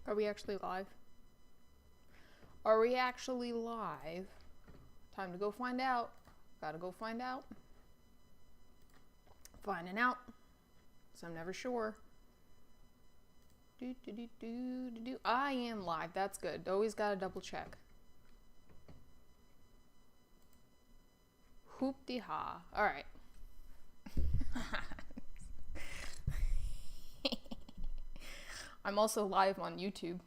Are we actually live? Are we actually live? Time to go find out. Gotta go find out. Finding out. So I'm never sure. I am live. That's good. Always gotta double check. Hoop-de-ha. Alright. I'm also live on YouTube.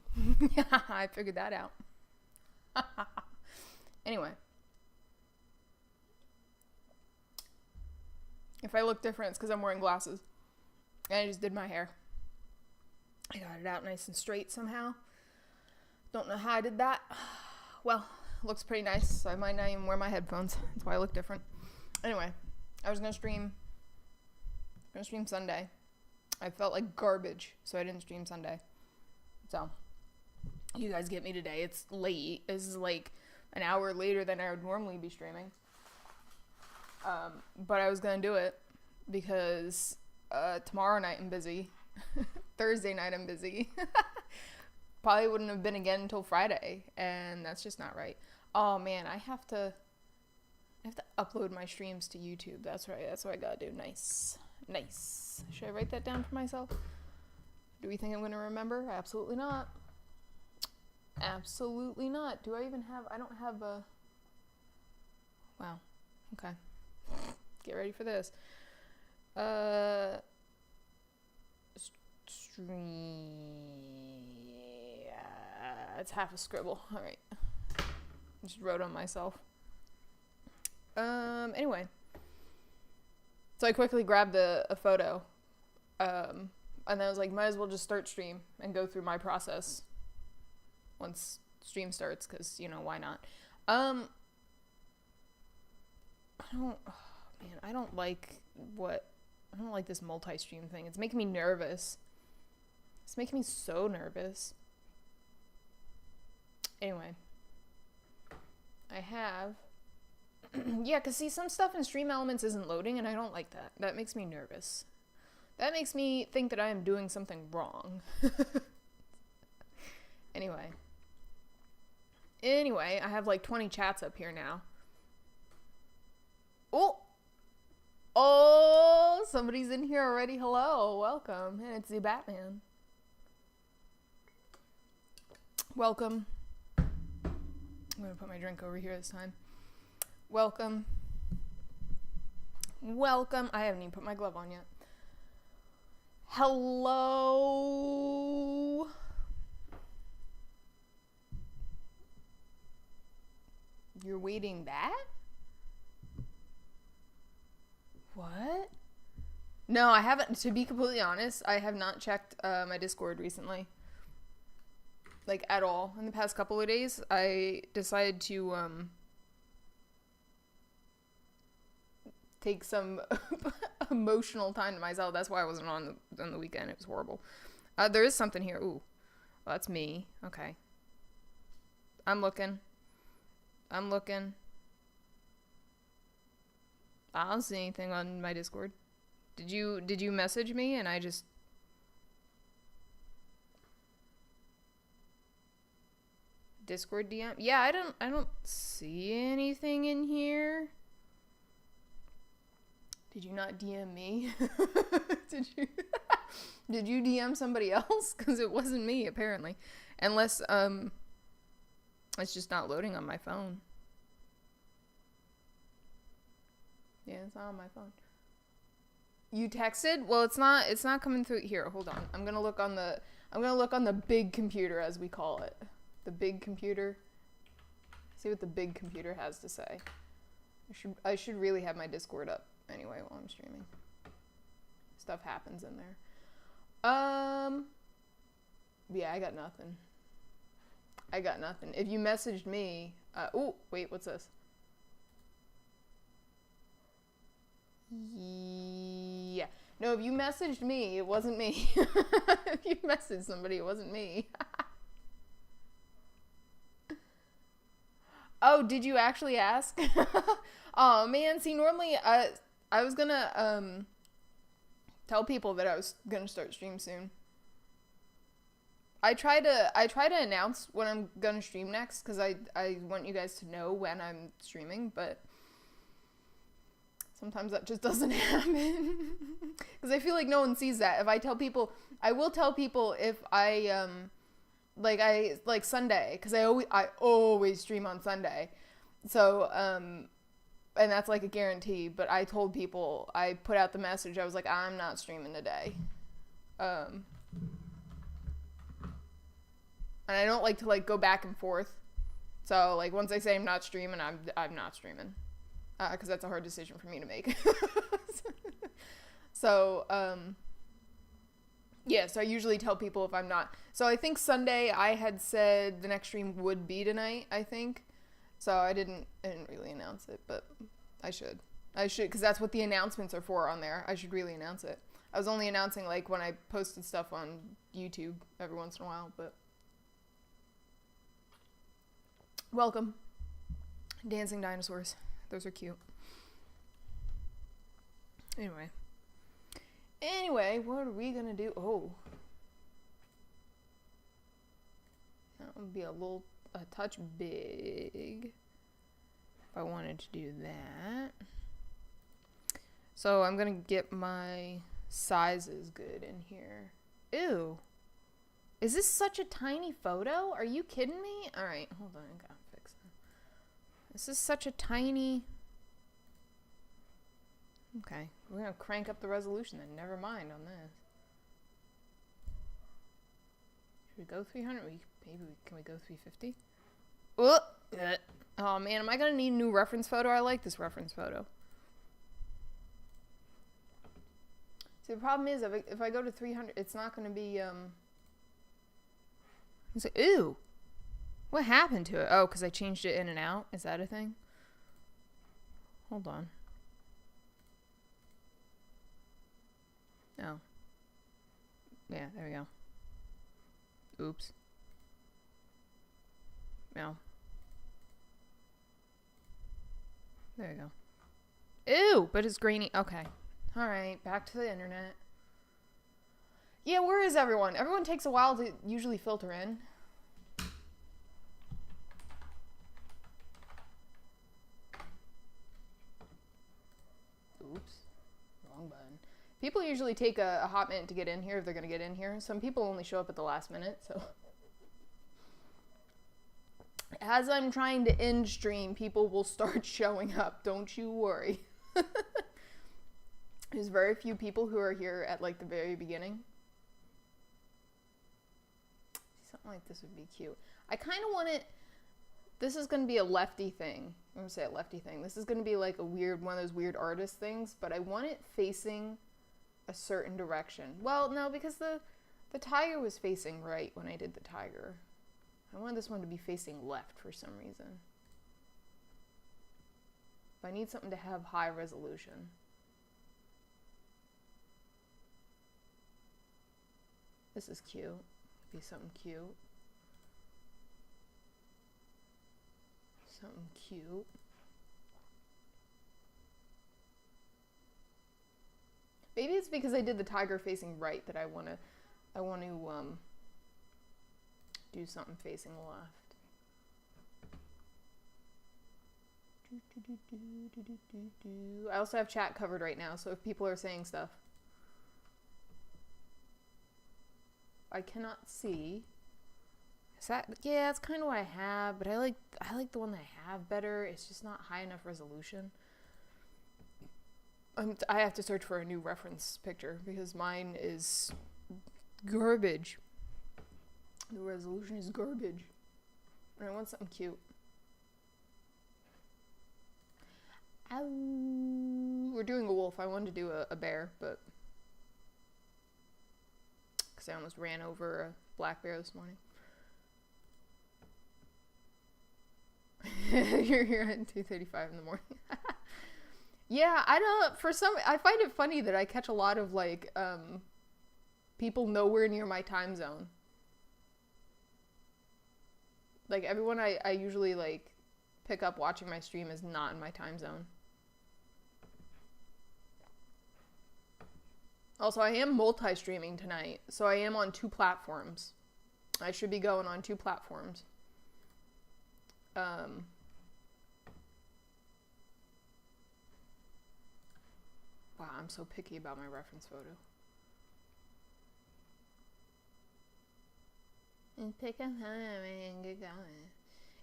I figured that out. Anyway. If I look different, it's because I'm wearing glasses. And I just did my hair. I got it out nice and straight somehow. Don't know how I did that. Well, it looks pretty nice, so I might not even wear my headphones. That's why I look different. Anyway, I was gonna stream Sunday. I felt like garbage, so I didn't stream Sunday. So, you guys get me today. It's late. This is like an hour later than I would normally be streaming. But I was gonna do it because tomorrow night I'm busy. Thursday night I'm busy. Probably wouldn't have been again until Friday, and that's just not right. Oh man, I have to upload my streams to YouTube. That's right. That's what I gotta do. Nice. Should I write that down for myself? Do we think I'm gonna remember? Absolutely not. Absolutely not. Do I even have? I don't have a. Wow. Okay. Get ready for this. It's half a scribble. All right. Just wrote on myself. Anyway. So I quickly grabbed a photo. And then I was like, might as well just start stream and go through my process once stream starts, because, you know, why not? I don't like this multi-stream thing. It's making me nervous. It's making me so nervous. Anyway. I have... yeah, because see, some stuff in Stream Elements isn't loading, and I don't like that. That makes me nervous. That makes me think that I am doing something wrong. Anyway, I have like 20 chats up here now. Oh, somebody's in here already. Hello, welcome. And it's the Batman. Welcome. I'm gonna put my drink over here this time. Welcome. I haven't even put my glove on yet. Hello. You're waiting that? What? No, I haven't. To be completely honest, I have not checked my Discord recently. Like, at all. In the past couple of days, I decided to take some emotional time to myself. That's why I wasn't on the weekend. It was horrible. There is something here. Ooh. Well, that's me. Okay. I'm looking. I don't see anything on my Discord. Did you message me and I just... Discord DM? Yeah, I don't see anything in here. Did you not DM me? Did you DM somebody else? Because it wasn't me, apparently. Unless, it's just not loading on my phone. Yeah, it's not on my phone. You texted? Well, it's not coming through here. Hold on. I'm gonna look on the big computer, as we call it. The big computer. See what the big computer has to say. I should really have my Discord up anyway while I'm streaming. Stuff happens in there. Yeah, I got nothing. If you messaged me, oh, wait, what's this? Yeah. No, if you messaged me, it wasn't me. If you messaged somebody, it wasn't me. Oh, did you actually ask? Oh, man. See, normally, I was gonna, tell people that I was gonna start stream soon. I try to announce when I'm gonna stream next, because I want you guys to know when I'm streaming, but sometimes that just doesn't happen. Because I feel like no one sees that. If I tell people, I will tell people if I like Sunday, because I always stream on Sunday, so and that's like a guarantee. But I told people, I put out the message, I was like, I'm not streaming today, and I don't like to like go back and forth. So like once I say I'm not streaming, I'm not streaming, because that's a hard decision for me to make. So yeah, so I usually tell people if I'm not. So I think Sunday I had said the next stream would be tonight, I think. So I didn't really announce it, but I should, because that's what the announcements are for on there. I should really announce it. I was only announcing like when I posted stuff on YouTube every once in a while, but welcome. Dancing dinosaurs. Those are cute. Anyway, what are we gonna do? Oh. That would be a touch big if I wanted to do that. So I'm gonna get my sizes good in here. Ew. Is this such a tiny photo? Are you kidding me? Alright, hold on, I gotta fix that. This is such a tiny... Okay, we're gonna crank up the resolution then. Never mind on this. Should we go 300? Can we go 350? Oh man, am I gonna need a new reference photo? I like this reference photo. See, the problem is if I go to 300, it's not gonna be It's like, ew. What happened to it? Oh, because I changed it in and out. Is that a thing? Hold on. Oh. Yeah, there we go. Oops. No. There we go. Ew, but it's grainy. Okay. Alright, back to the internet. Yeah, where is everyone? Everyone takes a while to usually filter in. Oops. Wrong button. People usually take a hot minute to get in here if they're going to get in here. Some people only show up at the last minute, so... As I'm trying to end stream, people will start showing up. Don't you worry. There's very few people who are here at, like, the very beginning. Something like this would be cute. I kind of want it... This is going to be a lefty thing. I'm going to say a lefty thing. This is going to be, like, a weird... One of those weird artist things. But I want it facing a certain direction. Well, no, because the tiger was facing right when I did the tiger. I want this one to be facing left for some reason. But I need something to have high resolution. This is cute. Be something cute. Something cute. Maybe it's because I did the tiger facing right that I want to do something facing left. I also have chat covered right now, so if people are saying stuff I cannot see. Is that, yeah, that's kind of what I have, but I like the one that I have better. It's just not high enough resolution. I have to search for a new reference picture because mine is garbage. The resolution is garbage. And I want something cute. Ow. We're doing a wolf. I wanted to do a bear, but... Because I almost ran over a black bear this morning. You're here at 2:35 in the morning. Yeah, I find it funny that I catch a lot of, like, people nowhere near my time zone. Like, everyone I usually, like, pick up watching my stream is not in my time zone. Also, I am multi-streaming tonight, so I am on 2 platforms. I should be going on 2 platforms. Wow, I'm so picky about my reference photo.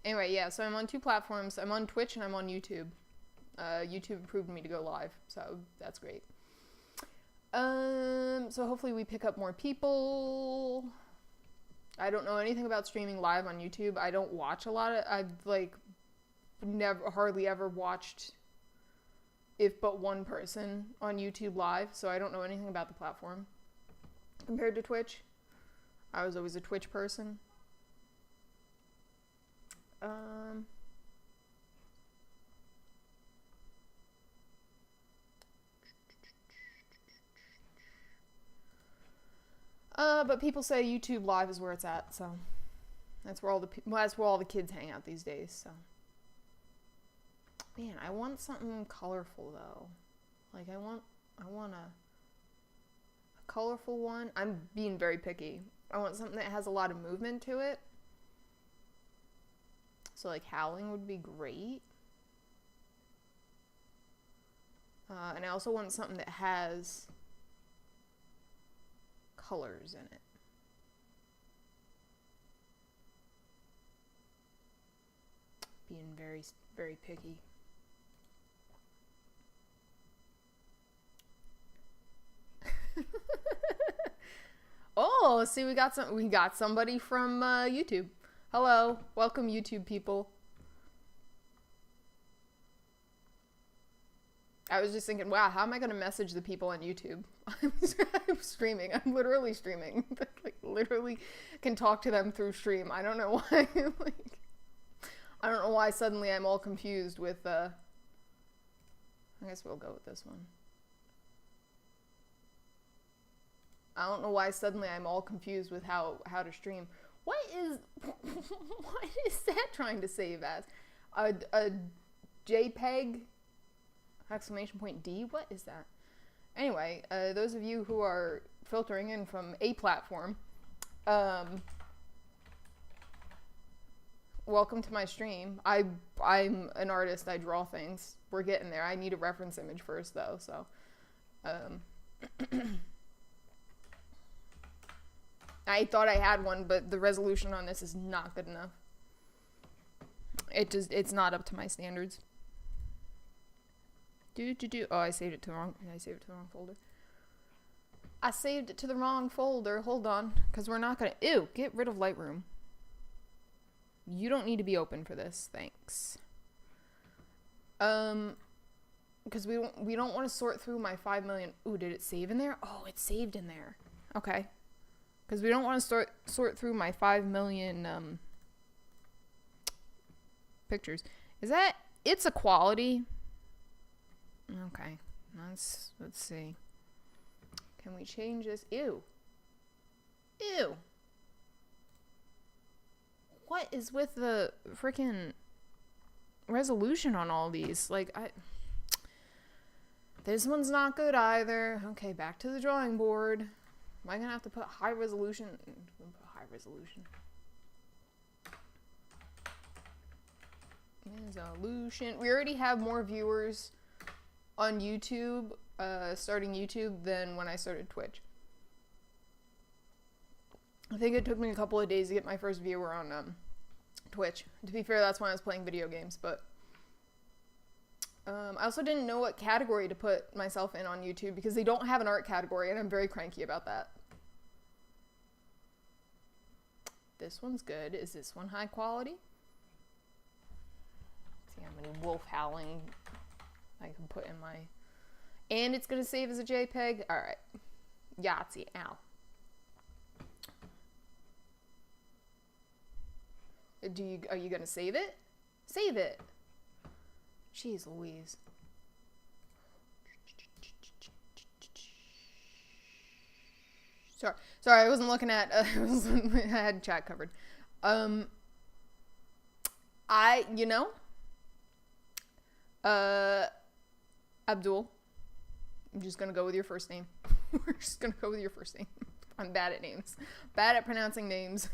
Anyway, yeah, so I'm on 2 platforms. I'm on Twitch and I'm on YouTube. YouTube approved me to go live, so that's great. So hopefully we pick up more people. I don't know anything about streaming live on YouTube. I don't watch a lot of, I've like hardly ever watched if but one person on YouTube live, so I don't know anything about the platform compared to Twitch. I was always a Twitch person. But people say YouTube Live is where it's at, so that's where all the kids hang out these days. So, man, I want something colorful though. Like I want a colorful one. I'm being very picky. I want something that has a lot of movement to it. So like howling would be great. And I also want something that has colors in it. Being very, very picky. Oh, see, we got somebody from YouTube. Hello, welcome YouTube people. I was just thinking, wow, how am I going to message the people on YouTube? I'm streaming. I'm literally streaming. Like, literally can talk to them through stream. I don't know why. I don't know why suddenly I'm all confused with, I guess we'll go with this one. I don't know why suddenly I'm all confused with how to stream. What is that trying to save as? A JPEG? Exclamation point D? What is that? Anyway, those of you who are filtering in from a platform, welcome to my stream. I'm an artist. I draw things. We're getting there. I need a reference image first, though, so. I thought I had one, but the resolution on this is not good enough. It's not up to my standards. Oh, I saved it to the wrong folder. I saved it to the wrong folder. Hold on, because we're not gonna. Ew, get rid of Lightroom. You don't need to be open for this. Thanks. Because we don't want to sort through my 5 million. Ooh, did it save in there? Oh, it's saved in there. Okay. Because we don't want to sort through my 5 million pictures. Is that? It's a quality. Okay, let's see. Can we change this? Ew. Ew. What is with the freaking resolution on all these? Like, this one's not good either. Okay, back to the drawing board. Am I gonna have to put high resolution? High resolution. Resolution. We already have more viewers on YouTube, starting YouTube, than when I started Twitch. I think it took me a couple of days to get my first viewer on Twitch. To be fair, that's when I was playing video games, but I also didn't know what category to put myself in on YouTube because they don't have an art category, and I'm very cranky about that. This one's good. Is this one high quality? Let's see how many wolf howling I can put in my... And it's going to save as a JPEG? Alright. Yahtzee. Ow. Are you going to save it? Save it! Jeez Louise. Sorry, I wasn't looking at... I had chat covered. Abdul. I'm just gonna go with your first name. We're just gonna go with your first name. I'm bad at names. Bad at pronouncing names.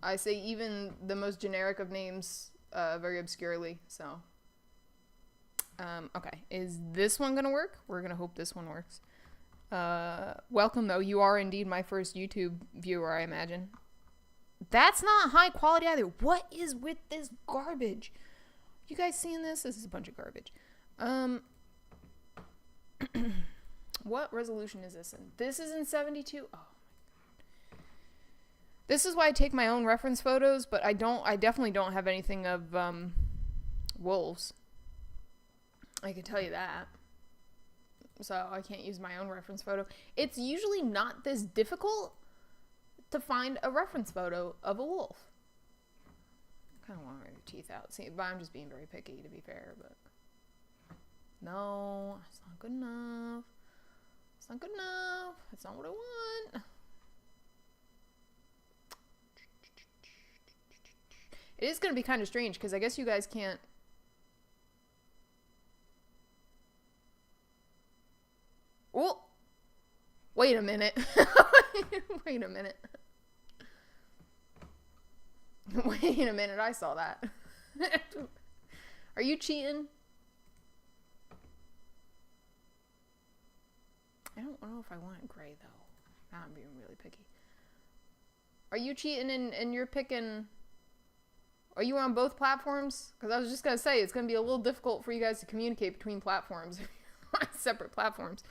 I say even the most generic of names very obscurely, so. Okay, is this one gonna work? We're gonna hope this one works. Welcome, though. You are indeed my first YouTube viewer, I imagine. That's not high quality either. What is with this garbage? You guys seeing this? This is a bunch of garbage. What resolution is this in? This is in 72. Oh. This is why I take my own reference photos, but I definitely don't have anything of wolves. I can tell you that. So I can't use my own reference photo. It's usually not this difficult to find a reference photo of a wolf. I kind of want to rip your teeth out. See, but I'm just being very picky, to be fair, but no, it's not good enough. It's not good enough. That's not what I want. It is going to be kind of strange because I guess you guys can't. Oh, wait a minute. Wait a minute. Wait a minute. I saw that. Are you cheating? I don't know if I want it gray though. Now I'm being really picky. Are you cheating and you're picking? Are you on both platforms? Because I was just going to say, it's going to be a little difficult for you guys to communicate between platforms. Separate platforms.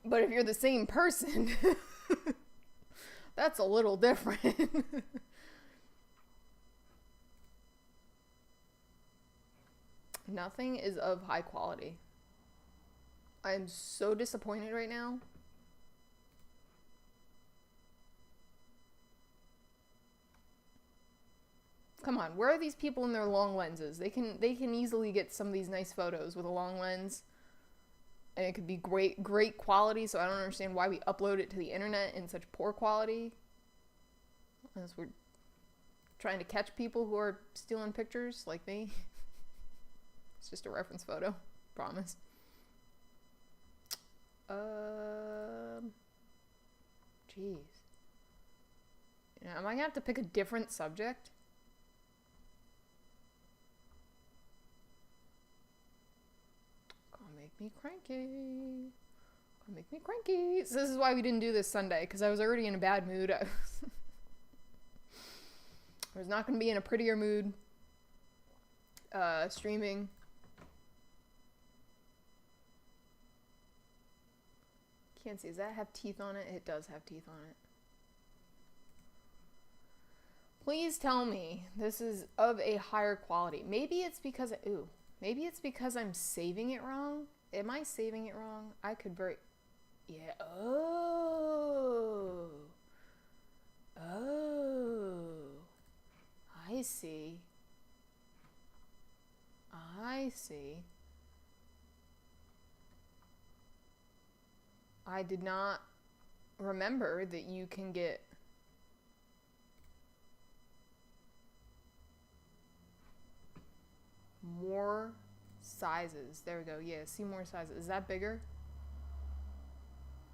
But if you're the same person, that's a little different. Nothing is of high quality. I'm so disappointed right now. Come on, where are these people in their long lenses? They can easily get some of these nice photos with a long lens. And it could be great quality, so I don't understand why we upload it to the internet in such poor quality. Unless we're trying to catch people who are stealing pictures like me. It's just a reference photo, promise. Jeez. You know, am I gonna have to pick a different subject? Make me cranky. Make me cranky. So this is why we didn't do this Sunday, because I was already in a bad mood. I was not going to be in a prettier mood streaming. Can't see. Does that have teeth on it? It does have teeth on it. Please tell me this is of a higher quality. Maybe it's because maybe it's because I'm saving it wrong. Am I saving it wrong? I could very... Yeah. Oh. I see. I did not remember that you can get... more sizes. There we go. Yeah, see more sizes. Is that bigger?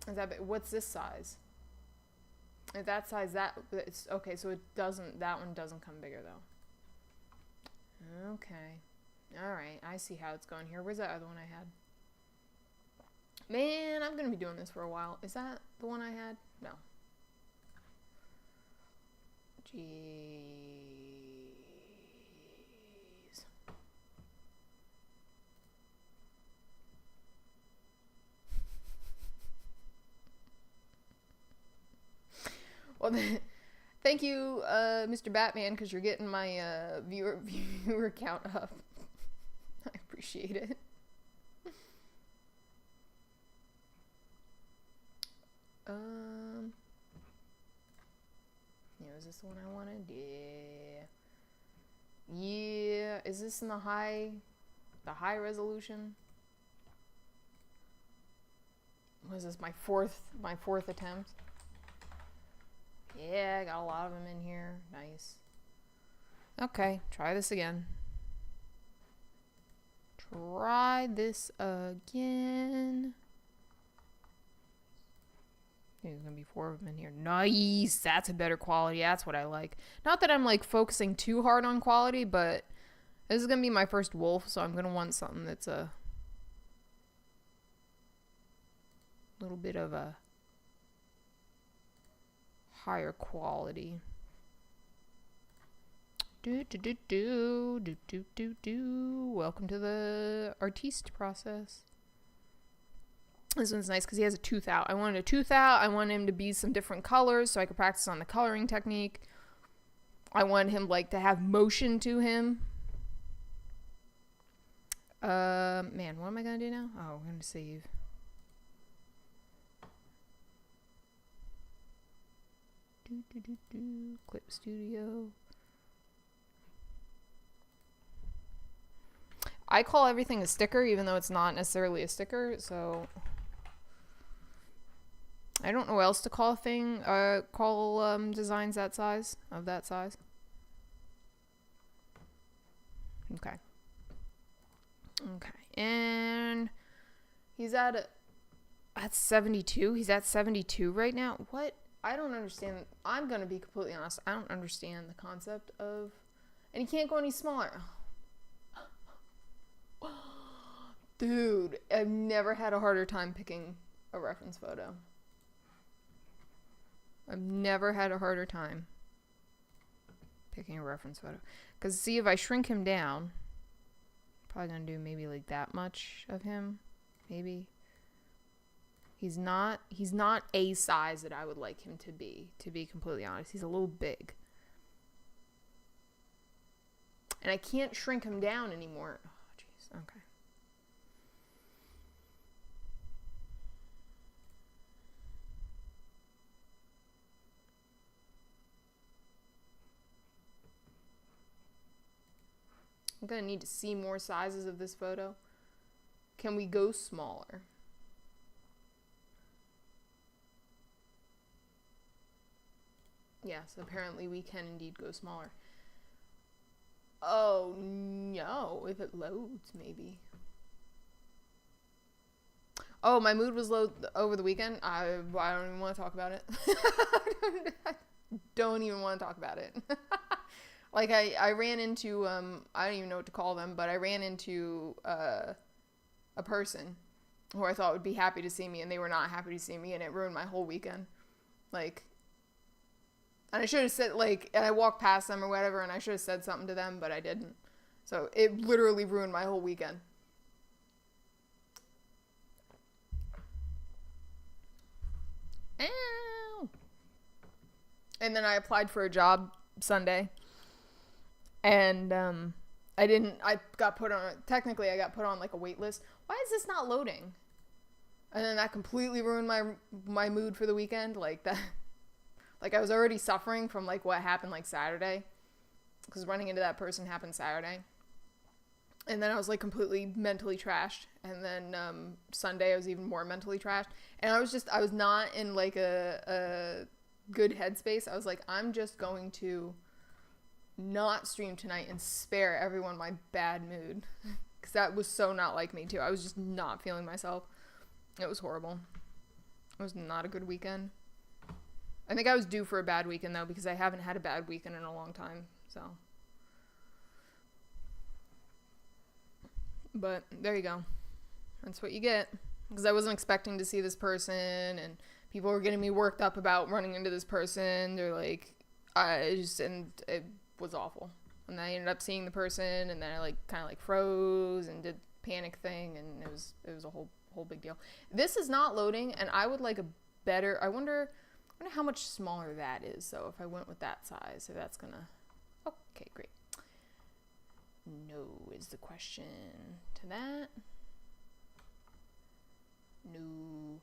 Is that big? What's this size? If that size, it's okay. So it doesn't. That one doesn't come bigger though. Okay. All right. I see how it's going here. Where's that other one I had? Man, I'm gonna be doing this for a while. Is that the one I had? No. Jeez. Well, thank you, Mr. Batman, because you're getting my viewer count up. I appreciate it. Yeah, is this the one I wanted? Yeah. Yeah. Is this in the high resolution? Was this my fourth attempt? Yeah, I got a lot of them in here. Nice. Okay, try this again. Try this again. Here we gonna be 4 of them in here. Nice. That's a better quality. That's what I like. Not that I'm like focusing too hard on quality, but this is gonna be my first wolf, so I'm gonna want something that's a little bit of a higher quality. Welcome to the artiste process. This one's nice because he has a tooth out. I wanted a tooth out. I wanted him to be some different colors so I could practice on the coloring technique. I wanted him like to have motion to him. Man, what am I gonna do now? Oh, we're gonna save. Clip Studio. I call everything a sticker, even though it's not necessarily a sticker, so I don't know what else to call a thing, designs that size, of that size. Okay. Okay, and he's at 72? He's at 72 right now? What? I don't understand. I'm gonna be completely honest. I don't understand the concept of, and he can't go any smaller. Dude, I've never had a harder time picking a reference photo. I've never had a harder time picking a reference photo. Because see, if I shrink him down, probably gonna do maybe like that much of him. Maybe. He's not a size that I would like him to be completely honest. He's a little big. And I can't shrink him down anymore. Oh, jeez. Okay. I'm gonna need to see more sizes of this photo. Can we go smaller? Yes, apparently we can indeed go smaller. Oh no, if it loads, maybe. Oh, my mood was low over the weekend. I don't even want to talk about it. I don't even want to talk about it. Like I ran into I don't even know what to call them, but I ran into a person who I thought would be happy to see me, and they were not happy to see me, and it ruined my whole weekend. Like, and I should have said, like, and I walked past them or whatever, and I should have said something to them, but I didn't. So it literally ruined my whole weekend. Ow. And then I applied for a job Sunday. And I got put on, technically I got put on like a wait list. Why is this not loading? And then that completely ruined my mood for the weekend. Like that, like I was already suffering from like what happened like Saturday, because running into that person happened Saturday. And then I was like completely mentally trashed. And then Sunday I was even more mentally trashed. And I was not in like a good headspace. I was like, I'm just going to not stream tonight and spare everyone my bad mood, because that was so not like me too. I was just not feeling myself. It was horrible. It was not a good weekend. I think I was due for a bad weekend though, because I haven't had a bad weekend in a long time. So, but there you go. That's what you get, because I wasn't expecting to see this person, and people were getting me worked up about running into this person. They're like, and it was awful. And I ended up seeing the person, and then I like kind of like froze and did panic thing, and it was a whole big deal. This is not loading, and I would like a better, I wonder how much smaller that is. So if I went with that size, if that's gonna, okay, great. No is the question to that. No.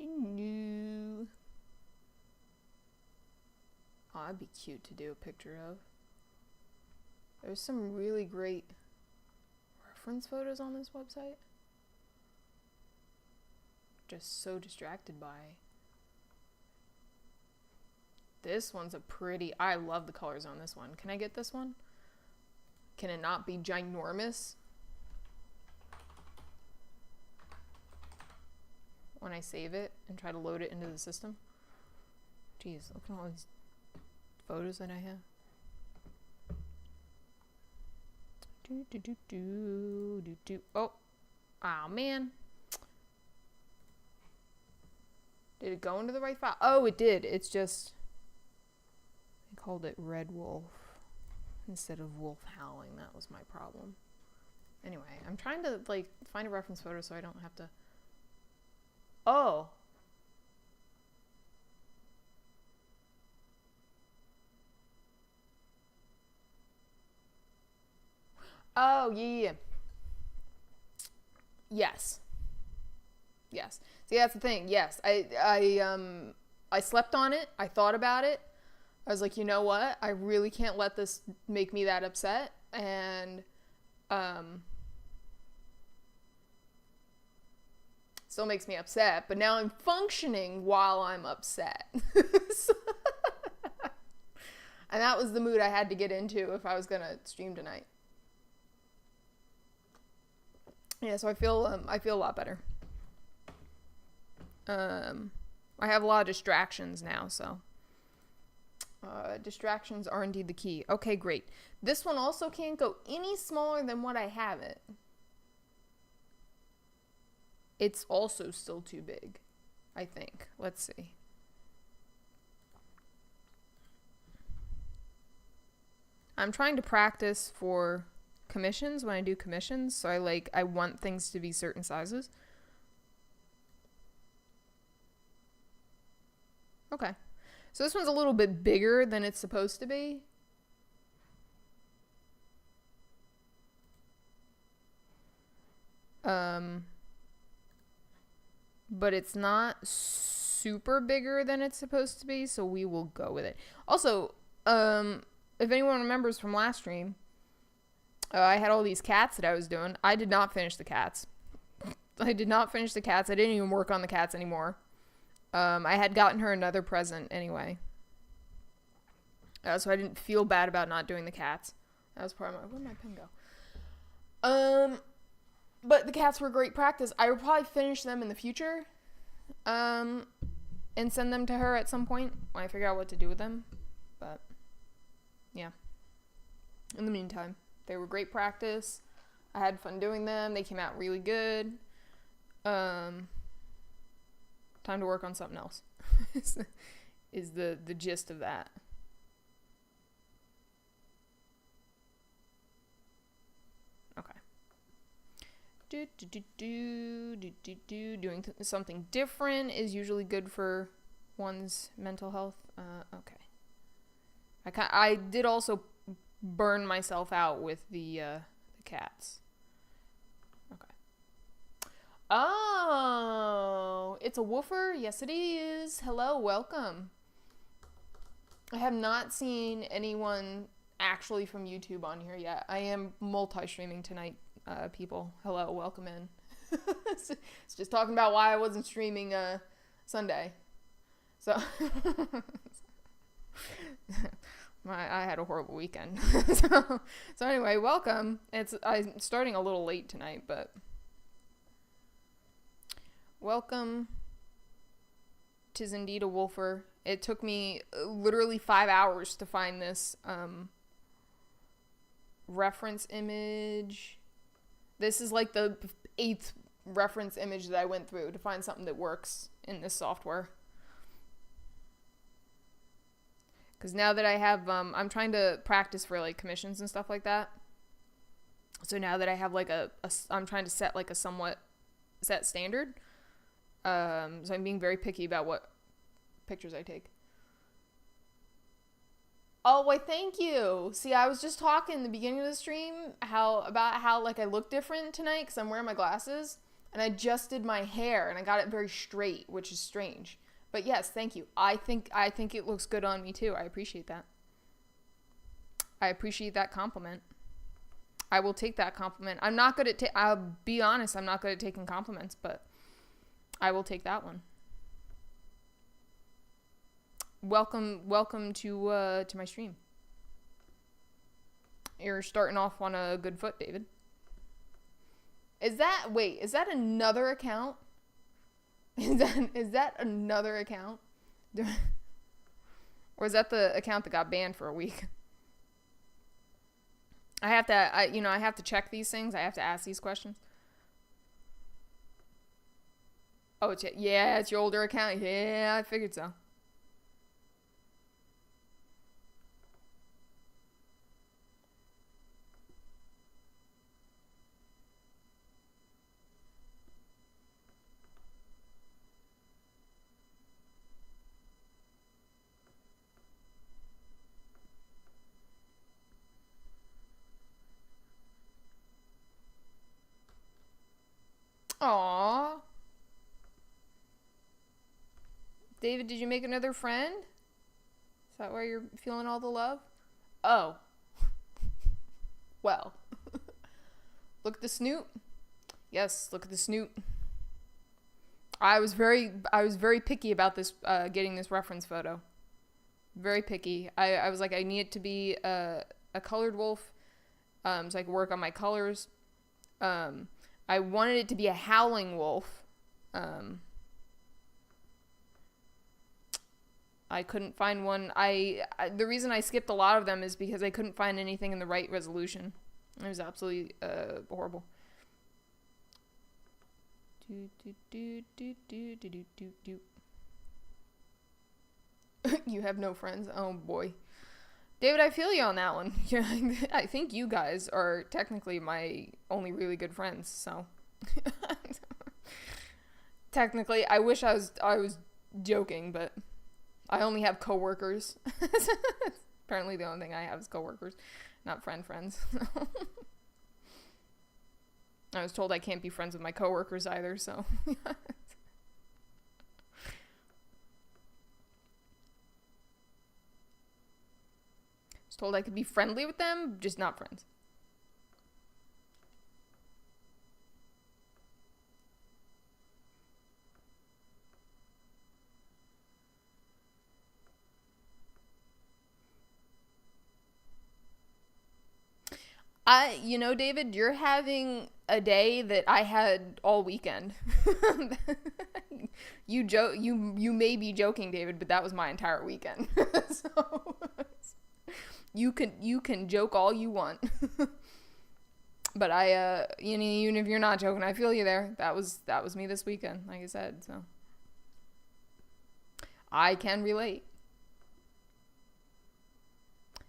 No. Oh, that'd be cute to do a picture of. There's some really great reference photos on this website. Just so distracted by. This one's a pretty, I love the colors on this one. Can I get this one? Can it not be ginormous? when I save it and try to load it into the system. Jeez, look at all these photos that I have. Oh, man. Did it go into the right file? Oh, it did. It's just, I called it Red Wolf instead of Wolf Howling. That was my problem. Anyway, I'm trying to, like, find a reference photo so I don't have to. Oh. Oh, yeah. Yes. Yes. See, that's the thing. Yes. I slept on it. I thought about it. I was like, you know what? I really can't let this make me that upset. And, still makes me upset, but now I'm functioning while I'm upset. And that was the mood I had to get into if I was going to stream tonight. Yeah, so I feel a lot better. I have a lot of distractions now, so distractions are indeed the key. Okay, great. This one also can't go any smaller than what I have it. It's also still too big, I think. Let's see. I'm trying to practice for commissions when I do commissions, so I want things to be certain sizes. Okay. So this one's a little bit bigger than it's supposed to be. But it's not super bigger than it's supposed to be, so we will go with it. Also, if anyone remembers from last stream, I had all these cats that I was doing. I did not finish the cats. I didn't even work on the cats anymore. I had gotten her another present anyway. So I didn't feel bad about not doing the cats. That was part of my... Where'd my pen go? But the cats were great practice. I will probably finish them in the future. And send them to her at some point when I figure out what to do with them. But, yeah. In the meantime, they were great practice. I had fun doing them. They came out really good. Time to work on something else. is the gist of that. Okay. Doing something different is usually good for one's mental health. Okay. I did also burn myself out with the cats. Okay. Oh, it's a woofer? Yes, it is. Hello, welcome. I have not seen anyone actually from YouTube on here yet. I am multi-streaming tonight, people. Hello, welcome in. It's just talking about why I wasn't streaming Sunday. So, I had a horrible weekend. so anyway, welcome. I'm starting a little late tonight, but welcome. 'Tis indeed a wolfer. It took me literally 5 hours to find this reference image. This is like the 8th reference image that I went through to find something that works in this software. Because now that I have, I'm trying to practice for like commissions and stuff like that. So now that I have like I'm trying to set like a somewhat set standard. So I'm being very picky about what pictures I take. Oh, why, thank you. See, I was just talking in the beginning of the stream about how like I look different tonight because I'm wearing my glasses, and I just did my hair and I got it very straight, which is strange. But yes, thank you. I think it looks good on me too. I appreciate that. I appreciate that compliment. I will take that compliment. I'm not good at I'll be honest, I'm not good at taking compliments, but I will take that one. Welcome to my stream. You're starting off on a good foot, David. Is that another account Is that another account? Or is that the account that got banned for a week? I have to check these things. I have to ask these questions. Oh, it's your older account. Yeah, I figured so. Aww. David, did you make another friend? Is that why you're feeling all the love? Oh. Well. Look at the snoot. Yes, look at the snoot. I was very picky about this, getting this reference photo. Very picky. I was like, I need it to be a colored wolf, so I could work on my colors. I wanted it to be a howling wolf. I couldn't find one. The reason I skipped a lot of them is because I couldn't find anything in the right resolution. It was absolutely horrible. You have no friends? Oh boy. David, I feel you on that one. I think you guys are technically my only really good friends, so. Technically, I wish I was joking, but I only have coworkers. Apparently the only thing I have is coworkers, not friends. I was told I can't be friends with my coworkers either, so. I was told I could be friendly with them, just not friends. David, you're having a day that I had all weekend. You may be joking, David, but that was my entire weekend. So you can joke all you want. But even if you're not joking, I feel you there. That was me this weekend, like I said, so I can relate.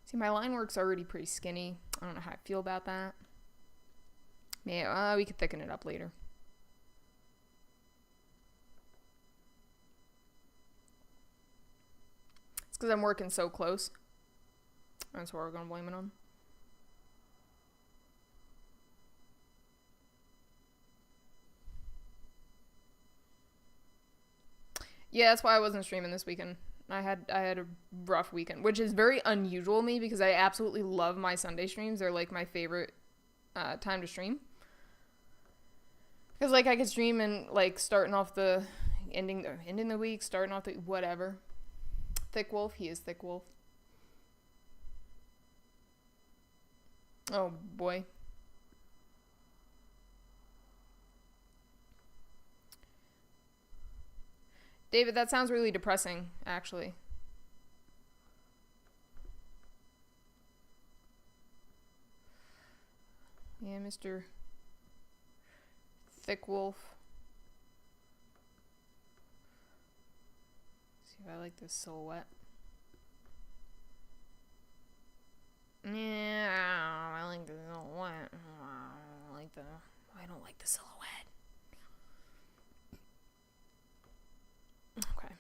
See, my line work's already pretty skinny. I don't know how I feel about that. Yeah, we could thicken it up later. It's because I'm working so close. That's what we're going to blame it on. Yeah, that's why I wasn't streaming this weekend. I had a rough weekend, which is very unusual to me because I absolutely love my Sunday streams. They're like my favorite time to stream. Because like I could stream and like starting off the ending the week, starting off the whatever. Thick Wolf, he is Thick Wolf. Oh boy. David, that sounds really depressing, actually. Yeah, Mr. Thick Wolf. Let's see if I like this silhouette. Yeah, I like the silhouette. I don't like the silhouette. Okay.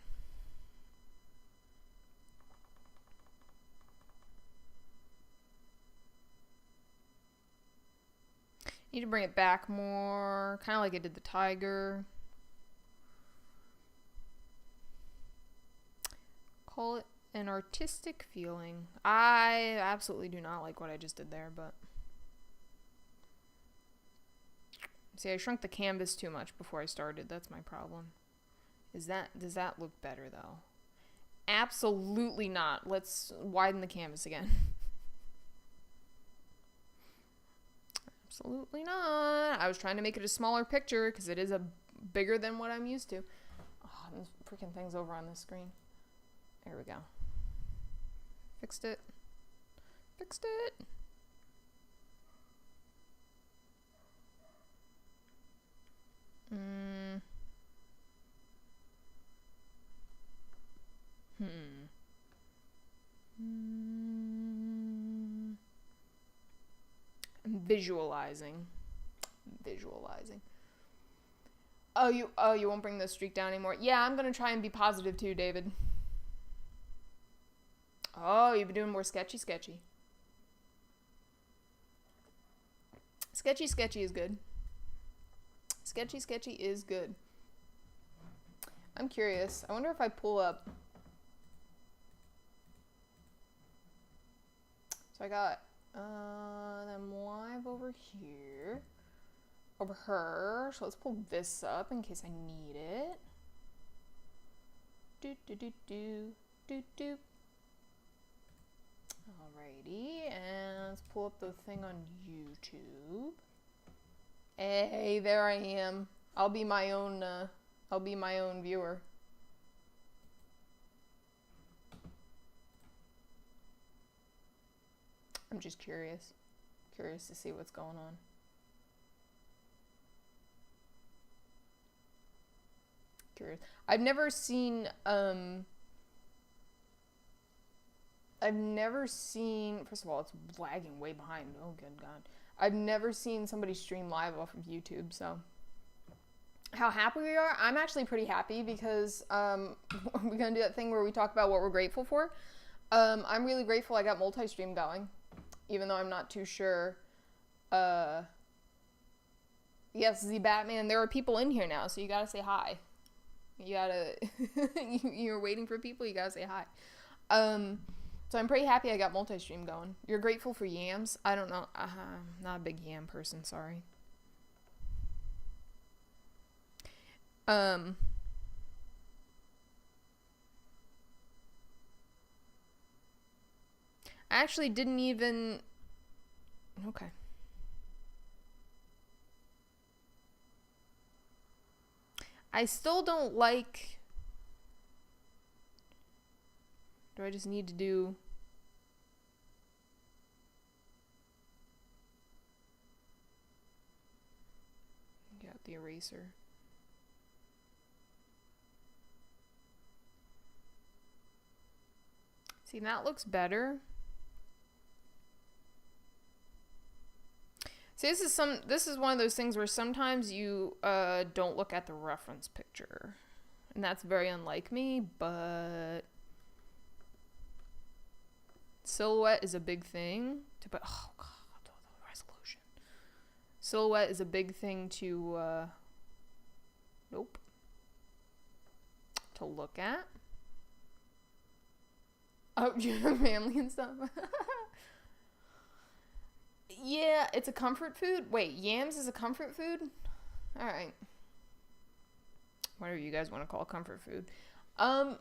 Need to bring it back more, kind of like I did the tiger. Call it an artistic feeling. I absolutely do not like what I just did there, but see, I shrunk the canvas too much before I started. That's my problem. Does that look better though? Absolutely not. Let's widen the canvas again. Absolutely not. I was trying to make it a smaller picture because it is bigger than what I'm used to. this freaking thing's over on this screen. There we go. Fixed it. Fixed it. I'm visualizing. Oh, you won't bring the streak down anymore. Yeah, I'm gonna try and be positive too, David. Oh, you've been doing more sketchy. Sketchy is good. Sketchy is good. I'm curious. I wonder if I pull up. So I got them live over here. Over her. So let's pull this up in case I need it. Do. Alrighty, and let's pull up the thing on YouTube. Hey, there I am. I'll be my own viewer. I'm just curious to see what's going on. Curious. I've never seen, first of all, it's lagging way behind. Oh, good God. I've never seen somebody stream live off of YouTube, so. How happy we are? I'm actually pretty happy because we're going to do that thing where we talk about what we're grateful for. I'm really grateful I got multi-stream going, even though I'm not too sure. Yes, the Batman, there are people in here now, so you got to say hi. You got to, you're waiting for people, you got to say hi. So I'm pretty happy I got multi-stream going. You're grateful for yams? I don't know. Not a big yam person, sorry. I actually didn't even... Okay. I still don't like... Do I just need to do... Got the eraser. See, that looks better. See, this is one of those things where sometimes you don't look at the reference picture. And that's very unlike me, but silhouette is a big thing to put. Oh God, the resolution. Silhouette is a big thing to to look at. Oh, your family and stuff. Yeah, it's a comfort food. Wait, yams is a comfort food? Alright. Whatever you guys want to call comfort food. I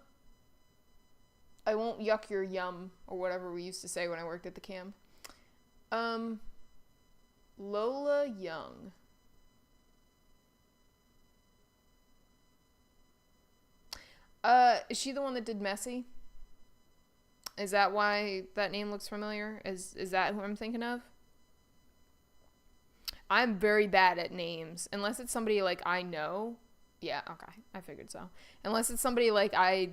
won't yuck your yum, or whatever we used to say when I worked at the camp. Lola Young. Is she the one that did Messy? Is that why that name looks familiar? Is that who I'm thinking of? I'm very bad at names. Unless it's somebody like I know. Yeah, okay. I figured so. Unless it's somebody like I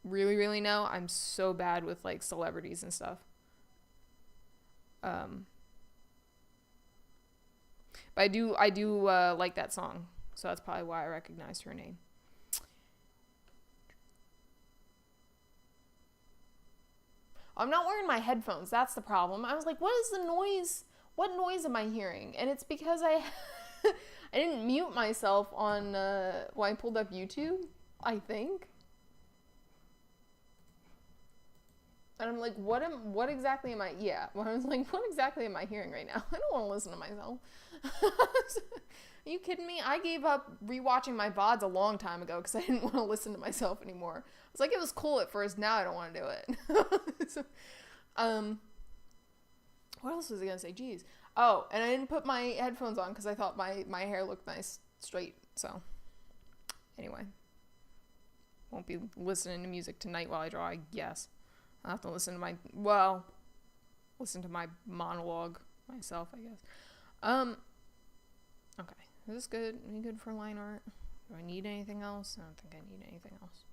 really, really know. I'm so bad with like celebrities and stuff. But I do like that song. So that's probably why I recognized her name. I'm not wearing my headphones. That's the problem. I was like, what is the noise? What noise am I hearing? And it's because I didn't mute myself on when I pulled up YouTube, I think. And I'm like, what exactly am I? Yeah. Well, I was like, what exactly am I hearing right now? I don't want to listen to myself. Are you kidding me? I gave up rewatching my VODs a long time ago because I didn't want to listen to myself anymore. I was like, it was cool at first. Now I don't want to do it. So, what else was I going to say? Jeez. Oh, and I didn't put my headphones on because I thought my hair looked nice straight. So, anyway. Won't be listening to music tonight while I draw, I guess. I'll have to listen to my monologue myself, I guess. Okay. Is this good? Are we good for line art? Do I need anything else? I don't think I need anything else.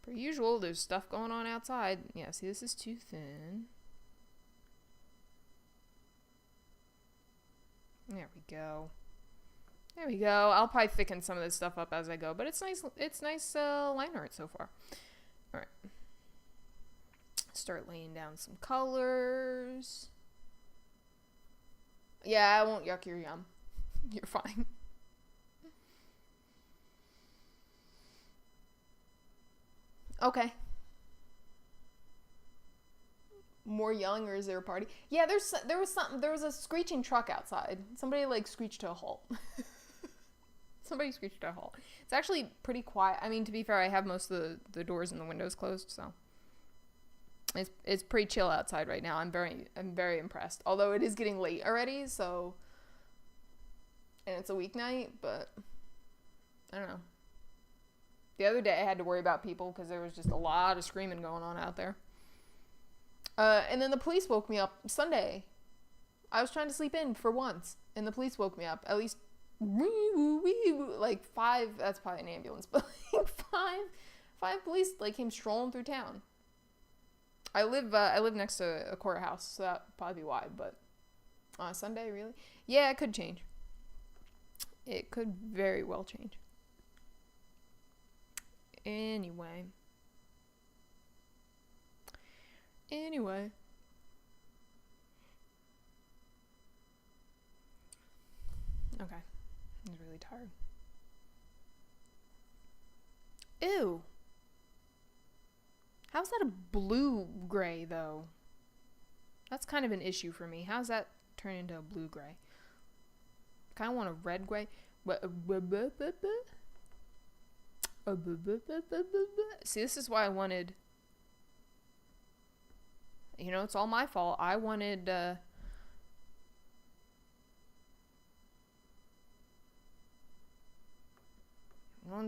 Per usual, there's stuff going on outside. Yeah, see, this is too thin. There we go. There we go. I'll probably thicken some of this stuff up as I go, but it's nice. It's nice line art so far. All right. Start laying down some colors. Yeah, I won't yuck your yum. You're fine. Okay. More young, or is there a party? Yeah, there was a screeching truck outside. Somebody like screeched to a halt. Somebody screeched to a halt. It's actually pretty quiet. I mean, to be fair, I have most of the doors and the windows closed, so it's pretty chill outside right now. I'm very impressed. Although it is getting late already, so, and it's a weeknight, but I don't know. The other day I had to worry about people because there was just a lot of screaming going on out there. And then the police woke me up Sunday. I was trying to sleep in for once, and the police woke me up. At least, like 5, that's probably an ambulance, but like five police like came strolling through town. I live next to a courthouse, so that'd probably be why, but on Sunday, really? Yeah, it could change. It could very well change. Anyway. Okay. I'm really tired. Ew. How's that a blue-gray, though? That's kind of an issue for me. How's that turn into a blue-gray? Kind of want a red-gray. See, this is why I wanted... You know, it's all my fault. I wanted...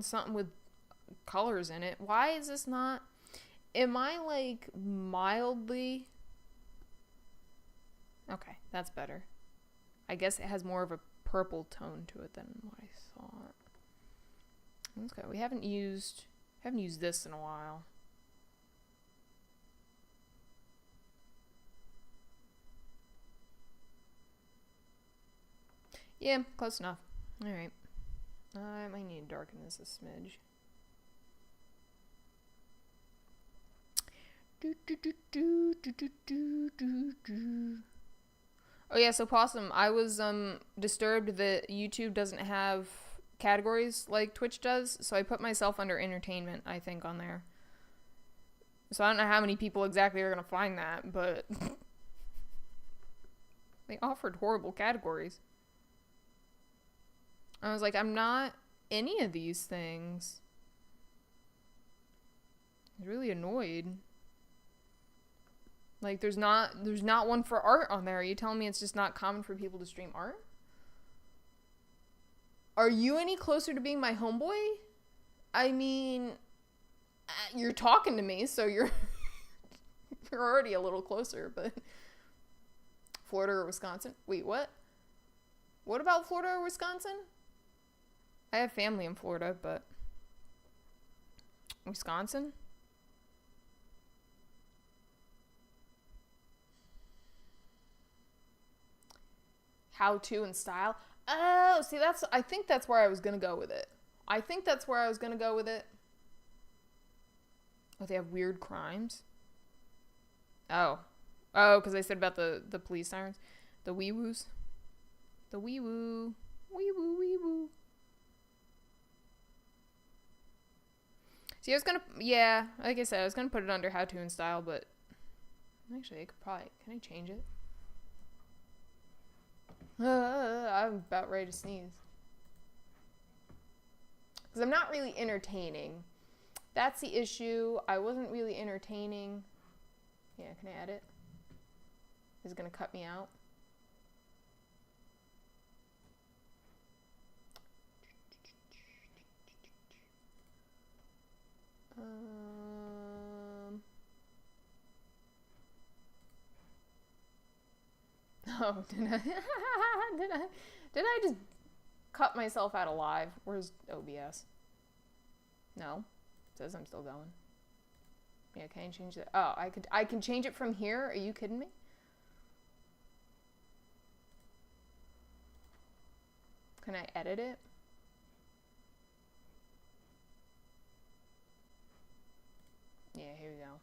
something with colors in it. Why is this not... Am I, like, mildly... Okay, that's better. I guess it has more of a purple tone to it than what I thought. Okay, we haven't used this in a while. Yeah, close enough. Alright. I might need to darken this a smidge. Oh yeah, so Possum, I was disturbed that YouTube doesn't have categories like Twitch does, so I put myself under entertainment, I think, on there. So I don't know how many people exactly are gonna find that, but they offered horrible categories. I was like, I'm not any of these things. I was really annoyed. Like, there's not one for art on there. Are you telling me it's just not common for people to stream art? Are you any closer to being my homeboy? I mean, you're talking to me, so you're already a little closer, but... Florida or Wisconsin? Wait, what? What about Florida or Wisconsin? I have family in Florida, but... Wisconsin? How to and style? Oh, see, I think that's where I was going to go with it. Oh, they have weird crimes? Oh. Oh, because I said about the police sirens. The wee-woos. The wee-woo. Wee-woo, wee-woo. See, I was going to... Yeah, like I said, I was going to put it under how to and style, but... Actually, I could probably... Can I change it? I'm about ready to sneeze. Because I'm not really entertaining. That's the issue. I wasn't really entertaining. Yeah, can I edit? Is it going to cut me out? Oh, did I just cut myself out of live? Where's OBS? No, it says I'm still going. Yeah, can I change that? Oh, I can change it from here. Are you kidding me? Can I edit it? Yeah, here we go.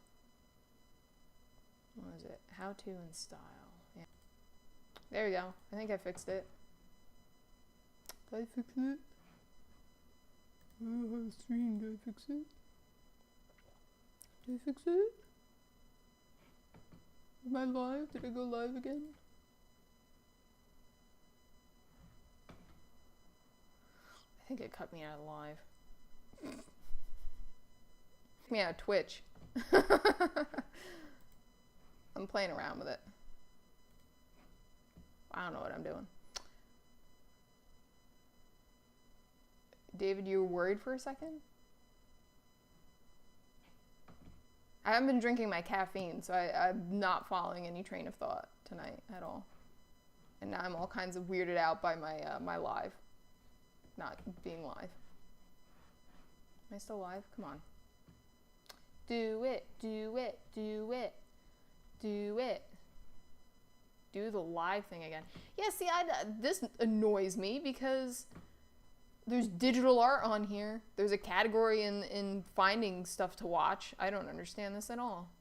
What is it? How to and style. Yeah. There we go. I think I fixed it. Did I fix it? Stream, did I fix it? Did I fix it? Am I live? Did I go live again? I think it cut me out of live. Yeah, Twitch. I'm playing around with it. I don't know what I'm doing. David, you were worried for a second? I haven't been drinking my caffeine, so I'm not following any train of thought tonight at all. And now I'm all kinds of weirded out by my my live. Not being live. Am I still live? Come on. Do it, do it, do it, do it. Do the live thing again. Yeah, see, this annoys me because there's digital art on here. There's a category in finding stuff to watch. I don't understand this at all.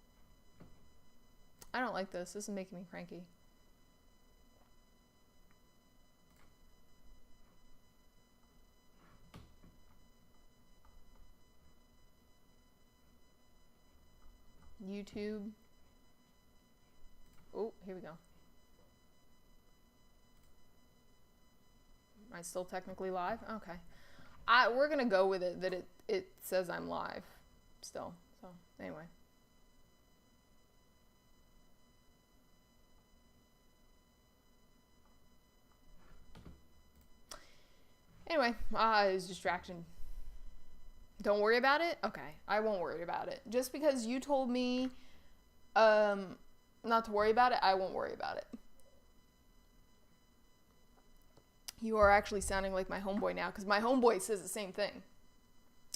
I don't like this. This is making me cranky. YouTube. Oh, here we go. Am I still technically live? Okay. We're gonna go with it that it says I'm live still. So anyway. Anyway, it was distraction. Don't worry about it? Okay, I won't worry about it. Just because you told me not to worry about it, I won't worry about it. You are actually sounding like my homeboy now, because my homeboy says the same thing.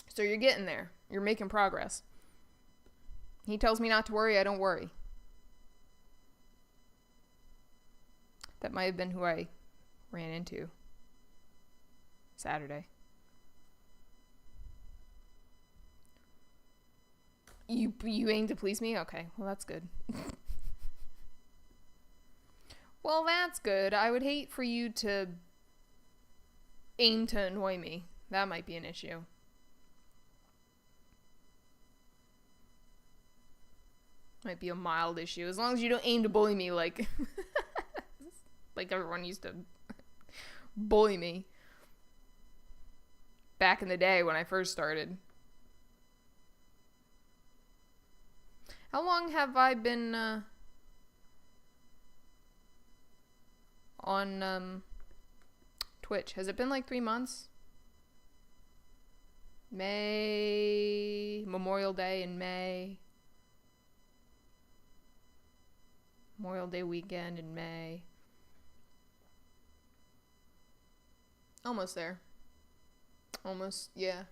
So you're getting there. You're making progress. He tells me not to worry, I don't worry. That might have been who I ran into Saturday. You aim to please me? Okay, well that's good. Well, that's good. I would hate for you to aim to annoy me. That might be an issue. Might be a mild issue. As long as you don't aim to bully me like like everyone used to bully me back in the day when I first started. How long have I been on Twitch? Has it been like 3 months? May, Memorial Day in May. Memorial Day weekend in May. Almost there. Almost, yeah.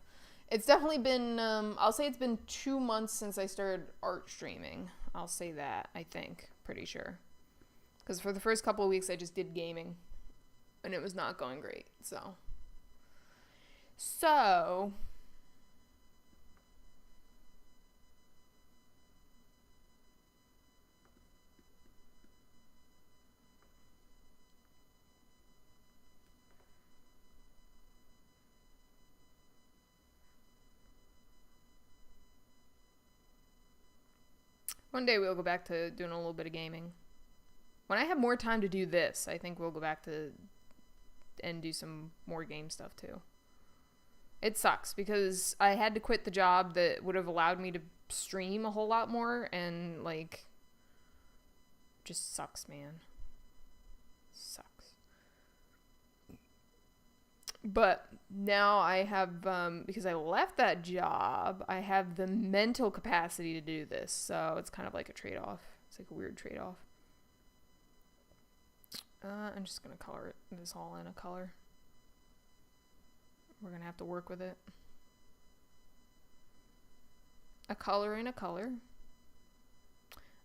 It's definitely been, I'll say it's been 2 months since I started art streaming. I'll say that, I think. Pretty sure. Because for the first couple of weeks, I just did gaming. And it was not going great, so. One day we'll go back to doing a little bit of gaming. When I have more time to do this, I think we'll go back to and do some more game stuff too. It sucks because I had to quit the job that would have allowed me to stream a whole lot more, and like, just sucks, man. Sucks. But now I have, because I left that job, I have the mental capacity to do this. So it's kind of like a trade-off. It's like a weird trade-off. I'm just going to color this all in a color. We're going to have to work with it. A color and a color.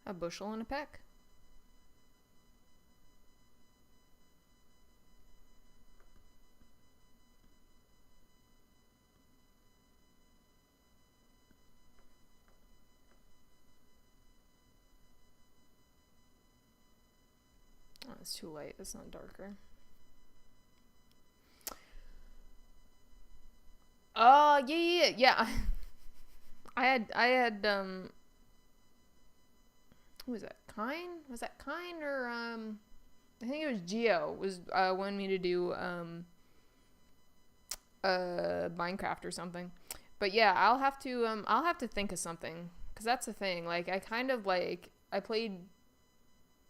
A bushel and a peck. Oh, it's too light. It's not darker. Yeah. I had who was that? Kine? Was that Kine or I think it was Geo was wanting me to do Minecraft or something. But yeah, I'll have to think of something, cuz that's the thing. Like I played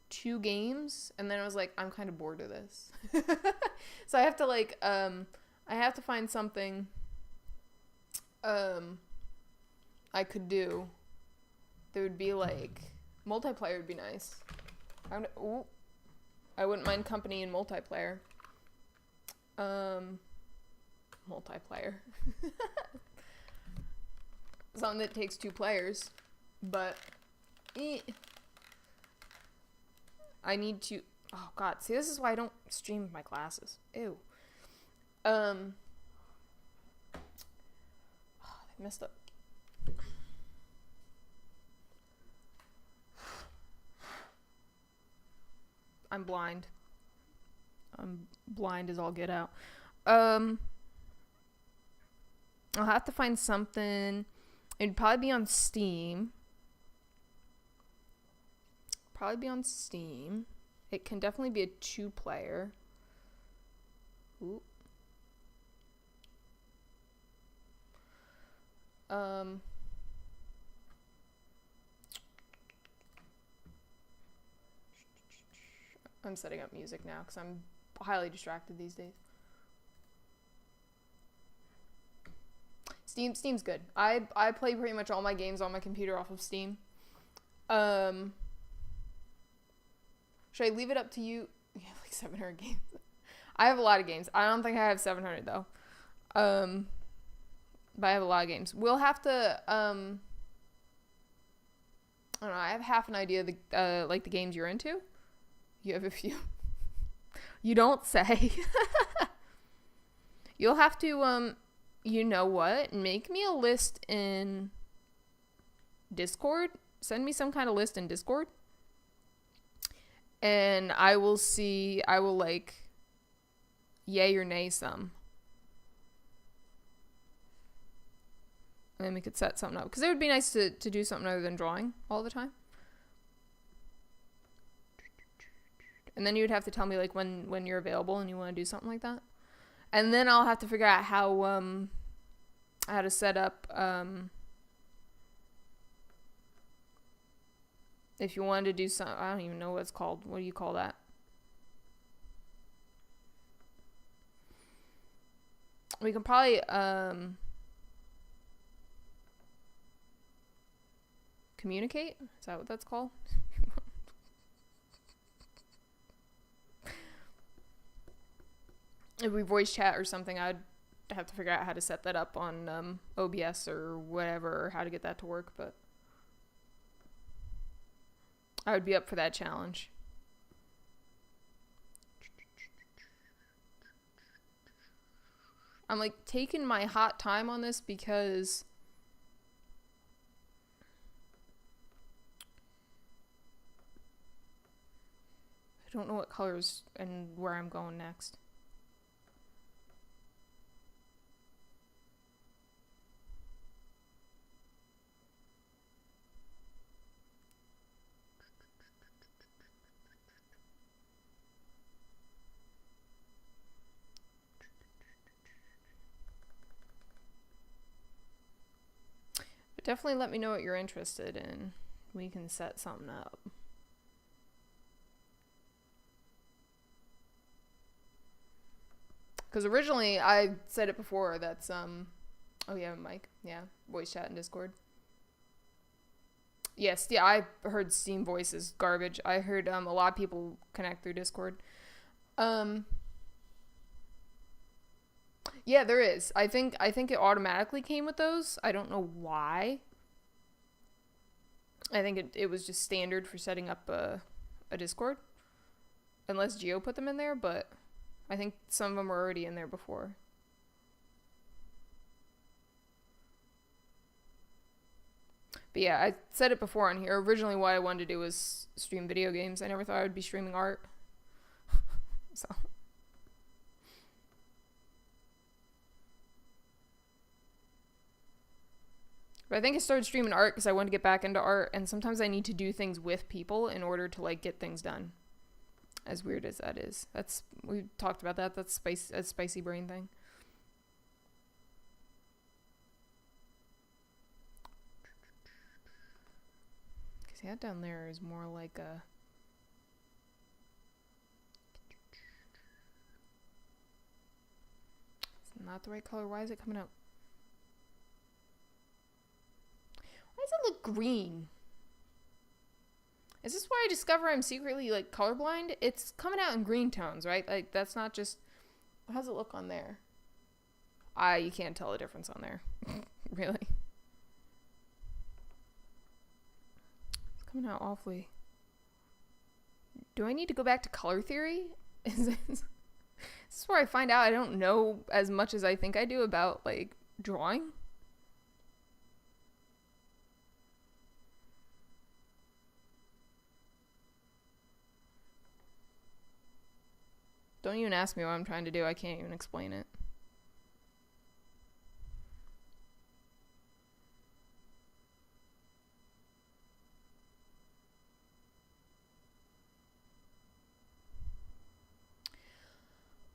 2 games and then I was like, I'm kind of bored of this. So I have to find something I could do. There would be like multiplayer would be nice. I wouldn't mind company in multiplayer. Multiplayer. Something that takes 2 players, but I need to. Oh God! See, this is why I don't stream with my glasses. Ew. I messed up. I'm blind. I'm blind as all get out. I'll have to find something. It'd probably be on Steam. It can definitely be a 2-player. Ooh. I'm setting up music now because I'm highly distracted these days. Steam's good. I play pretty much all my games on my computer off of Steam. Should I leave it up to you? You have like 700 games. I have a lot of games. I don't think I have 700 though. But I have a lot of games. We'll have to, I don't know, I have half an idea of the, like the games you're into. You have a few. You don't say. You'll have to, you know what? Make me a list in Discord. Send me some kind of list in Discord. And I will like yay or nay some. And then we could set something up. Because it would be nice to do something other than drawing all the time. And then you would have to tell me like when you're available and you want to do something like that. And then I'll have to figure out how to set up if you wanted to do some, I don't even know what it's called. What do you call that? We can probably communicate? Is that what that's called? If we voice chat or something, I'd have to figure out how to set that up on OBS or whatever, or how to get that to work, but I would be up for that challenge. I'm like taking my hot time on this because I don't know what colors and where I'm going next. But definitely let me know what you're interested in. We can set something up. Because originally, I said it before, that's, oh yeah, Mike. Yeah, voice chat in Discord. Yes, yeah, I heard Steam voice is garbage. I heard, a lot of people connect through Discord. Yeah, there is. I think it automatically came with those. I don't know why. I think it was just standard for setting up a Discord. Unless Geo put them in there, but I think some of them were already in there before. But yeah, I said it before on here. Originally what I wanted to do was stream video games. I never thought I would be streaming art. So. But I think I started streaming art because I wanted to get back into art, and sometimes I need to do things with people in order to, like, get things done. As weird as that is. We've talked about that. That's a spicy brain thing. Because that down there is more like a... It's not the right color. Why is it coming out? Why does it look green? Is this why I discover I'm secretly, like, colorblind? It's coming out in green tones, right? Like, that's not just... How's it look on there? You can't tell the difference on there. Really? It's coming out awfully... Do I need to go back to color theory? Is this where I find out I don't know as much as I think I do about, like, drawing? Don't even ask me what I'm trying to do. I can't even explain it.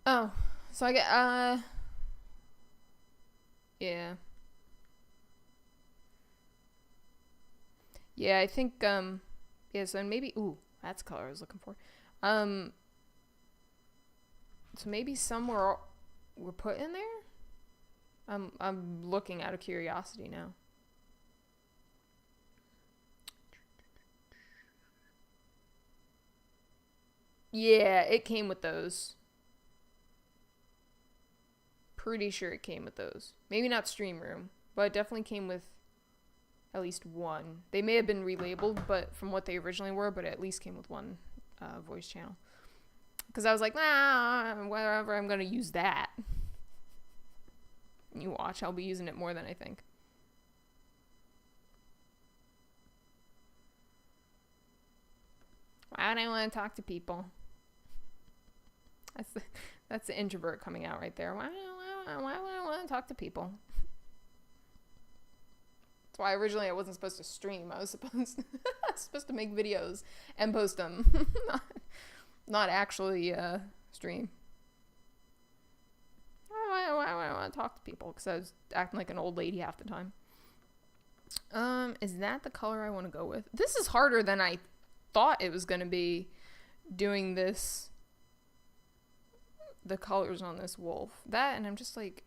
Oh, so I get, yeah. Yeah, I think, yeah, so maybe, ooh, that's the color I was looking for. So maybe some were put in there? I'm looking out of curiosity now. Yeah, it came with those. Pretty sure it came with those. Maybe not Stream Room, but it definitely came with at least one. They may have been relabeled, but from what they originally were, but it at least came with one voice channel. Because I was like, nah, whatever, I'm going to use that. You watch, I'll be using it more than I think. Why would I want to talk to people? That's the introvert coming out right there. Why would I want to talk to people? That's why originally I wasn't supposed to stream. I was supposed to make videos and post them. Not actually stream. Why would I want to talk to people? Because I was acting like an old lady half the time. Is that the color I want to go with? This is harder than I thought it was going to be, doing this, the colors on this wolf. That, and I'm just like...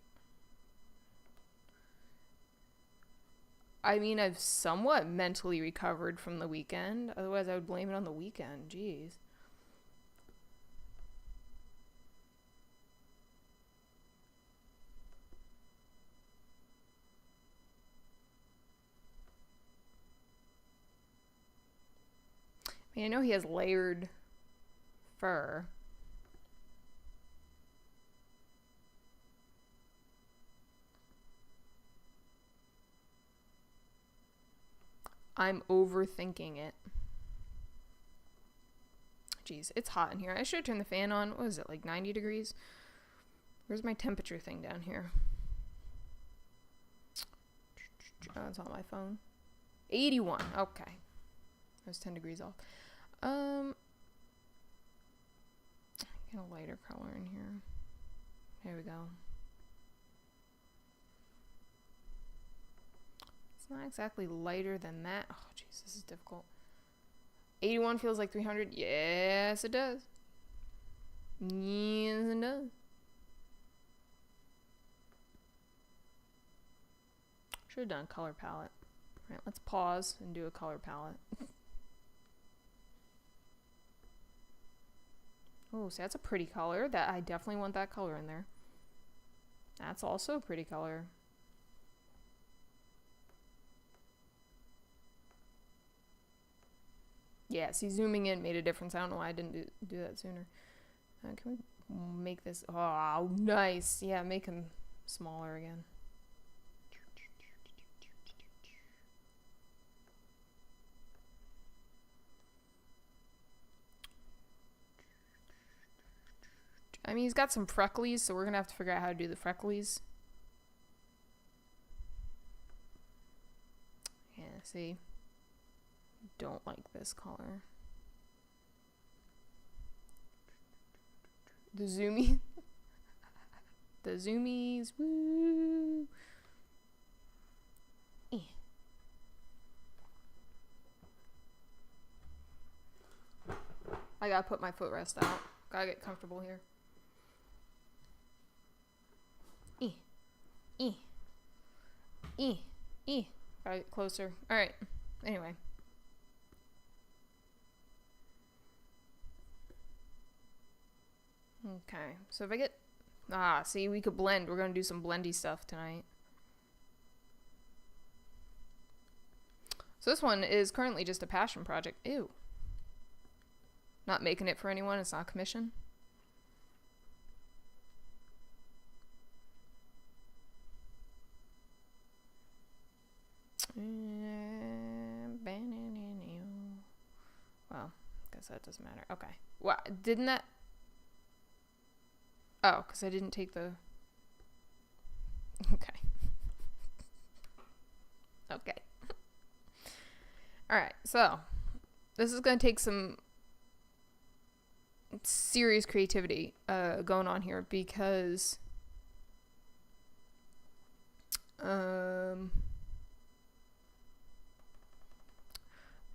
I mean, I've somewhat mentally recovered from the weekend. Otherwise, I would blame it on the weekend. Jeez. I know he has layered fur. I'm overthinking it. Jeez, it's hot in here. I should have turned the fan on. What is it, like 90 degrees? Where's my temperature thing down here? Oh, it's on my phone. 81. Okay. I was 10 degrees off. Get a lighter color in here. There we go. It's not exactly lighter than that. Oh, jeez, this is difficult. 81 feels like 300. Yes, it does. Yes, it does. Should have done a color palette. All right, let's pause and do a color palette. Oh, see, that's a pretty color. That I definitely want that color in there. That's also a pretty color. Yeah, see, zooming in made a difference. I don't know why I didn't do that sooner. Can we make this... Oh, nice. Yeah, make him smaller again. I mean, he's got some frecklies, so we're going to have to figure out how to do the frecklies. Yeah, see? Don't like this color. The zoomies. The zoomies. Woo! I gotta put my footrest out. Gotta get comfortable here. Gotta get closer. Alright. Anyway. Okay. So if I get... see, we could blend. We're gonna do some blendy stuff tonight. So this one is currently just a passion project. Ew. Not making it for anyone. It's not commission. Well, I guess that doesn't matter. Okay. What? Didn't that... Oh, because I didn't take the... Okay. Okay. Alright, so this is going to take some serious creativity going on here because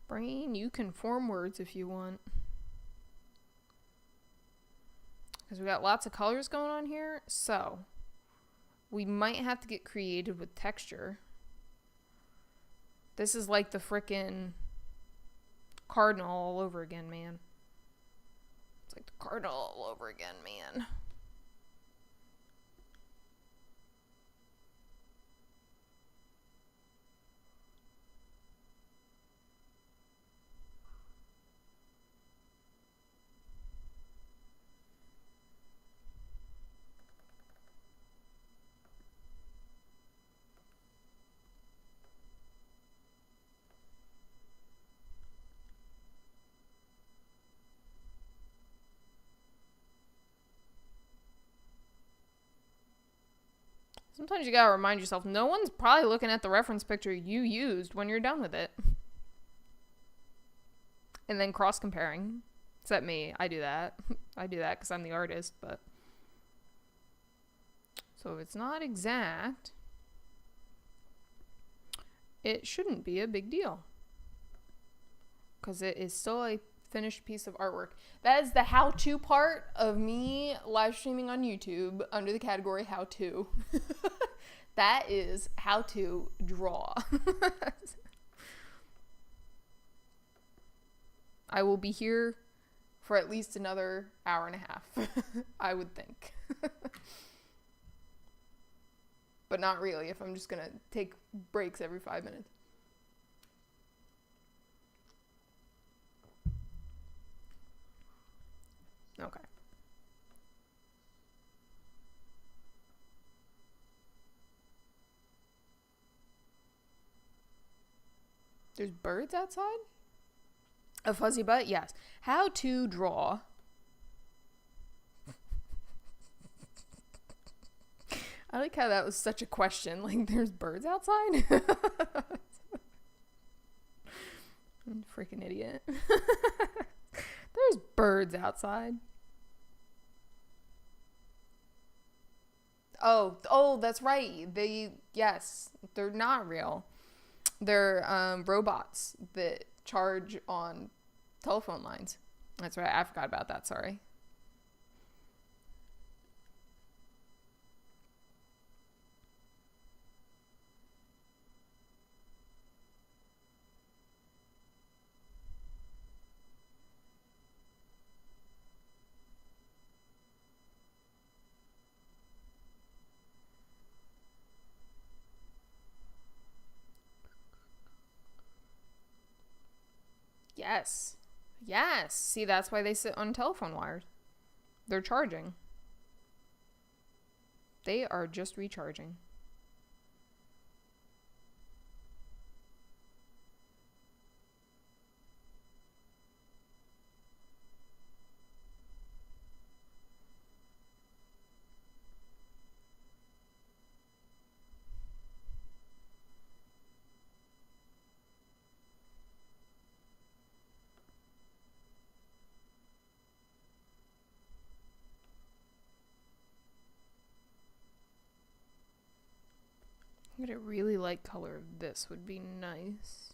brain, you can form words if you want. Because we got lots of colors going on here, so we might have to get creative with texture. This is like the frickin' cardinal all over again, man. It's like the cardinal all over again, man. Sometimes you gotta remind yourself, no one's probably looking at the reference picture you used when you're done with it. And then cross-comparing. Except me, I do that. I do that because I'm the artist, but... So if it's not exact, it shouldn't be a big deal. Because it is still a finished piece of artwork. That is the how-to part of me live streaming on YouTube under the category how-to. That is how to draw. I will be here for at least another hour and a half, I would think. But not really, if I'm just gonna take breaks every 5 minutes. Okay. There's birds outside? A fuzzy butt? Yes. How to draw. I like how that was such a question. Like, there's birds outside? I'm a freaking idiot. There's birds outside. Oh, that's right. Yes, they're not real. They're robots that charge on telephone lines. That's right. I forgot about that. Sorry. Yes. Yes. See, that's why they sit on telephone wires. They're charging. They are just recharging. But a really light color of this would be nice.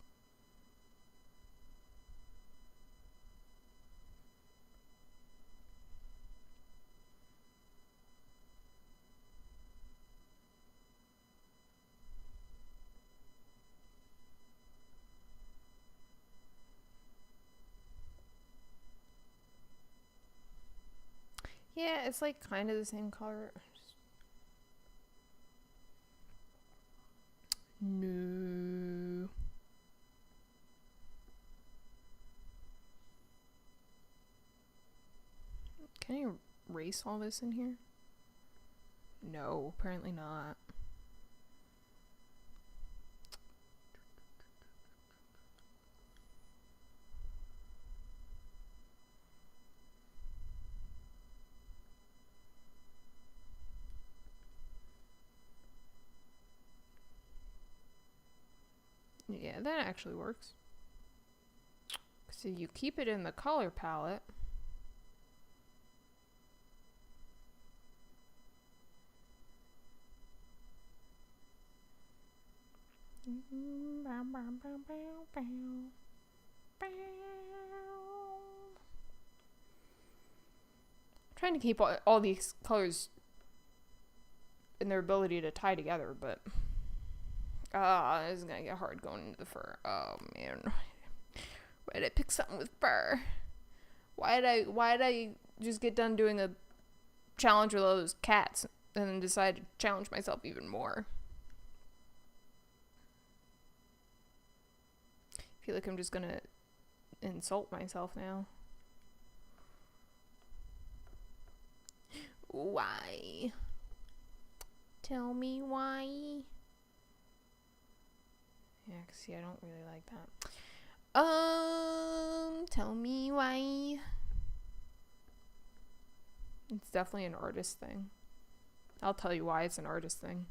Yeah, it's like kind of the same color. No. Can I erase all this in here? No, apparently not. Yeah, that actually works. So you keep it in the color palette. Trying to keep all these colors in their ability to tie together, but this is gonna get hard going into the fur. Oh man, why did I pick something with fur? Why did I just get done doing a challenge with all those cats and then decide to challenge myself even more? I feel like I'm just gonna insult myself now. Why? Tell me why. Yeah, see, I don't really like that. Tell me why. It's definitely an artist thing. I'll tell you why it's an artist thing.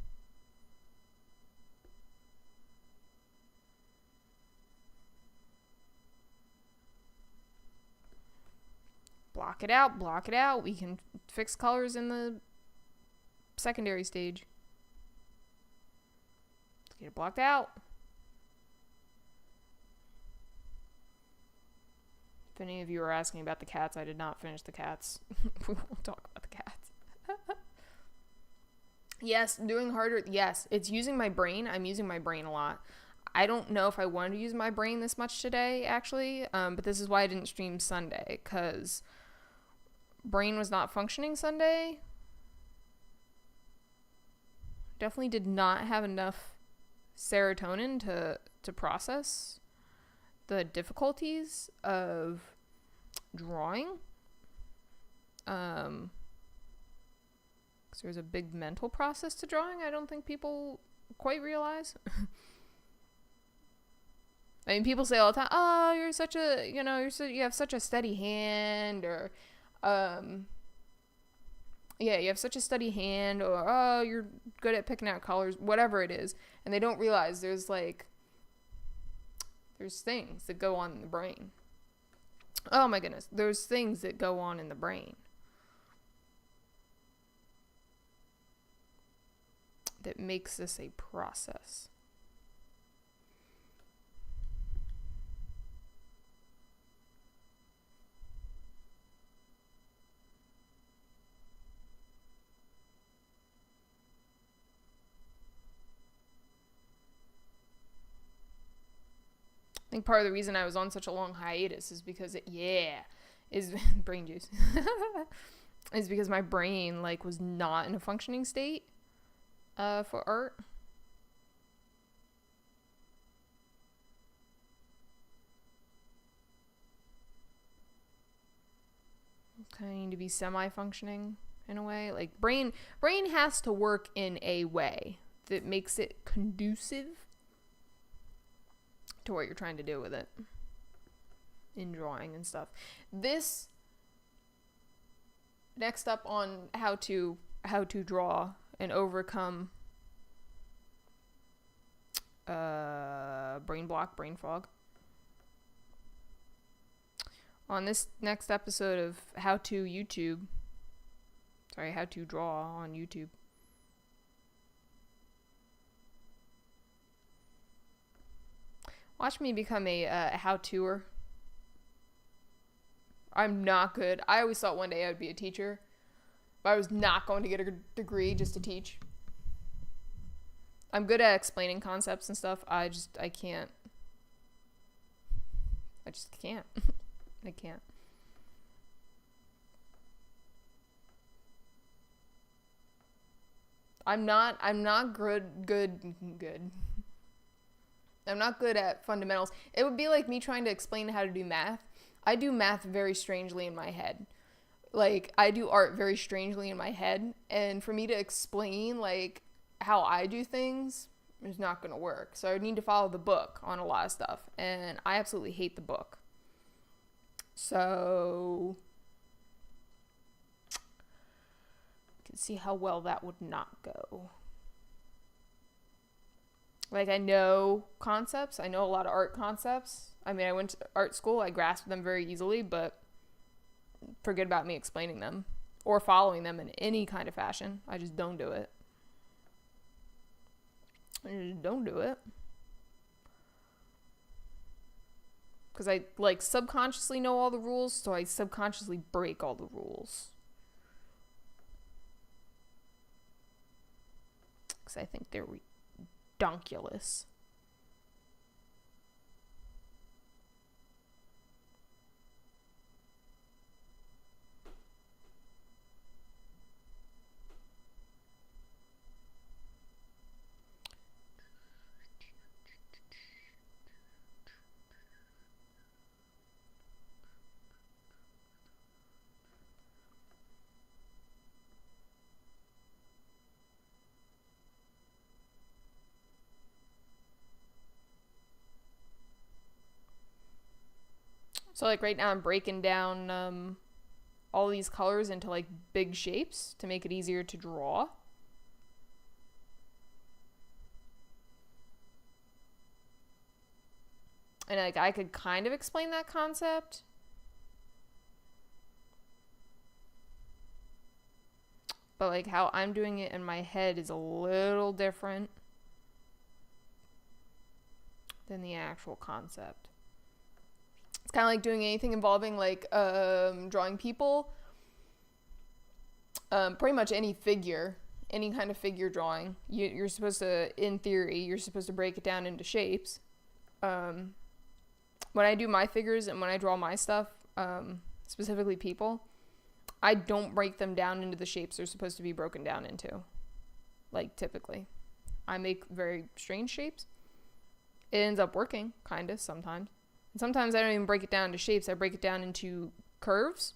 Block it out, block it out. We can fix colors in the secondary stage. Let's get it blocked out. If any of you are asking about the cats, I did not finish the cats. We won't talk about the cats. Yes, doing harder. Yes, it's using my brain. I'm using my brain a lot. I don't know if I wanted to use my brain this much today, actually. But this is why I didn't stream Sunday, because brain was not functioning Sunday. Definitely did not have enough serotonin to process the difficulties of drawing. Because there's a big mental process to drawing I don't think people quite realize. I mean, people say all the time, oh, you're such a, you have such a steady hand, or, yeah, you have such a steady hand, or, oh, you're good at picking out colors, whatever it is. And they don't realize there's things that go on in the brain. Oh my goodness, there's things that go on in the brain that makes this a process. I think part of the reason I was on such a long hiatus is because brain juice. Is because my brain was not in a functioning state for art. kind of need to be semi-functioning in a way. Like brain has to work in a way that makes it conducive to what you're trying to do with it in drawing and stuff. This next up on how to draw and overcome brain block, brain fog. On this next episode of how to draw on YouTube. Watch me become a how-toer. I'm not good. I always thought one day I would be a teacher, but I was not going to get a degree just to teach. I'm good at explaining concepts and stuff. I can't. I just can't. I can't. I'm not good. I'm not good at fundamentals. It would be like me trying to explain how to do math. I do math very strangely in my head. Like, I do art very strangely in my head. And for me to explain, like, how I do things is not going to work. So I need to follow the book on a lot of stuff. And I absolutely hate the book. So you can see how well that would not go. Like, I know concepts. I know a lot of art concepts. I mean, I went to art school. I grasped them very easily, but forget about me explaining them or following them in any kind of fashion. I just don't do it. I just don't do it. Because I, like, subconsciously know all the rules, so I subconsciously break all the rules. Because I think they're redonkulous. So, like, right now I'm breaking down all these colors into, like, big shapes to make it easier to draw. And, like, I could kind of explain that concept. But, like, how I'm doing it in my head is a little different than the actual concept. It's kind of like doing anything involving, like, drawing people. Pretty much any figure, any kind of figure drawing. You're supposed to, in theory, you're supposed to break it down into shapes. When I do my figures and when I draw my stuff, specifically people, I don't break them down into the shapes they're supposed to be broken down into. Like, typically. I make very strange shapes. It ends up working, kind of, sometimes. And sometimes I don't even break it down into shapes. I break it down into curves.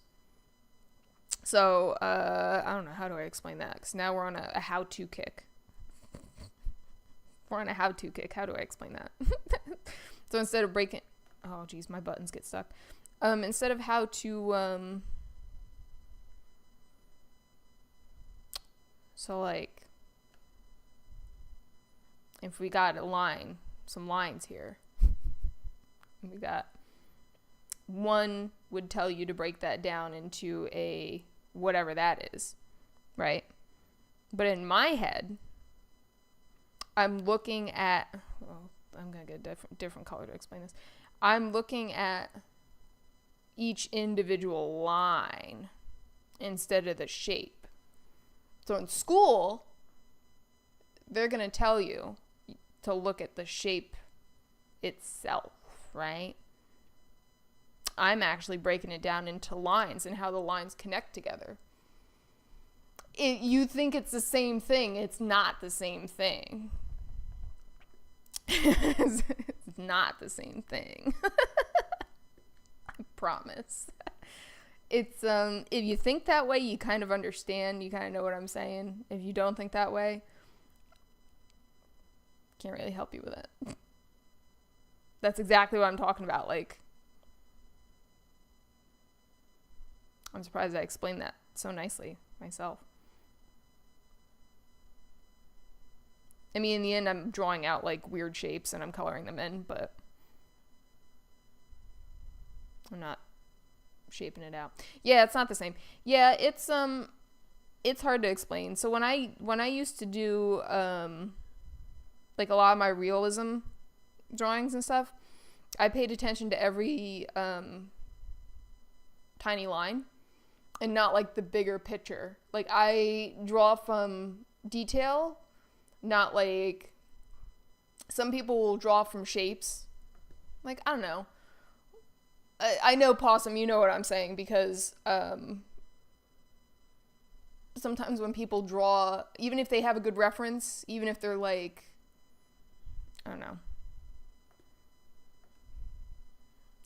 So, I don't know. How do I explain that? Because now we're on a how-to kick. We're on a how-to kick. How do I explain that? So instead of breaking... Oh, geez, my buttons get stuck. Instead of how to... So, like... If we got a line, some lines here... We got one would tell you to break that down into a whatever that is, right? But in my head, I'm looking at, well, I'm going to get a different color to explain this. I'm looking at each individual line instead of the shape. So in school, they're going to tell you to look at the shape itself. Right? I'm actually breaking it down into lines and how the lines connect together. You think it's the same thing. It's not the same thing. It's not the same thing. I promise. It's if you think that way, you kind of understand, you kind of know what I'm saying. If you don't think that way, can't really help you with it. That's exactly what I'm talking about. Like, I'm surprised I explained that so nicely myself. I mean, in the end, I'm drawing out like weird shapes and I'm coloring them in, but I'm not shaping it out. Yeah, it's not the same. Yeah, it's hard to explain. So when I used to do like a lot of my realism drawings and stuff, I paid attention to every tiny line and not like the bigger picture. Like, I draw from detail, not like some people will draw from shapes. Like, I don't know. I know, Possum, you know what I'm saying, because sometimes when people draw, even if they have a good reference, even if they're like, I don't know.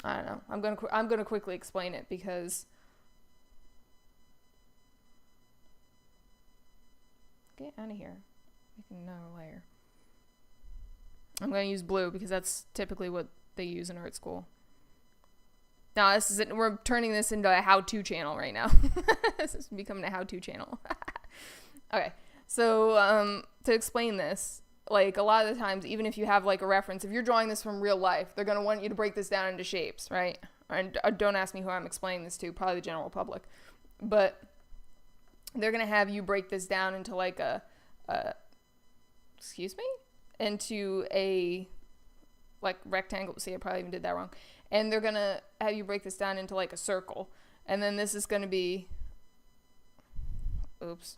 I'm gonna quickly explain it because get out of here. Make another layer. I'm gonna use blue because that's typically what they use in art school. Now this is it. We're turning this into a how-to channel right now. This is becoming a how-to channel. Okay, so to explain this, like a lot of the times, even if you have like a reference, if you're drawing this from real life, they're going to want you to break this down into shapes, right? And don't ask me who I'm explaining this to, probably the general public. But they're going to have you break this down into like into a like rectangle. See, I probably even did that wrong. And they're going to have you break this down into like a circle. And then this is going to be, oops.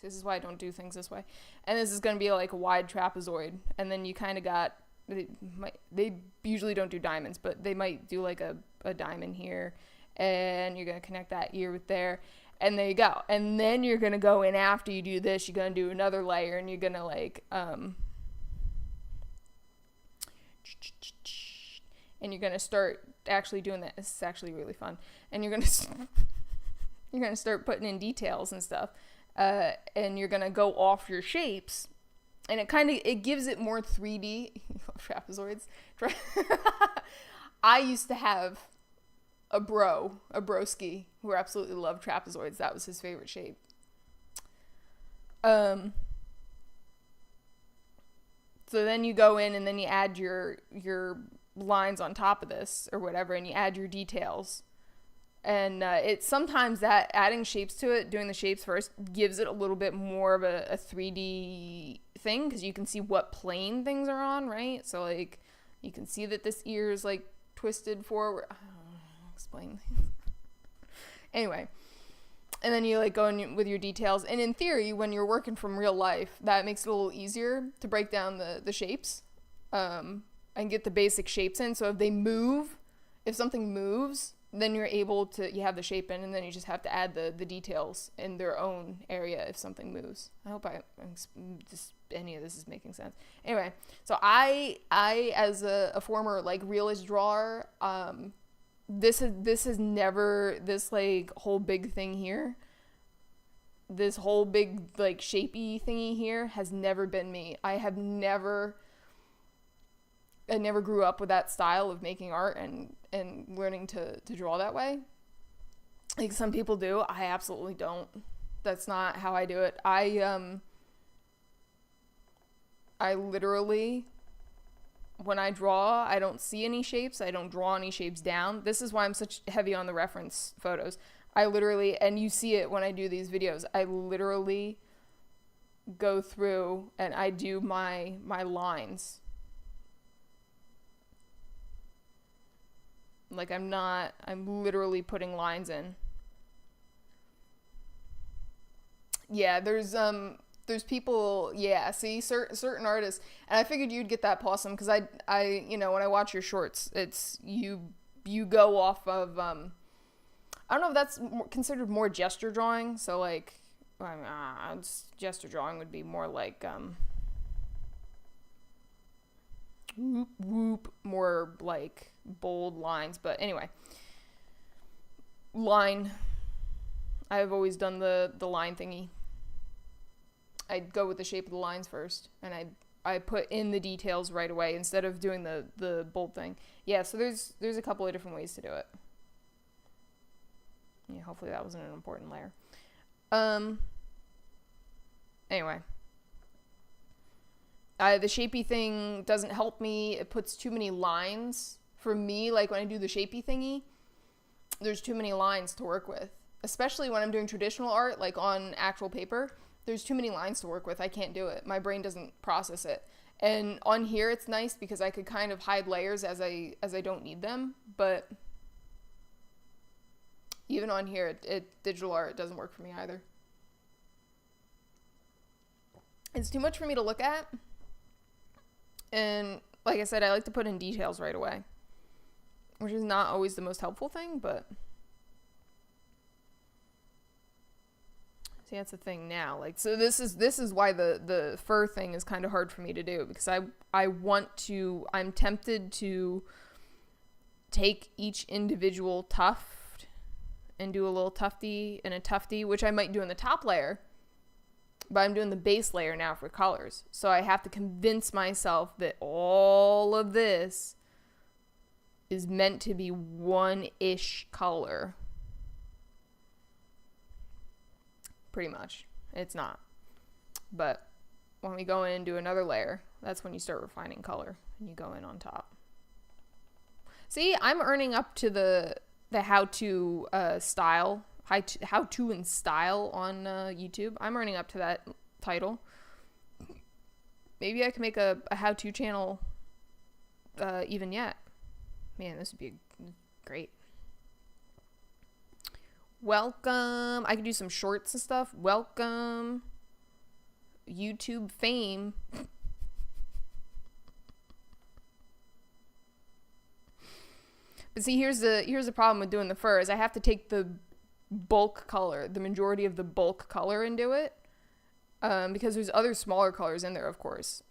This is why I don't do things this way. And this is going to be like a wide trapezoid. And then you kind of got, they usually don't do diamonds, but they might do like a diamond here. And you're going to connect that ear with there. And there you go. And then you're going to go in after you do this. You're going to do another layer. And you're going to like, and you're going to start actually doing that. This is actually really fun. And you're going to start putting in details and stuff. And you're gonna go off your shapes, and it gives it more 3D. Trapezoids. I used to have a broski who absolutely loved trapezoids. That was his favorite shape. So then you go in and then you add your lines on top of this or whatever, and you add your details. And it's sometimes that adding shapes to it, doing the shapes first, gives it a little bit more of a 3D thing, because you can see what plane things are on, right? So, like, you can see that this ear is, like, twisted forward. I don't know, explain things. Anyway. And then you, like, go in with your details. And in theory, when you're working from real life, that makes it a little easier to break down the shapes and get the basic shapes in. So if something moves, then you have the shape in, and then you just have to add the details in their own area if something moves. I hope any of this is making sense. Anyway, so I as a former like realist drawer, this has never, this like whole big thing here, this whole big like shapey thingy here has never been me. I never grew up with that style of making art and learning to draw that way. Like some people do. I absolutely don't. That's not how I do it. I literally, when I draw, I don't see any shapes. I don't draw any shapes down. This is why I'm such heavy on the reference photos. I literally, and you see it when I do these videos, I literally go through and I do my lines. Like I'm literally putting lines in. Yeah, there's people, yeah, see, certain artists, and I figured you'd get that, Possum, because I when I watch your shorts, it's, you go off of, I don't know if that's considered more gesture drawing, so like, gesture drawing would be more like, whoop, more like bold lines, but anyway, Line. I've always done the line thingy. I'd go with the shape of the lines first, and I put in the details right away instead of doing the bold thing. Yeah, so there's a couple of different ways to do it. Yeah, hopefully that wasn't an important layer. Anyway. The shapey thing doesn't help me. It puts too many lines. For me, like when I do the shapey thingy, there's too many lines to work with. Especially when I'm doing traditional art, like on actual paper, there's too many lines to work with. I can't do it. My brain doesn't process it. And on here, it's nice because I could kind of hide layers as I don't need them. But even on here, digital art doesn't work for me either. It's too much for me to look at. And like I said, I like to put in details right away, which is not always the most helpful thing, but see, that's the thing now. Like, so this is why the fur thing is kind of hard for me to do, because I'm tempted to take each individual tuft and do a little tufty and a tufty, which I might do in the top layer, but I'm doing the base layer now for colors. So I have to convince myself that all of this is meant to be one-ish color. Pretty much. It's not. But when we go in and do another layer, that's when you start refining color and you go in on top. See, I'm earning up to the how-to style, how-to and style on YouTube. I'm earning up to that title. Maybe I can make a how-to channel even yet. Man, this would be great. Welcome. I could do some shorts and stuff. Welcome. YouTube fame. But see, here's the problem with doing the fur is I have to take the bulk color, the majority of the bulk color, and do it. Because there's other smaller colors in there, of course.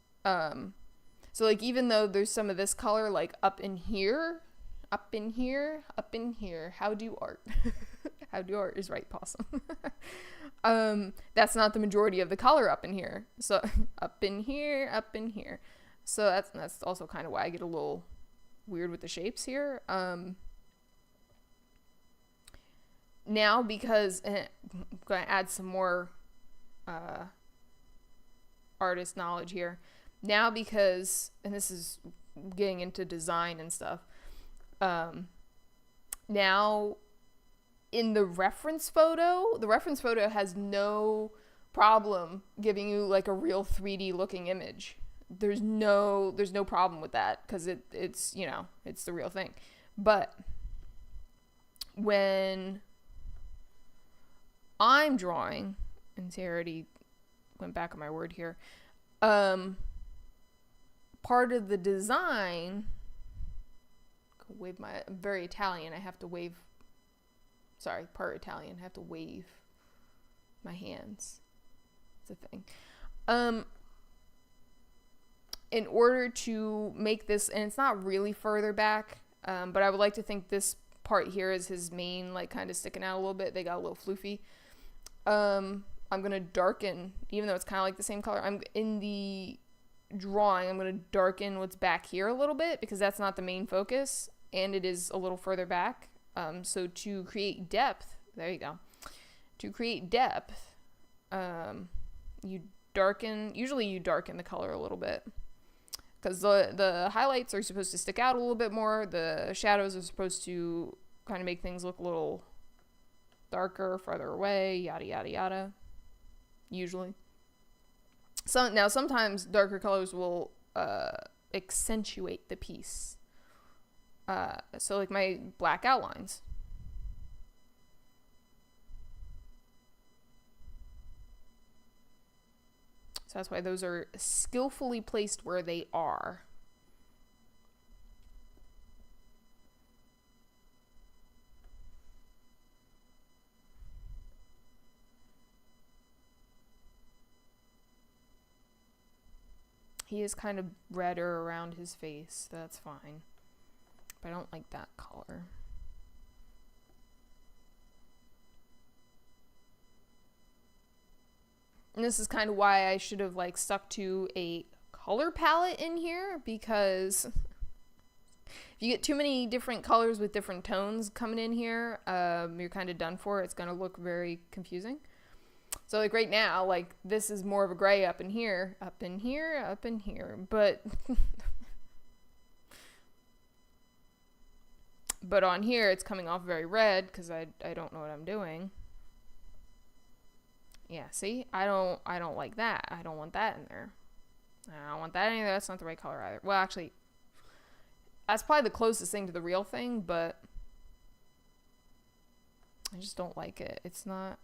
So like even though there's some of this color like up in here, how do art? How do art is right, possum. That's not the majority of the color up in here. So up in here. So that's also kind of why I get a little weird with the shapes here. Now because I'm going to add some more artist knowledge here. Now because, and this is getting into design and stuff, now in the reference photo has no problem giving you like a real 3D looking image. There's no problem with that because it's you know, it's the real thing. But when I'm drawing, and see, I already went back on my word here, part of the design, I'm very Italian, I have to wave, part Italian, I have to wave my hands. It's a thing. In order to make this, and it's not really further back, but I would like to think this part here is his mane, like kind of sticking out a little bit. They got a little floofy. I'm going to darken, even though it's kind of like the same color, in the drawing, I'm going to darken what's back here a little bit because that's not the main focus and it is a little further back. So to create depth, there you go. To create depth, usually you darken the color a little bit because the highlights are supposed to stick out a little bit more. The shadows are supposed to kind of make things look a little darker, farther away, yada, yada, yada. Usually. Now sometimes darker colors will accentuate the piece. So like my black outlines. So that's why those are skillfully placed where they are. He is kind of redder around his face. That's fine. But I don't like that color. And this is kind of why I should have like stuck to a color palette in here, because if you get too many different colors with different tones coming in here, you're kind of done for. It's going to look very confusing. So like right now, like this is more of a gray up in here, up in here, up in here, but but on here it's coming off very red because I don't know what I'm doing. Yeah, see? I don't like that. I don't want that in there. I don't want that in there. That's not the right color either. Well, actually, that's probably the closest thing to the real thing, but I just don't like it. It's not...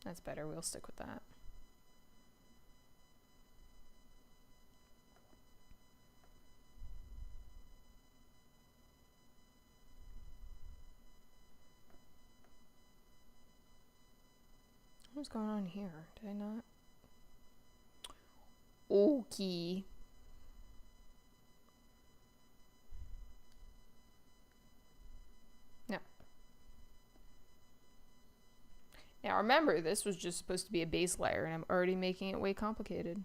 That's better. We'll stick with that. What's going on here? Did I not? Okay. No. Now remember, this was just supposed to be a base layer, and I'm already making it way complicated.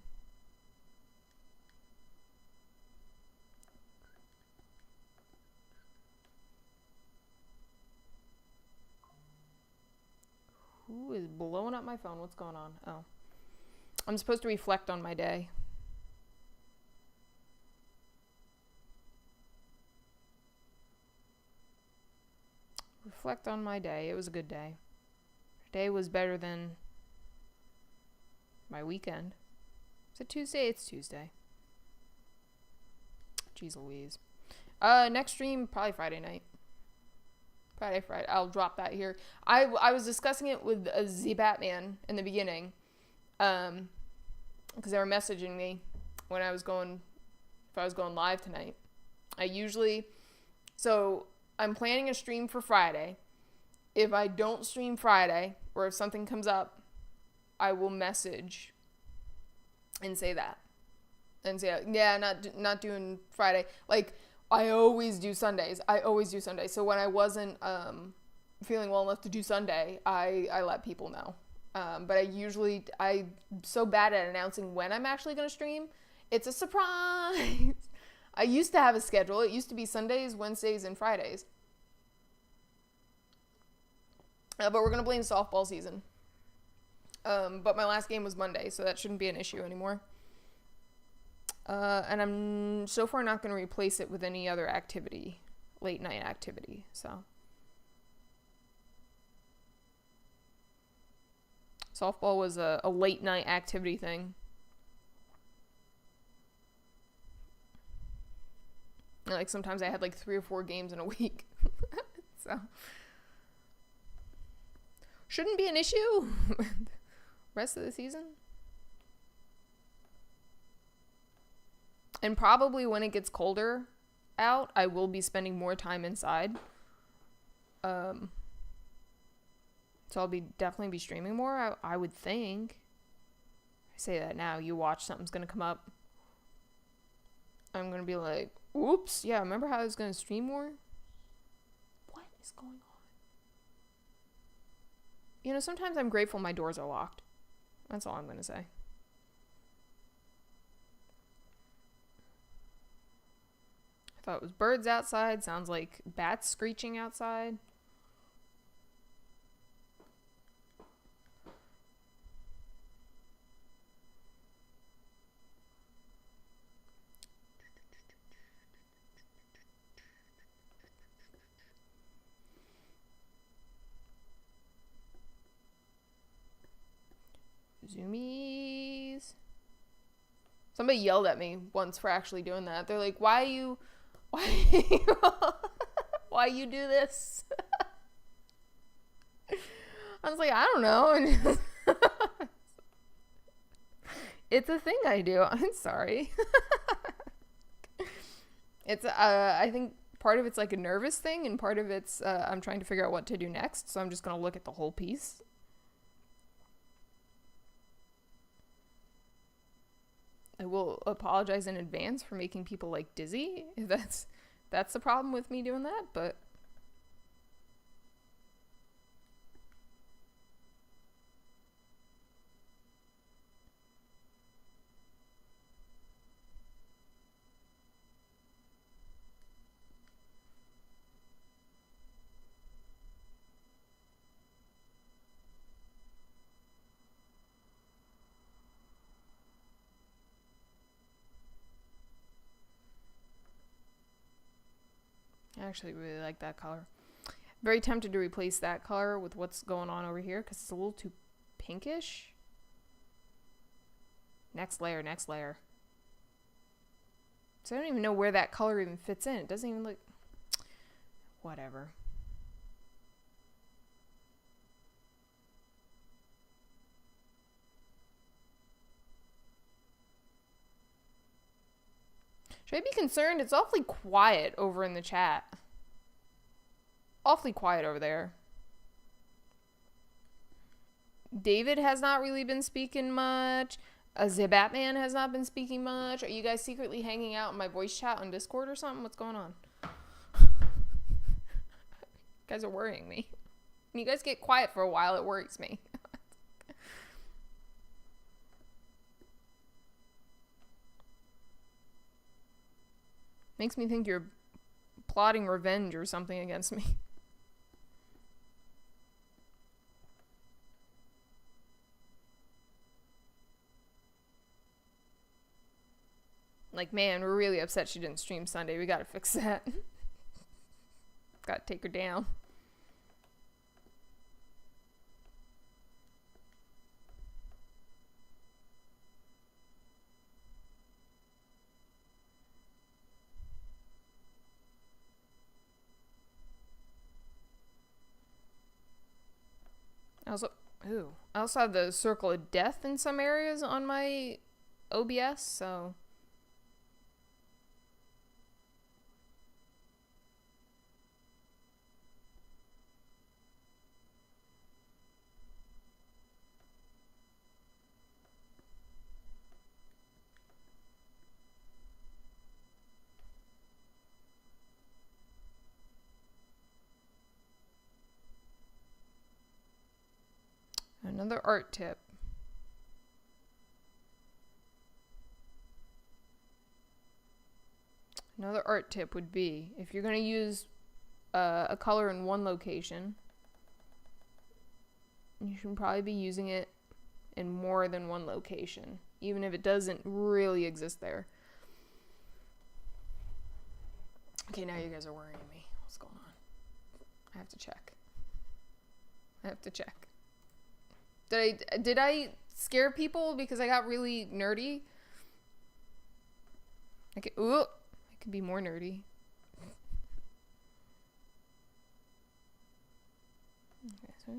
Who is blowing up my phone? What's going on? Oh. I'm supposed to reflect on my day. Reflect on my day. It was a good day. Today was better than my weekend. Is it Tuesday? It's Tuesday. Jeez Louise. Next stream, probably Friday night. Friday. I'll drop that here. I was discussing it with the Batman in the beginning, because they were messaging me when I was going, if I was going live tonight. So I'm planning a stream for Friday. If I don't stream Friday, or if something comes up, I will message and say that, and say, yeah, not doing Friday. Like, I always do Sundays. So when I wasn't feeling well enough to do Sunday, I let people know. But I'm so bad at announcing when I'm actually going to stream. It's a surprise. I used to have a schedule. It used to be Sundays, Wednesdays, and Fridays. But we're going to blame softball season. But my last game was Monday, so that shouldn't be an issue anymore. And I'm so far not going to replace it with any other activity, late night activity, so. Softball was a late night activity thing. And like sometimes I had like 3 or 4 games in a week. So. Shouldn't be an issue. Rest of the season. And probably when it gets colder out, I will be spending more time inside. So I'll definitely be streaming more, I would think. I say that now, you watch, something's gonna come up. I'm gonna be like, oops, yeah, remember how I was gonna stream more? What is going on? You know, sometimes I'm grateful my doors are locked. That's all I'm gonna say. I thought it was birds outside. Sounds like bats screeching outside. Zoomies. Somebody yelled at me once for actually doing that. They're like, why you do this? I was like, I don't know. It's a thing I do. I'm sorry. It's I think part of it's like a nervous thing, and part of it's I'm trying to figure out what to do next, so I'm just gonna look at the whole piece. I will apologize in advance for making people like dizzy, if that's the problem with me doing that, but actually really like that color. Very tempted to replace that color with what's going on over here because it's a little too pinkish. Next layer, next layer. So I don't even know where that color even fits in. It doesn't even look... Whatever. Should I be concerned? It's awfully quiet over in the chat. Awfully quiet over there. David has not really been speaking much. The Batman has not been speaking much. Are you guys secretly hanging out in my voice chat on Discord or something? What's going on? You guys are worrying me. When you guys get quiet for a while, it worries me. Makes me think you're plotting revenge or something against me. Like, man, we're really upset she didn't stream Sunday. We gotta fix that. Gotta take her down. I also have the circle of death in some areas on my OBS, so... Another art tip. Another art tip would be, if you're going to use a color in one location, you should probably be using it in more than one location, even if it doesn't really exist there. Okay, now you guys are worrying me. What's going on? I have to check. Did I scare people because I got really nerdy? Okay, ooh, I could be more nerdy. Okay, so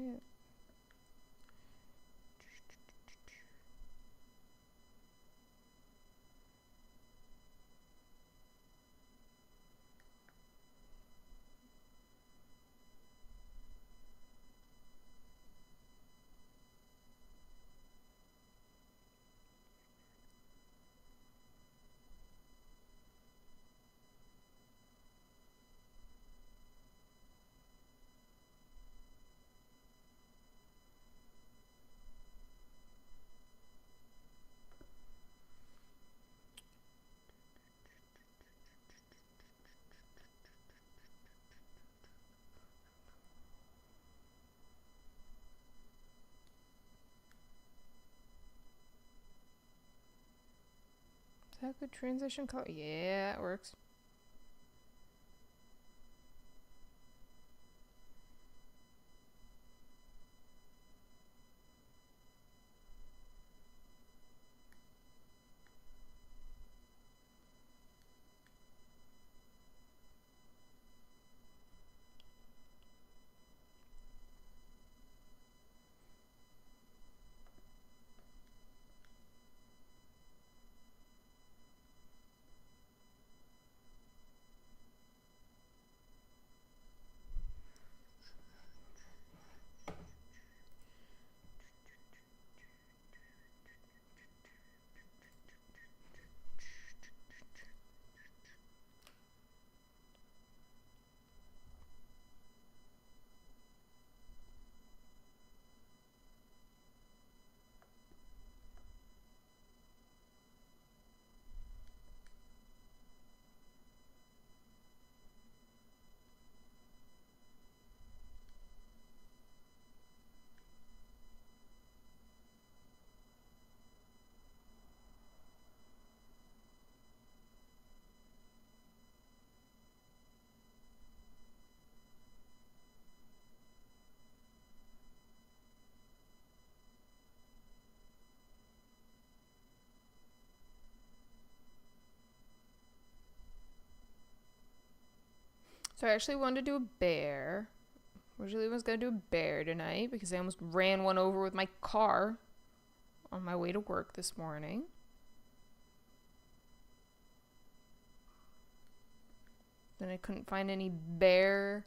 is that a good transition color? Yeah, it works. So I actually wanted to do a bear. Originally I was going to do a bear tonight because I almost ran one over with my car on my way to work this morning. Then I couldn't find any bear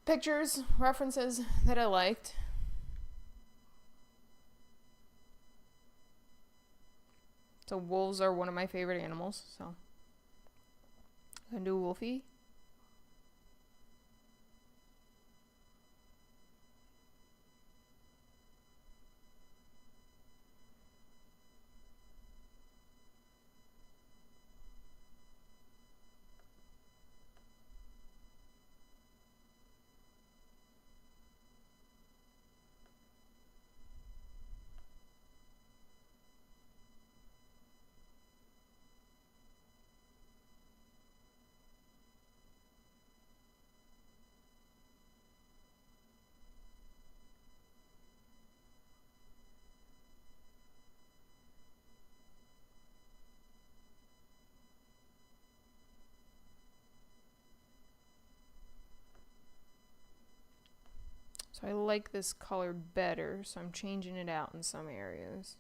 pictures, references that I liked. So wolves are one of my favorite animals, so I'm gonna do a Wolfie. So I like this color better, so I'm changing it out in some areas.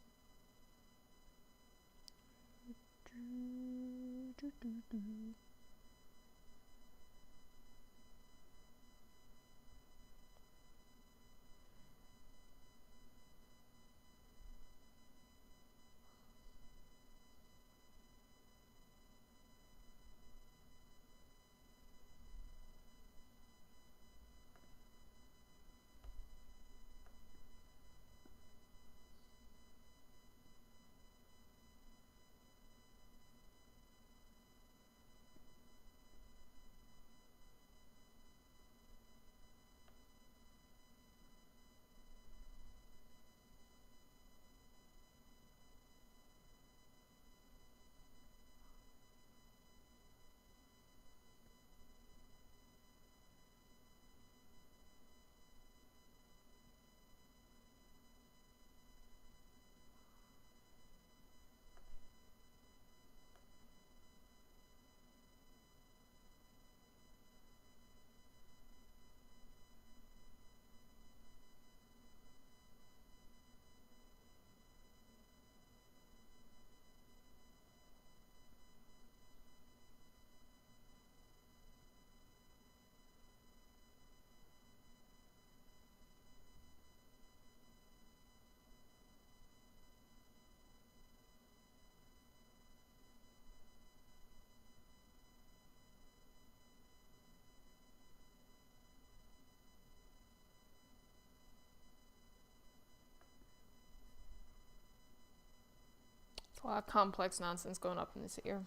It's a lot of complex nonsense going up in this ear.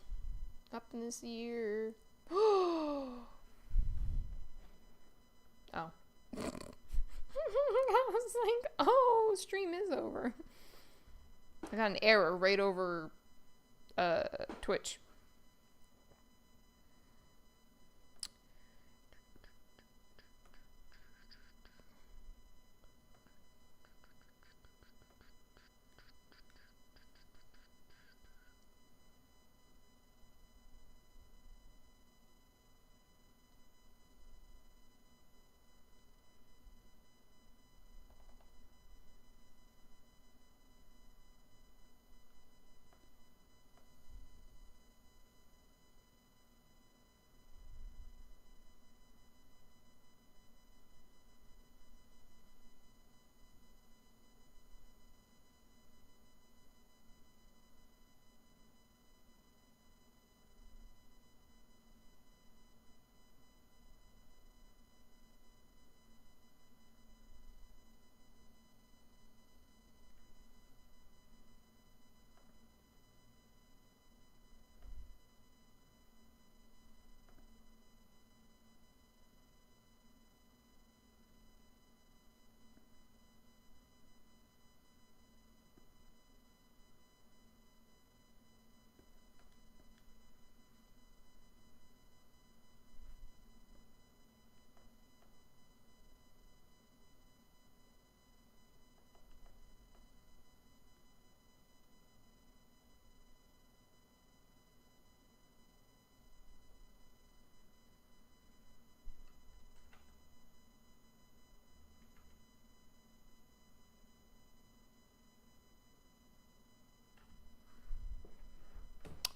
Up in this ear. Oh. I was like, oh, stream is over. I got an error right over Twitch.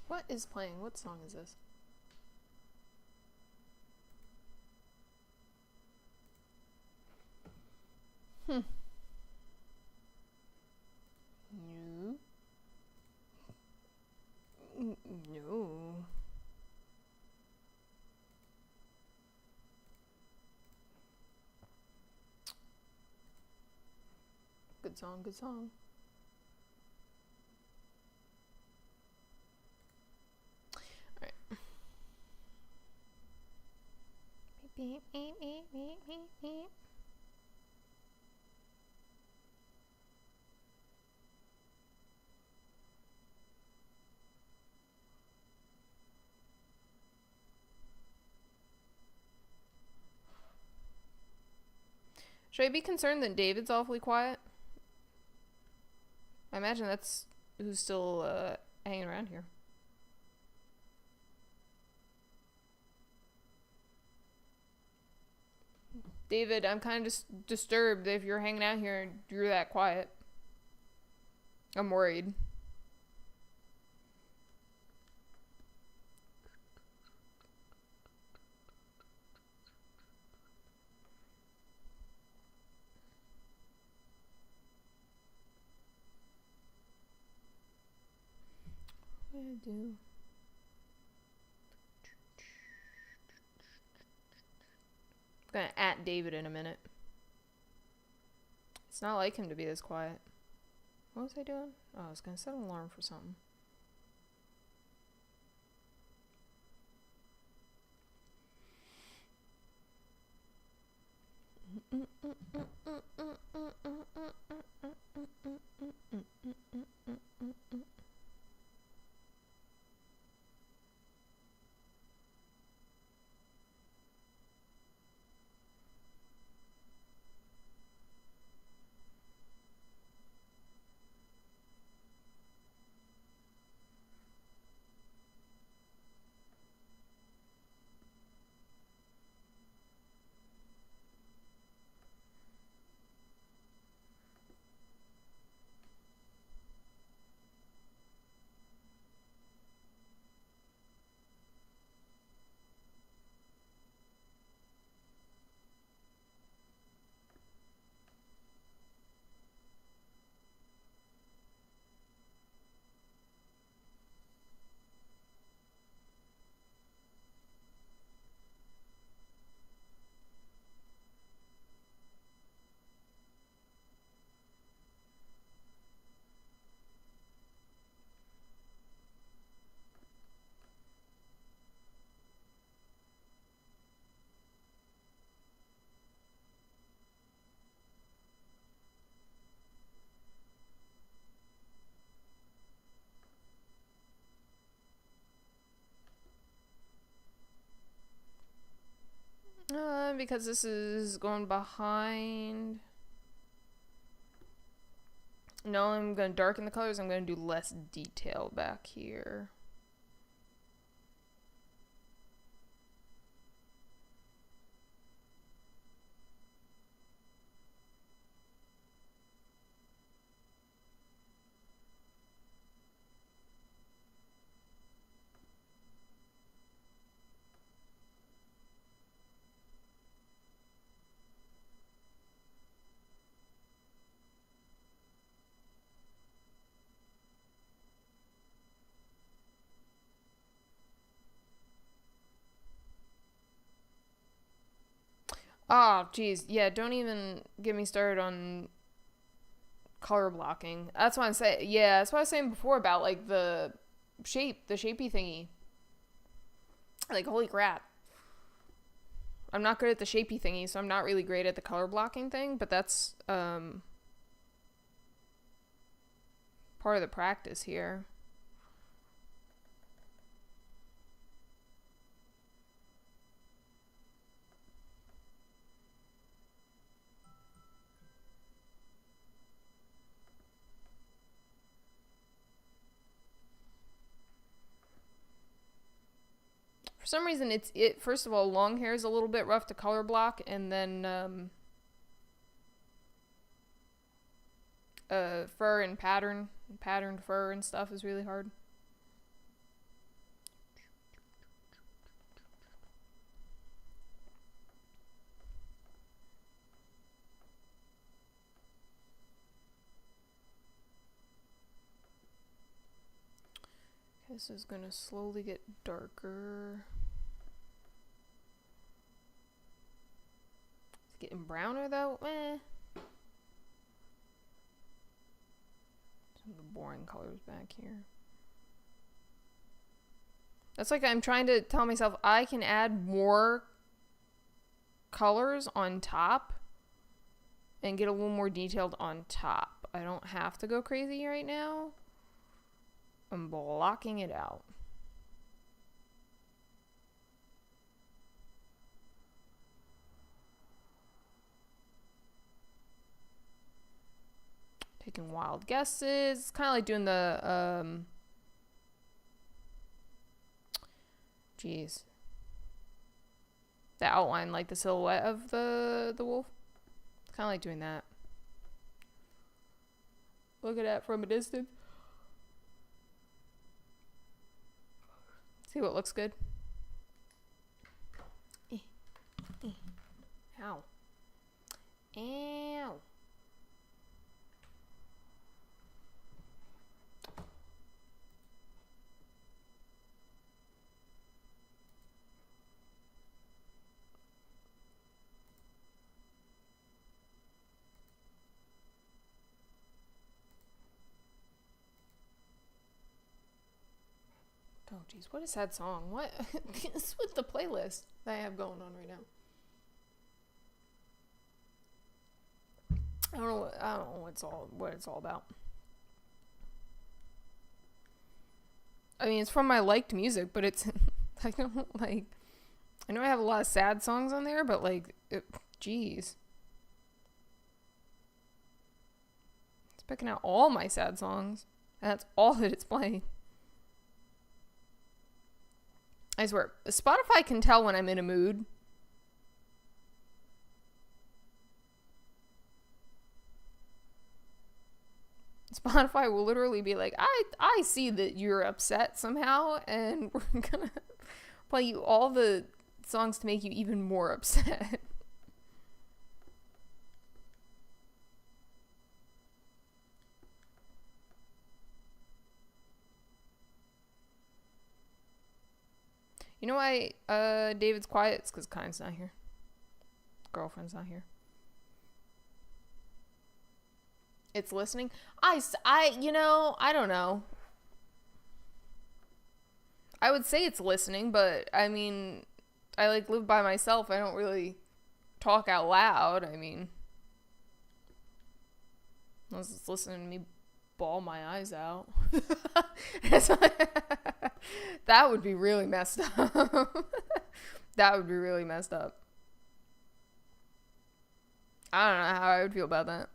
What is playing? What song is this? No. No. Good song, good song. Alright. Beep, beep, beep, beep, beep, beep. Should I be concerned that David's awfully quiet? I imagine that's who's still hanging around here. David, I'm kind of disturbed if you're hanging out here and you're that quiet. I'm worried. What do I do? I'm gonna at David in a minute. It's not like him to be this quiet. What was I doing? Oh, I was gonna set an alarm for something. Because this is going behind. No, I'm going to darken the colors. I'm going to do less detail back here. Oh, geez. Yeah, don't even get me started on color blocking. That's what I'm saying. Yeah, that's what I was saying before about, like, the shapey thingy. Like, holy crap. I'm not good at the shapey thingy, so I'm not really great at the color blocking thing, but that's, part of the practice here. For some reason, first of all, long hair is a little bit rough to color block, and then fur and patterned fur and stuff is really hard. This is gonna slowly get darker. It's getting browner though. Some of the boring colors back here. That's like I'm trying to tell myself I can add more colors on top and get a little more detailed on top. I don't have to go crazy right now. I'm blocking it out. Taking wild guesses. It's kind of like doing the the outline, like the silhouette of the wolf. It's kind of like doing that. Look at that from a distance. See what looks good. Ow. Ow. Oh, geez, what is that song? What? It's with the playlist that I have going on right now. I don't know what it's all about. I mean, it's from my liked music, but it's I don't like. I know I have a lot of sad songs on there, but like, geez, it's picking out all my sad songs, and that's all that it's playing. I swear, Spotify can tell when I'm in a mood. Spotify will literally be like, I see that you're upset somehow, and we're gonna play you all the songs to make you even more upset. You know why David's quiet? It's because Kyne's not here. Girlfriend's not here. It's listening. I don't know. I would say it's listening, but I mean, I like live by myself. I don't really talk out loud. I mean, unless it's listening to me bawl my eyes out. That would be really messed up. That would be really messed up. I don't know how I would feel about that.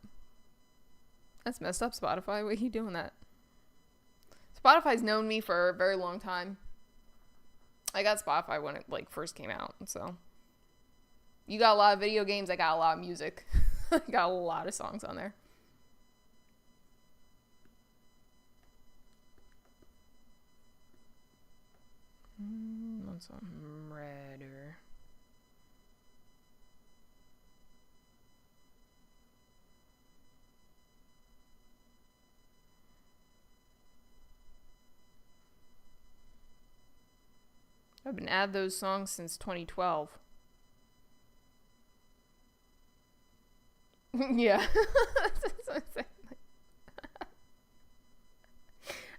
That's messed up, Spotify. Why are you doing that? Spotify's known me for a very long time. I got Spotify when it like first came out, so you got a lot of video games. I got a lot of music. I got a lot of songs on there. Want something redder. I've been adding those songs since 2012. Yeah.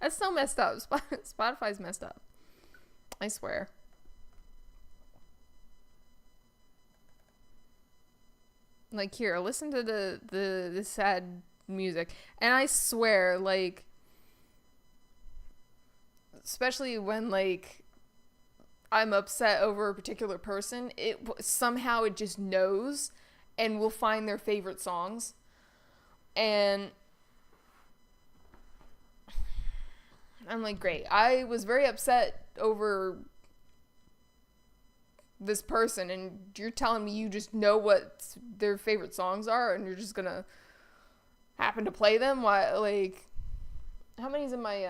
That's so messed up. Spotify's messed up. I swear. Like, here, listen to the sad music. And I swear, like, especially when, like, I'm upset over a particular person, somehow it just knows and will find their favorite songs. And I'm like, great. I was very upset over this person, and you're telling me you just know what their favorite songs are, and you're just gonna happen to play them? Why? Like, how many's in my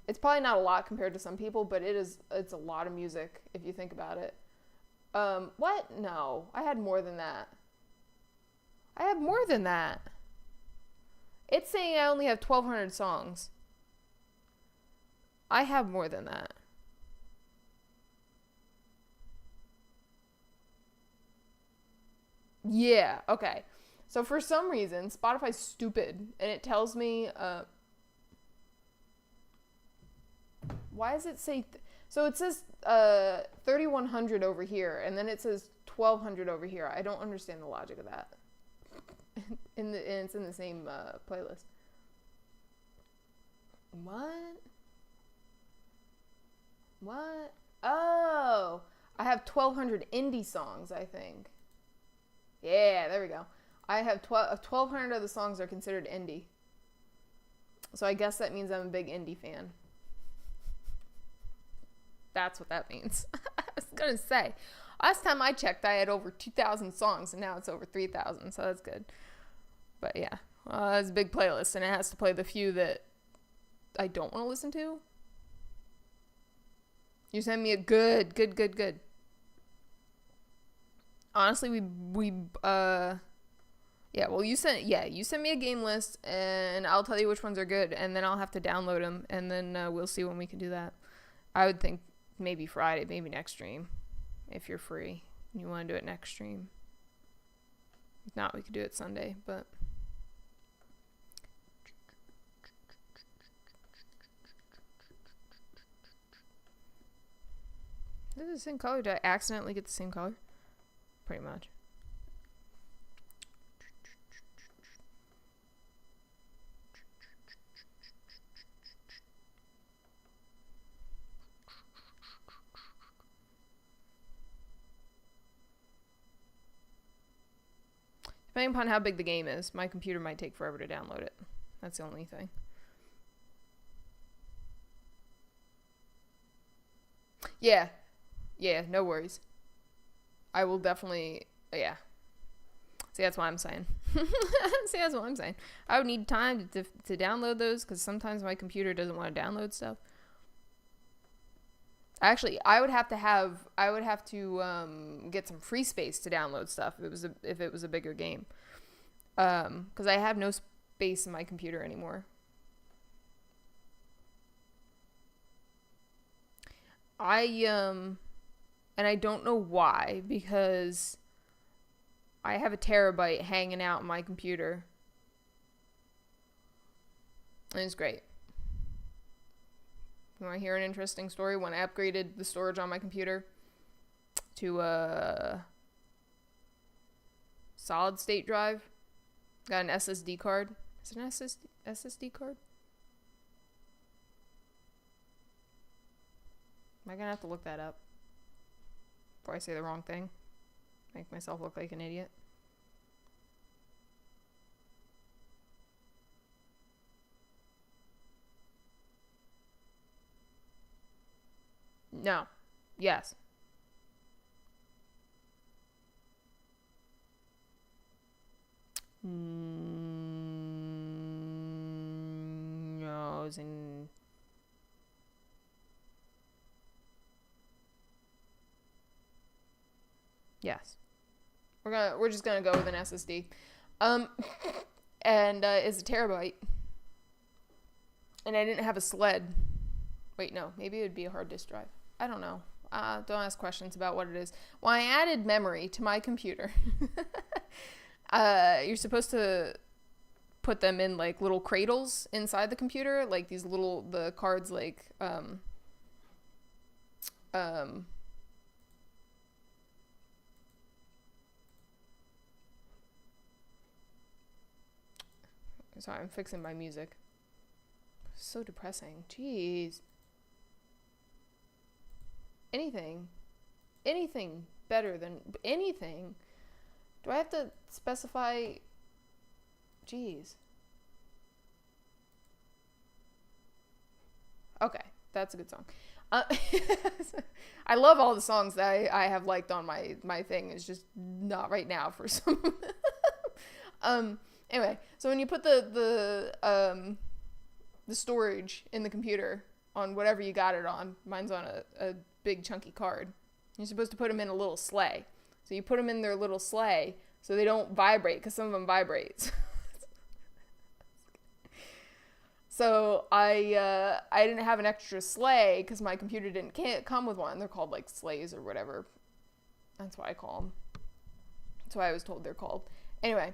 it's probably not a lot compared to some people, but it's a lot of music if you think about it. What? No, I had more than that. It's saying I only have 1,200 songs. I have more than that. Yeah, okay. So for some reason, Spotify's stupid, and it tells me, why does it say, so it says 3,100 over here, and then it says 1,200 over here. I don't understand the logic of that. And it's in the same playlist. What? Oh, I have 1,200 indie songs, I think. Yeah, there we go. I have 1,200 of the songs are considered indie. So I guess that means I'm a big indie fan. That's what that means. I was going to say, last time I checked, I had over 2,000 songs, and now it's over 3,000, so that's good. But yeah, it's a big playlist, and it has to play the few that I don't want to listen to. You send me a good. Honestly, you send me a game list, and I'll tell you which ones are good, and then I'll have to download them, and then we'll see when we can do that. I would think maybe Friday, maybe next stream, if you're free. You want to do it next stream. If not, we could do it Sunday, but... Is it the same color? Did I accidentally get the same color? Pretty much. Depending upon how big the game is, my computer might take forever to download it. That's the only thing. Yeah, no worries. I will definitely, yeah. See, that's what I'm saying. I would need time to download those, because sometimes my computer doesn't want to download stuff. Actually, I would have to get some free space to download stuff if it was a bigger game. Because I have no space in my computer anymore. And I don't know why, because I have a terabyte hanging out on my computer. And it's great. You want to hear an interesting story? When I upgraded the storage on my computer to a solid state drive, got an SSD card. Is it an SSD card? Am I going to have to look that up before I say the wrong thing? Make myself look like an idiot. No. Yes. No, it was in... Yes. We're just gonna go with an SSD. And it's a terabyte. And I didn't have a sled. Wait, no. Maybe it would be a hard disk drive. I don't know. Don't ask questions about what it is. Well, I added memory to my computer. You're supposed to put them in like little cradles inside the computer, like these the cards like sorry, I'm fixing my music. So depressing. Jeez. Anything better than anything. Do I have to specify? Jeez. Okay, that's a good song. I love all the songs that I have liked on my thing. It's just not right now for some. Anyway, so when you put the storage in the computer on whatever you got it on, mine's on a big chunky card. You're supposed to put them in a little sleigh. So you put them in their little sleigh so they don't vibrate, because some of them vibrate. So I didn't have an extra sleigh because my computer can't come with one. They're called like sleighs or whatever. That's what I call them. That's what I was told they're called. Anyway,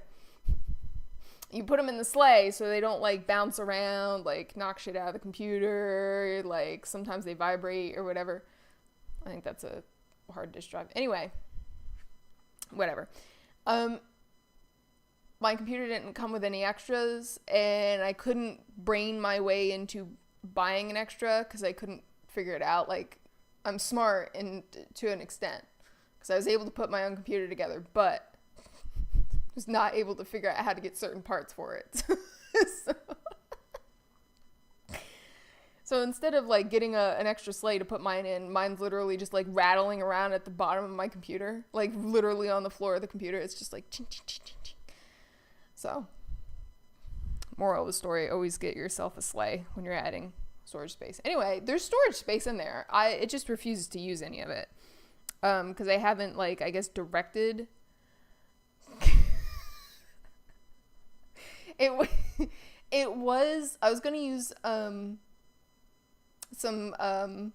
you put them in the sleigh so they don't like bounce around, like knock shit out of the computer, like sometimes they vibrate or whatever. I think that's a hard disk drive. Anyway, whatever. My computer didn't come with any extras, and I couldn't brain my way into buying an extra because I couldn't figure it out. Like, I'm smart to an extent because I was able to put my own computer together, but was not able to figure out how to get certain parts for it. So instead of like getting an extra sleigh to put mine in, mine's literally just like rattling around at the bottom of my computer, like literally on the floor of the computer. It's just like ching, ching, ching, ching, ching. So, moral of the story, always get yourself a sleigh when you're adding storage space. Anyway, there's storage space in there. It just refuses to use any of it. Because I haven't, like, I guess, directed. I was going to use some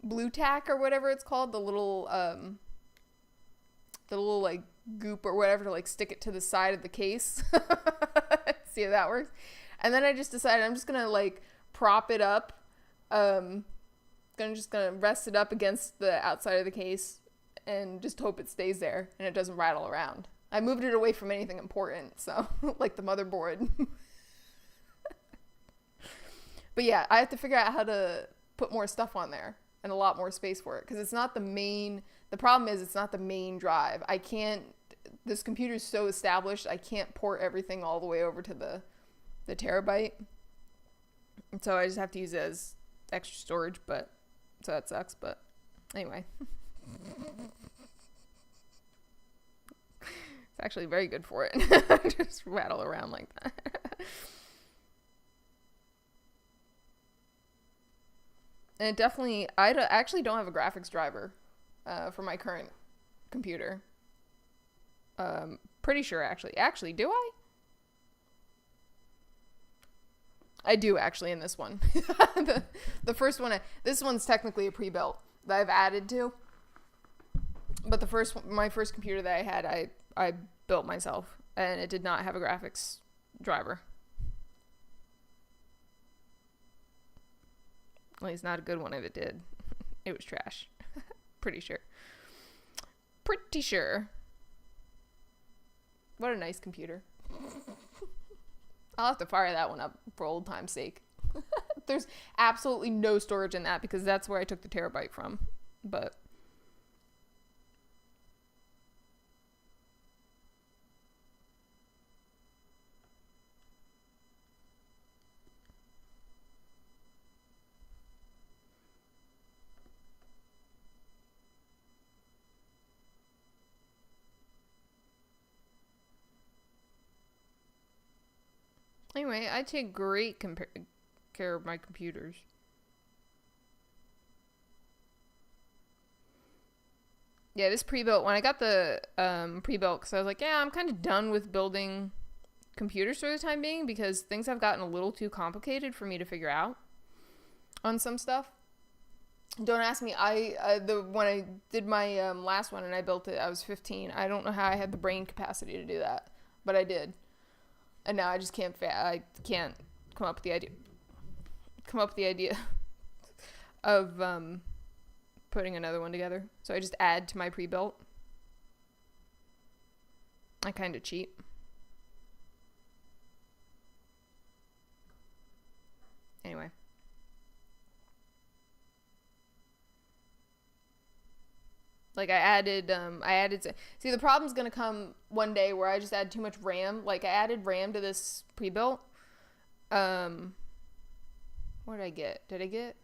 blue tack or whatever it's called, the little like goop or whatever to like stick it to the side of the case. See how that works. And then I just decided I'm just gonna like prop it up, gonna rest it up against the outside of the case and just hope it stays there and it doesn't rattle around. I moved it away from anything important, so like the motherboard. But yeah, I have to figure out how to put more stuff on there and a lot more space for it because it's not the main. The problem is it's not the main drive. This computer's so established, I can't port everything all the way over to the terabyte. And so I just have to use it as extra storage, so that sucks, but anyway. It's actually very good for it. Just rattle around like that. And it definitely, actually don't have a graphics driver for my current computer. Pretty sure, actually. Actually, do I? I do, actually, in this one. The first one, this one's technically a pre-built that I've added to. But my first computer that I had, I built myself. And it did not have a graphics driver. At least not a good one if it did. It was trash. Pretty sure. What a nice computer. I'll have to fire that one up for old time's sake. There's absolutely no storage in that because that's where I took the terabyte from. But anyway, I take great care of my computers. Yeah, this pre-built, when I got the pre-built, because I was like, yeah, I'm kind of done with building computers for the time being because things have gotten a little too complicated for me to figure out on some stuff. Don't ask me. When I did my last one and I built it, I was 15. I don't know how I had the brain capacity to do that, but I did. And now I just can't. I can't come up with the idea of putting another one together. So I just add to my pre-built. I kind of cheat. Anyway. Like I added, see the problem's gonna come one day where I just add too much RAM. Like I added RAM to this pre-built. What did I get? Did I get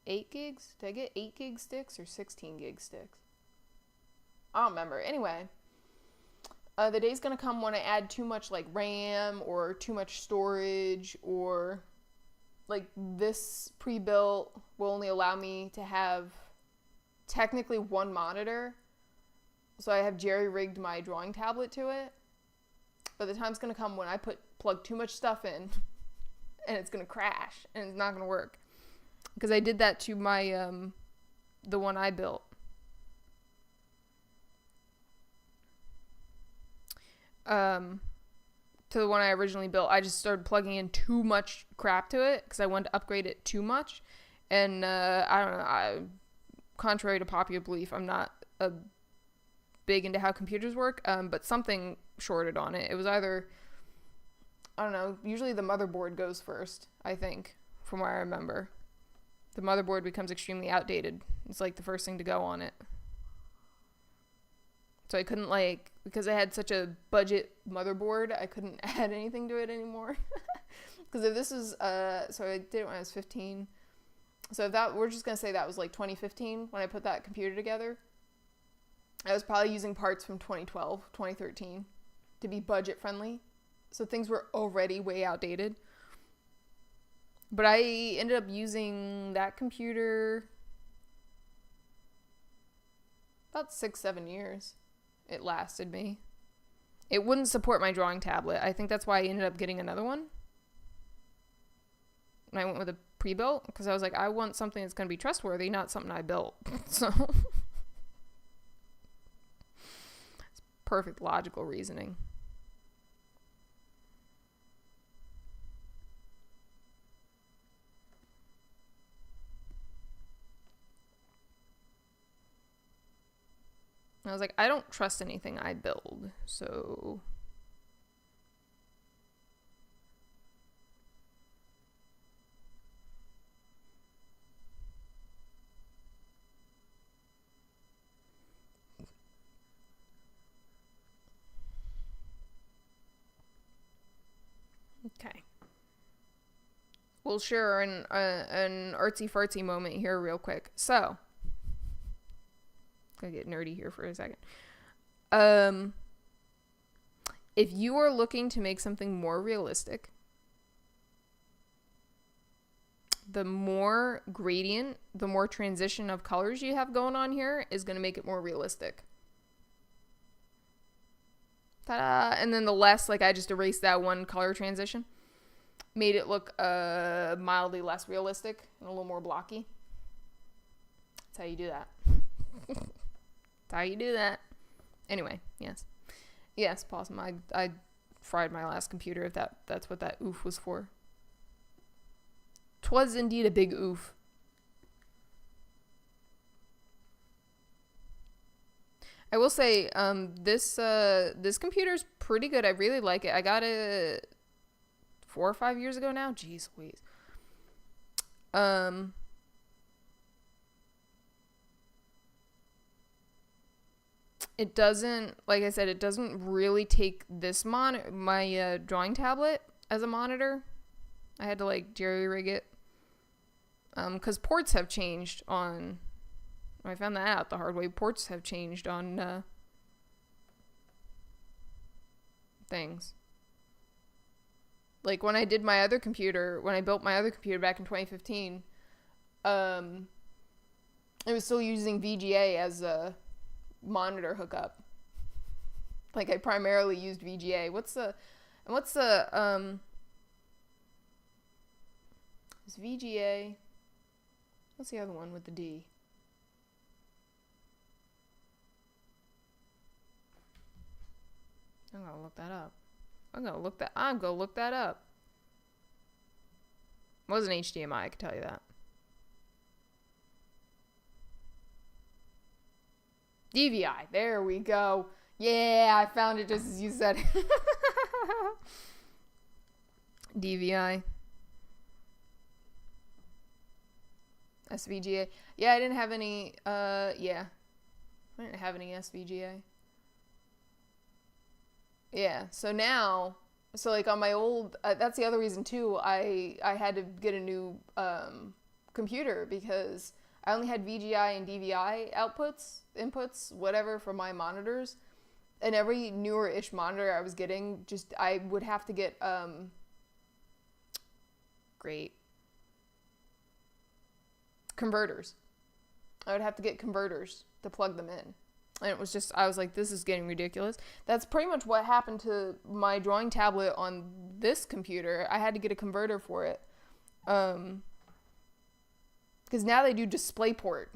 8 gigs? Did I get 8 gig sticks or 16 gig sticks? I don't remember. Anyway, the day's gonna come when I add too much like RAM or too much storage, or like this pre-built will only allow me to have technically one monitor, so I have jerry-rigged my drawing tablet to it, but the time's gonna come when I plug too much stuff in and it's going to crash and it's not going to work. Because I did that to my, the one I built. To the one I originally built, I just started plugging in too much crap to it because I wanted to upgrade it too much. And I don't know, contrary to popular belief, I'm not big into how computers work, but something shorted on it. It was either, I don't know, usually the motherboard goes first, I think, from what I remember. The motherboard becomes extremely outdated. It's like the first thing to go on it. So I couldn't, like, because I had such a budget motherboard, I couldn't add anything to it anymore. Because if this is, so I did it when I was 15. So if that, we're just going to say that was like 2015 when I put that computer together. I was probably using parts from 2012, 2013 to be budget friendly. So things were already way outdated. But I ended up using that computer about 6-7 years. It lasted me. It wouldn't support my drawing tablet. I think that's why I ended up getting another one. And I went with a pre-built because I was like, I want something that's going to be trustworthy, not something I built. So it's perfect logical reasoning. I was like, I don't trust anything I build, so... Okay. We'll share an artsy-fartsy moment here real quick. So... Gonna get nerdy here for a second. If you are looking to make something more realistic, the more gradient, the more transition of colors you have going on here is going to make it more realistic. Ta-da! And then the less, like I just erased that one color transition, made it look mildly less realistic and a little more blocky. That's how you do that. How you do that. Anyway, yes, possum. I fried my last computer, if that's what that oof was for. 'Twas indeed a big oof. I will say, this computer's pretty good. I really like it. I got it 4 or 5 years ago now. Jeez Louise. It doesn't, like I said, it doesn't really take this my drawing tablet as a monitor. I had to like jerry rig it. Because ports have changed on, I found that out the hard way. Ports have changed on things. Like when I did my other computer, when I built my other computer back in 2015, it was still using VGA as a monitor hookup. Like I primarily used VGA. What's the is VGA, what's the other one with the D? I'm gonna look that up. I'm gonna look that up. It wasn't HDMI, I can tell you that. DVI. There we go. Yeah, I found it just as you said. DVI. SVGA. Yeah, I didn't have any, I didn't have any SVGA. Yeah, so now, so like on my old, that's the other reason too, I had to get a new computer because I only had VGI and DVI inputs, whatever, for my monitors. And every newer-ish monitor I was getting, I would have to get, converters. I would have to get converters to plug them in. And it was just, I was like, this is getting ridiculous. That's pretty much what happened to my drawing tablet on this computer. I had to get a converter for it. Because now they do DisplayPort.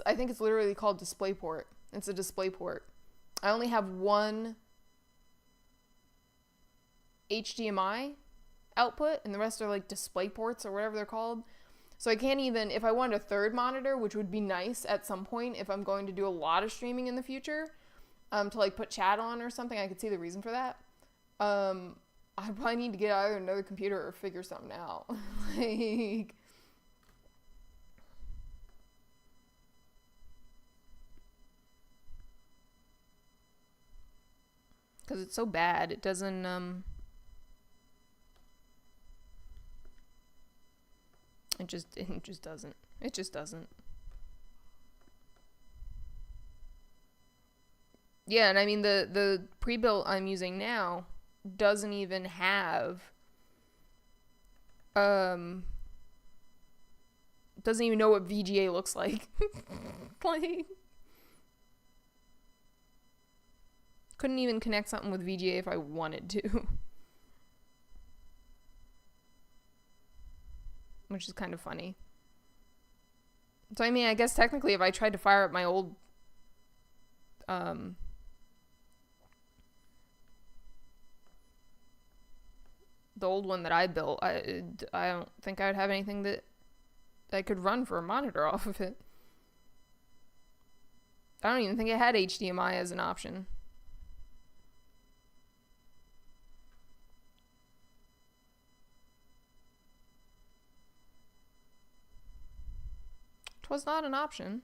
I think it's literally called DisplayPort. It's a DisplayPort. I only have one HDMI output, and the rest are like DisplayPorts or whatever they're called. So I can't even, if I wanted a third monitor, which would be nice at some point if I'm going to do a lot of streaming in the future, to like put chat on or something, I could see the reason for that. I probably need to get either another computer or figure something out. Like, because it's so bad, it doesn't, it just doesn't. It just doesn't. Yeah, and I mean, the pre-built I'm using now doesn't even have, doesn't even know what VGA looks like. Like, couldn't even connect something with VGA if I wanted to. Which is kind of funny. So, I mean, I guess technically if I tried to fire up my old, the old one that I built, I don't think I would have anything that I could run for a monitor off of it. I don't even think it had HDMI as an option. Was not an option.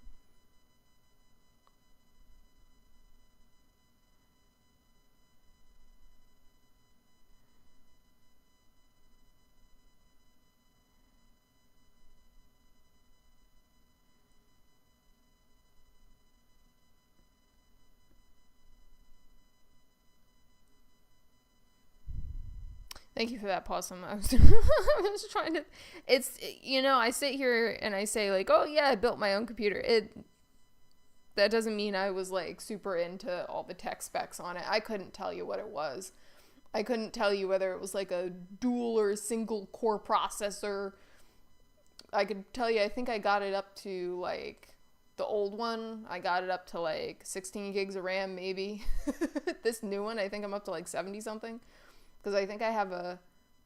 Thank you for that, Possum. I was trying to, it's, you know, I sit here and I say like, oh yeah, I built my own computer. That doesn't mean I was like super into all the tech specs on it. I couldn't tell you what it was. I couldn't tell you whether it was like a dual or single core processor. I could tell you, I think I got it up to like the old one. I got it up to like 16 gigs of RAM, maybe. This new one, I think I'm up to like 70 something. Because I think I have a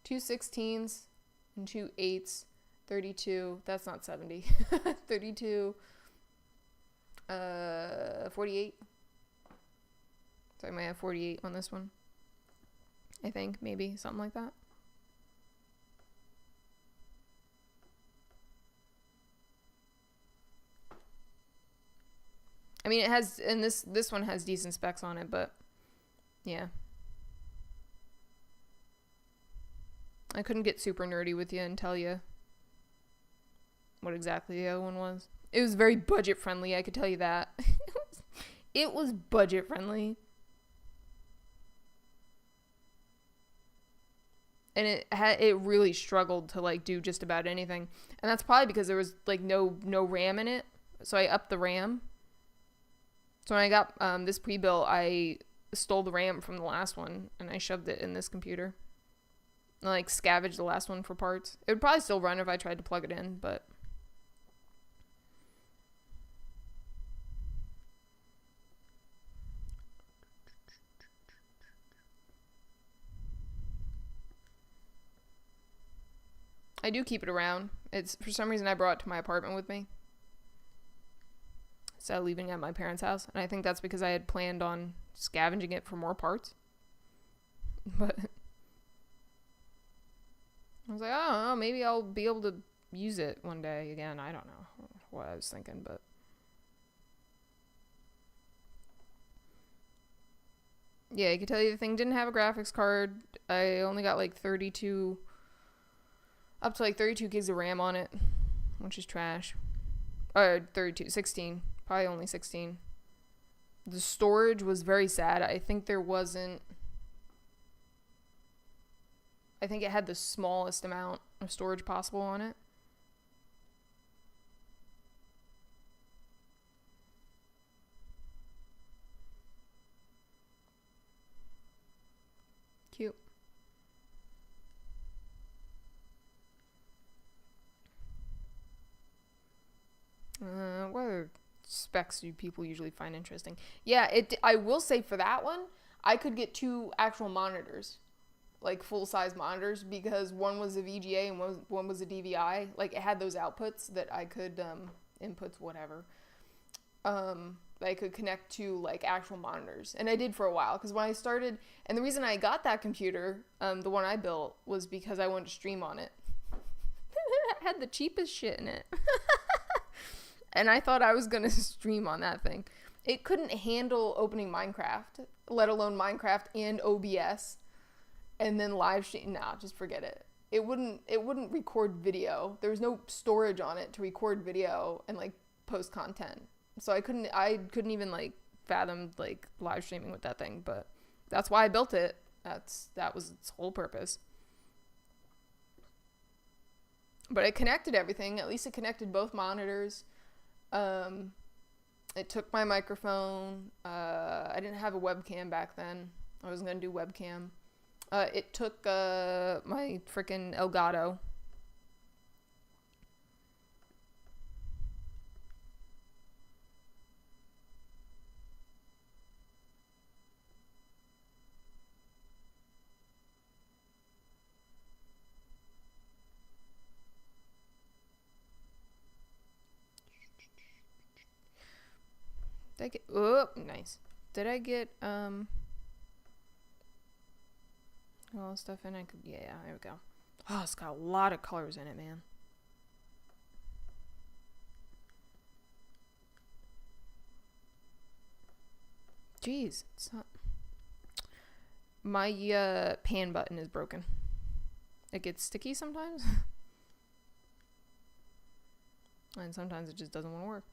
2 16s and 2 8s, 32, that's not 70, 32, 48. So I might have 48 on this one. I think, maybe, something like that. I mean, it has, and this one has decent specs on it, but yeah. I couldn't get super nerdy with you and tell you what exactly the other one was. It was very budget friendly, I could tell you that. It was budget friendly. And it really struggled to like do just about anything. And that's probably because there was like no RAM in it. So I upped the RAM. So when I got this pre-built, I stole the RAM from the last one and I shoved it in this computer. And, like, scavenged the last one for parts. It would probably still run if I tried to plug it in, but I do keep it around. It's, for some reason, I brought it to my apartment with me instead of leaving it at my parents' house. And I think that's because I had planned on scavenging it for more parts. But I was like, I don't know, maybe I'll be able to use it one day again. I don't know what I was thinking, but yeah, I can tell you the thing didn't have a graphics card. I only got like 32, up to like 32 gigs of RAM on it, which is trash. Or 32, 16, probably only 16. The storage was very sad. I think there wasn't, I think it had the smallest amount of storage possible on it. Cute. What other specs do people usually find interesting? Yeah, I will say for that one, I could get 2 actual monitors, like full-size monitors, because one was a VGA and one was a DVI. Like, it had those outputs that I could, inputs, whatever, that I could connect to, like, actual monitors. And I did for a while, because when I started, and the reason I got that computer, the one I built, was because I wanted to stream on it. It had the cheapest shit in it. And I thought I was going to stream on that thing. It couldn't handle opening Minecraft, let alone Minecraft and OBS, and then live stream. Nah, just forget it. It wouldn't record video. There was no storage on it to record video and, like, post content. So I couldn't even, like, fathom, like, live streaming with that thing. But that's why I built it. That was its whole purpose. But it connected everything. At least it connected both monitors. It took my microphone. I didn't have a webcam back then. I wasn't going to do webcam. It took my freaking Elgato. Did I get, oh, nice. Did I get, all the stuff in it? Yeah, there we go. Oh, it's got a lot of colors in it, man. Jeez, it's not, my, pan button is broken. It gets sticky sometimes. And sometimes it just doesn't want to work.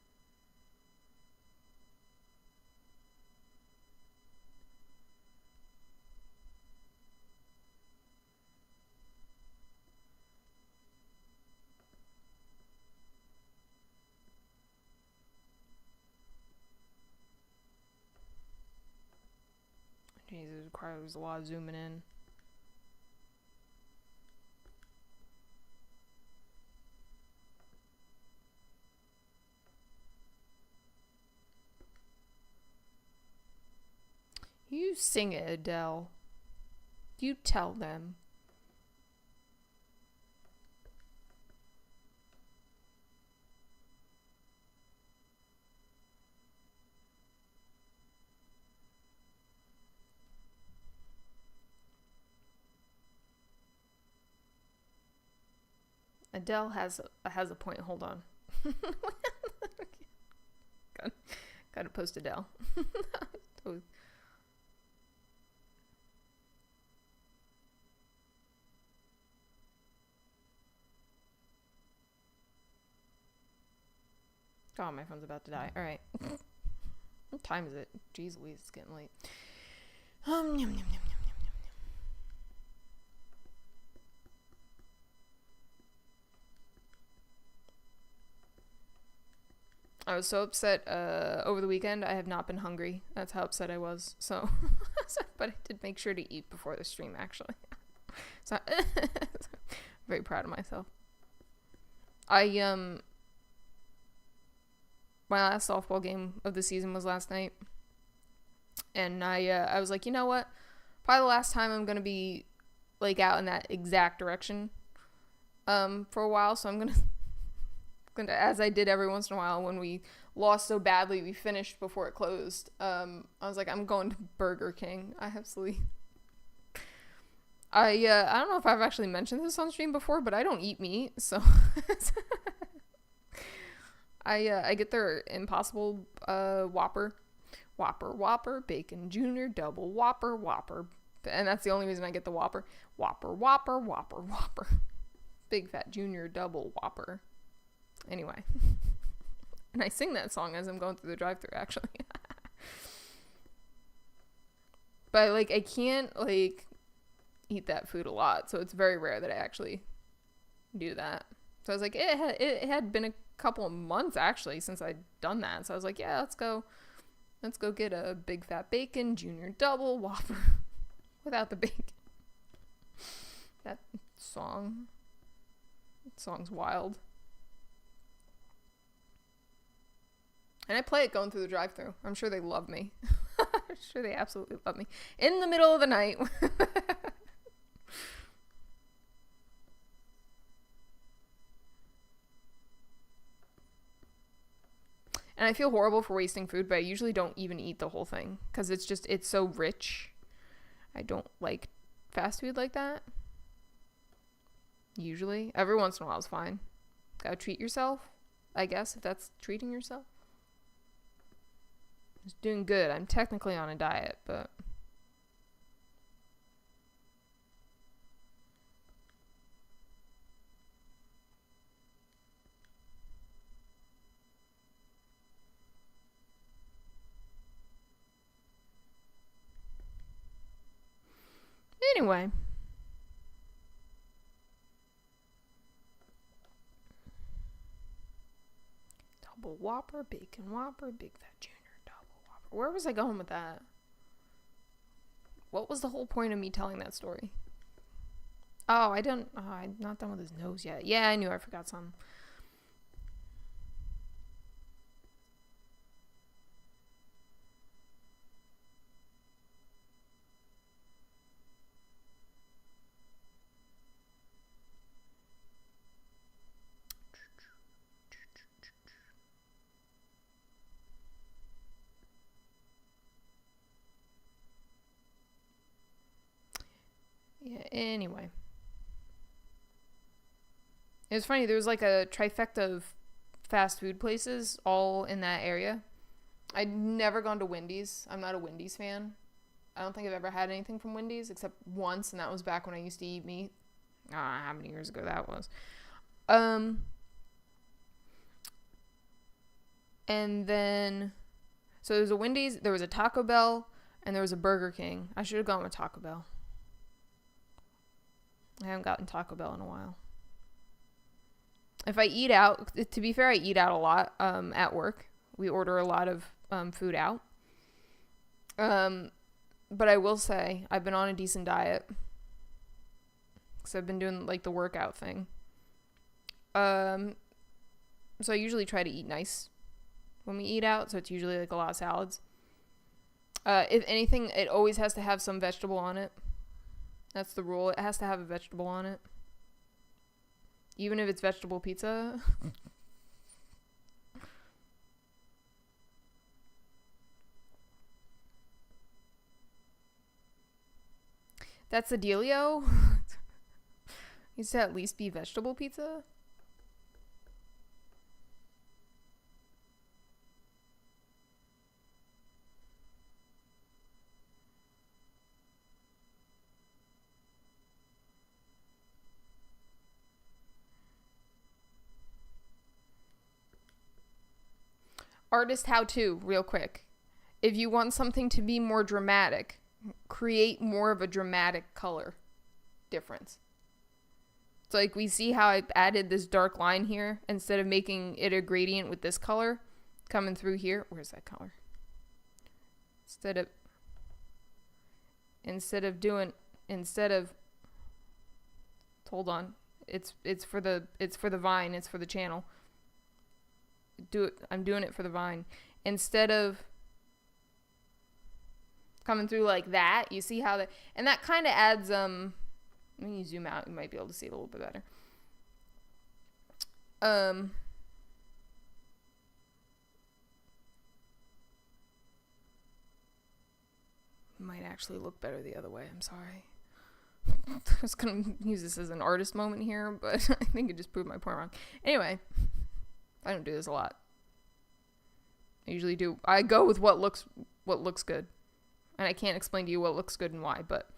Jeez, it requires a lot of zooming in. You sing it, Adele. You tell them. Adele has a point. Hold on. Gotta post Adele. Oh, my phone's about to die. All right. What time is it? Jeez Louise, it's getting late. Yum, yum, yum, yum, yum. I was so upset over the weekend. I have not been hungry. That's how upset I was. So, but I did make sure to eat before the stream, actually. So, very proud of myself. My last softball game of the season was last night. And I was like, you know what? Probably the last time I'm going to be, like, out in that exact direction for a while. So I'm going to, as I did every once in a while when we lost so badly, we finished before it closed. I was like, I'm going to Burger King. I don't know if I've actually mentioned this on stream before, but I don't eat meat, so I get their Impossible Whopper, Bacon Junior, Double Whopper, and that's the only reason I get the Whopper, Big Fat Junior Double Whopper. Anyway, and I sing that song as I'm going through the drive-thru, actually. But, like, I can't, like, eat that food a lot, so it's very rare that I actually do that. So I was like, it had been a couple of months, actually, since I'd done that. So I was like, yeah, let's go get a Big Fat Bacon Junior Double Whopper without the bacon. That song. That song's wild. And I play it going through the drive-thru. I'm sure they love me. I'm sure they absolutely love me. In the middle of the night. And I feel horrible for wasting food, but I usually don't even eat the whole thing. Because it's so rich. I don't like fast food like that. Usually. Every once in a while is fine. Gotta treat yourself, I guess, if that's treating yourself. Just doing good. I'm technically on a diet, but... Anyway. Double Whopper, Bacon Whopper, Big Fat Junior, Double Whopper. Where was I going with that? What was the whole point of me telling that story? Oh, I'm not done with his nose yet. Yeah, I knew I forgot something. Yeah, anyway. It was funny, there was like a trifecta of fast food places all in that area. I'd never gone to Wendy's. I'm not a Wendy's fan. I don't think I've ever had anything from Wendy's except once, and that was back when I used to eat meat. How many years ago that was. And then, so there was a Wendy's, there was a Taco Bell, and there was a Burger King. I should have gone with Taco Bell. I haven't gotten Taco Bell in a while. If I eat out, to be fair, I eat out a lot at work. We order a lot of food out. But I will say, I've been on a decent diet. Because I've been doing, like, the workout thing. So I usually try to eat nice when we eat out. So it's usually, like, a lot of salads. If anything, it always has to have some vegetable on it. That's the rule. It has to have a vegetable on it. Even if it's vegetable pizza. That's the dealio. Needs to at least be vegetable pizza. Artist how-to, real quick. If you want something to be more dramatic, create more of a dramatic color difference. So like we see how I added this dark line here instead of making it a gradient with this color coming through here. Where's that color? Hold on. It's for the vine, it's for the channel. I'm doing it for the vine. Instead of coming through like that, you see how and that kind of adds when you zoom out, you might be able to see it a little bit better. Might actually look better the other way. I'm sorry. I was gonna use this as an artist moment here, but I think it just proved my point wrong. Anyway, I don't do this a lot. I usually do. I go with what looks good, and I can't explain to you what looks good and why. But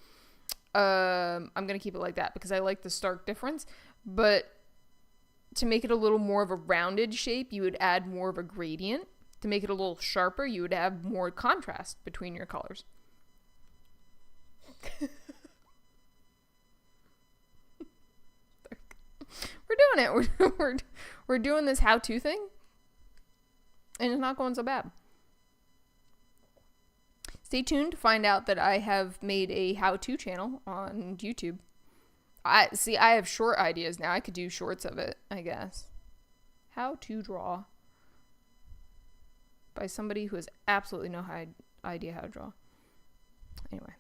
I'm gonna keep it like that because I like the stark difference. But to make it a little more of a rounded shape, you would add more of a gradient. To make it a little sharper, you would have more contrast between your colors. We're doing it. We're doing this how-to thing, and it's not going so bad. Stay tuned to find out that I have made a how-to channel on YouTube. I have short ideas now. I could do shorts of it, I guess. How to draw by somebody who has absolutely no idea how to draw. Anyway.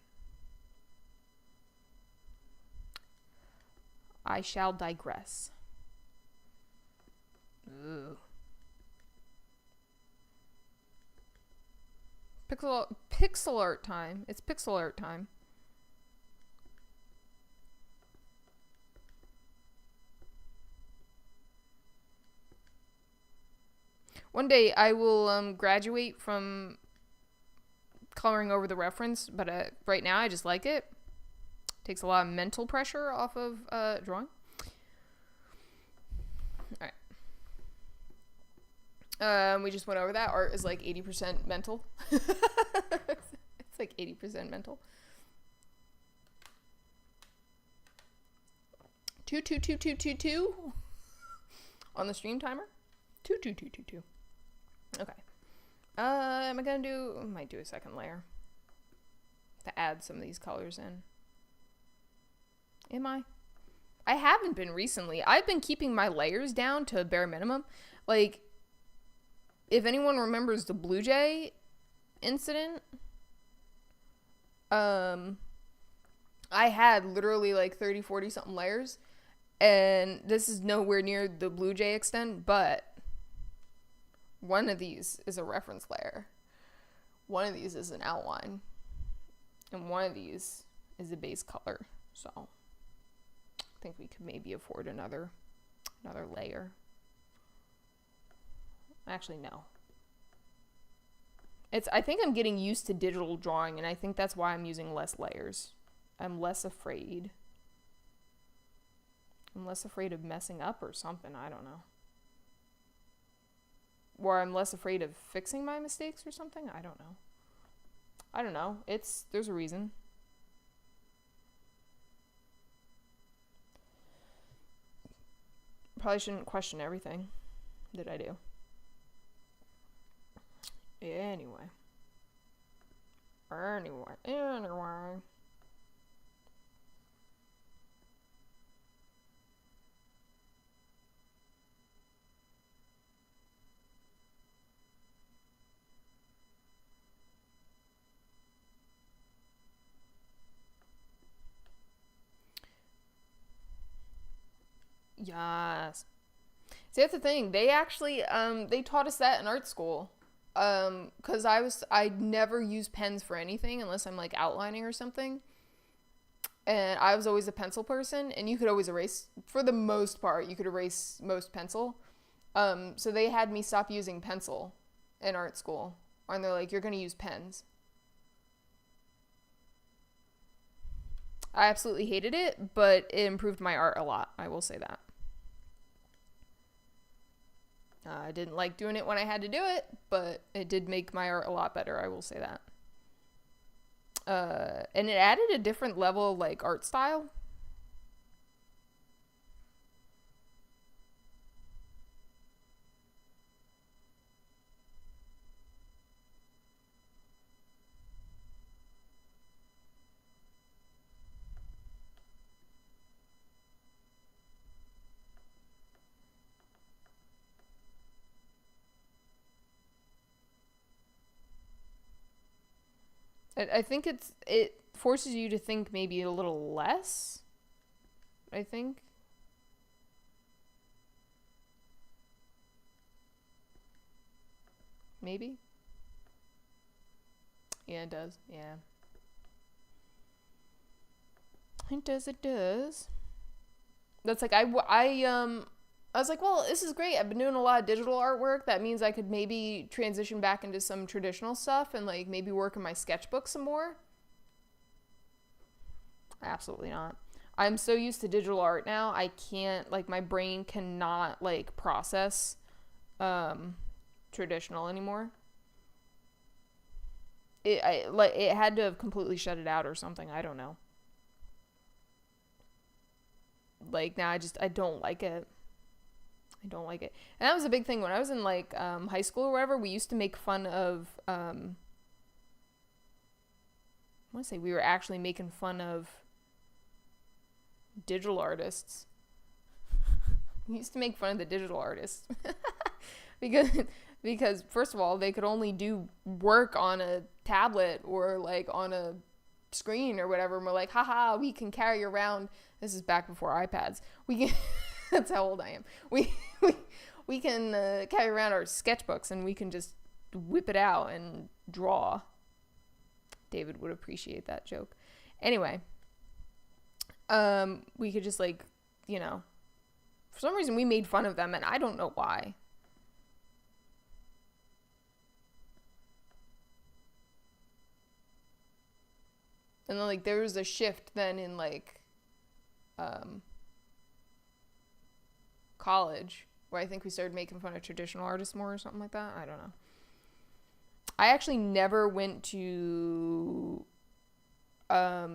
I shall digress. Ooh. Pixel art time. It's pixel art time. One day I will graduate from coloring over the reference, but right now I just like it. Takes a lot of mental pressure off of drawing. Alright. We just went over that. Art is like 80% mental. It's like 80% mental. 22222 on the stream timer. 22222. Okay. I might do a second layer to add some of these colors in. Am I? I haven't been recently. I've been keeping my layers down to a bare minimum. Like, if anyone remembers the Blue Jay incident, I had literally like 30, 40 something layers, and this is nowhere near the Blue Jay extent, but one of these is a reference layer. One of these is an outline, and one of these is a base color. So I think we could maybe afford another layer. Actually, no. I think I'm getting used to digital drawing, and I think that's why I'm using less layers. I'm less afraid. I'm less afraid of messing up or something. I don't know. Or I'm less afraid of fixing my mistakes or something. I don't know. There's a reason. Probably shouldn't question everything that I do. Anyway. Yes. See, that's the thing. They actually, they taught us that in art school. Cause I never use pens for anything unless I'm like outlining or something. And I was always a pencil person, and you could always erase, for the most part, you could erase most pencil. So they had me stop using pencil in art school. And they're like, you're gonna use pens. I absolutely hated it, but it improved my art a lot. I will say that. I didn't like doing it when I had to do it, but it did make my art a lot better. I will say that. And it added a different level of like art style. I think it forces you to think maybe a little less. I think. Maybe. Yeah, it does. Yeah. It does. That's like I was like, well, this is great. I've been doing a lot of digital artwork. That means I could maybe transition back into some traditional stuff and like maybe work in my sketchbook some more. Absolutely not. I'm so used to digital art now. I can't, like, my brain cannot like process traditional anymore. It had to have completely shut it out or something. I don't know. Like now I don't like it. I don't like it. And that was a big thing when I was in like high school or whatever. We used to make fun of I want to say we were actually making fun of Digital artists. We used to make fun of the digital artists. because first of all, they could only do work on a tablet or like on a screen or whatever. And we're like, haha, we can carry around. This is back before iPads. We can. That's how old I am. We can carry around our sketchbooks and we can just whip it out and draw. David would appreciate that joke. Anyway, we could just like, for some reason we made fun of them and I don't know why. And then like there was a shift then in like college where I think we started making fun of traditional artists more or something like that. I don't know. I actually never went to I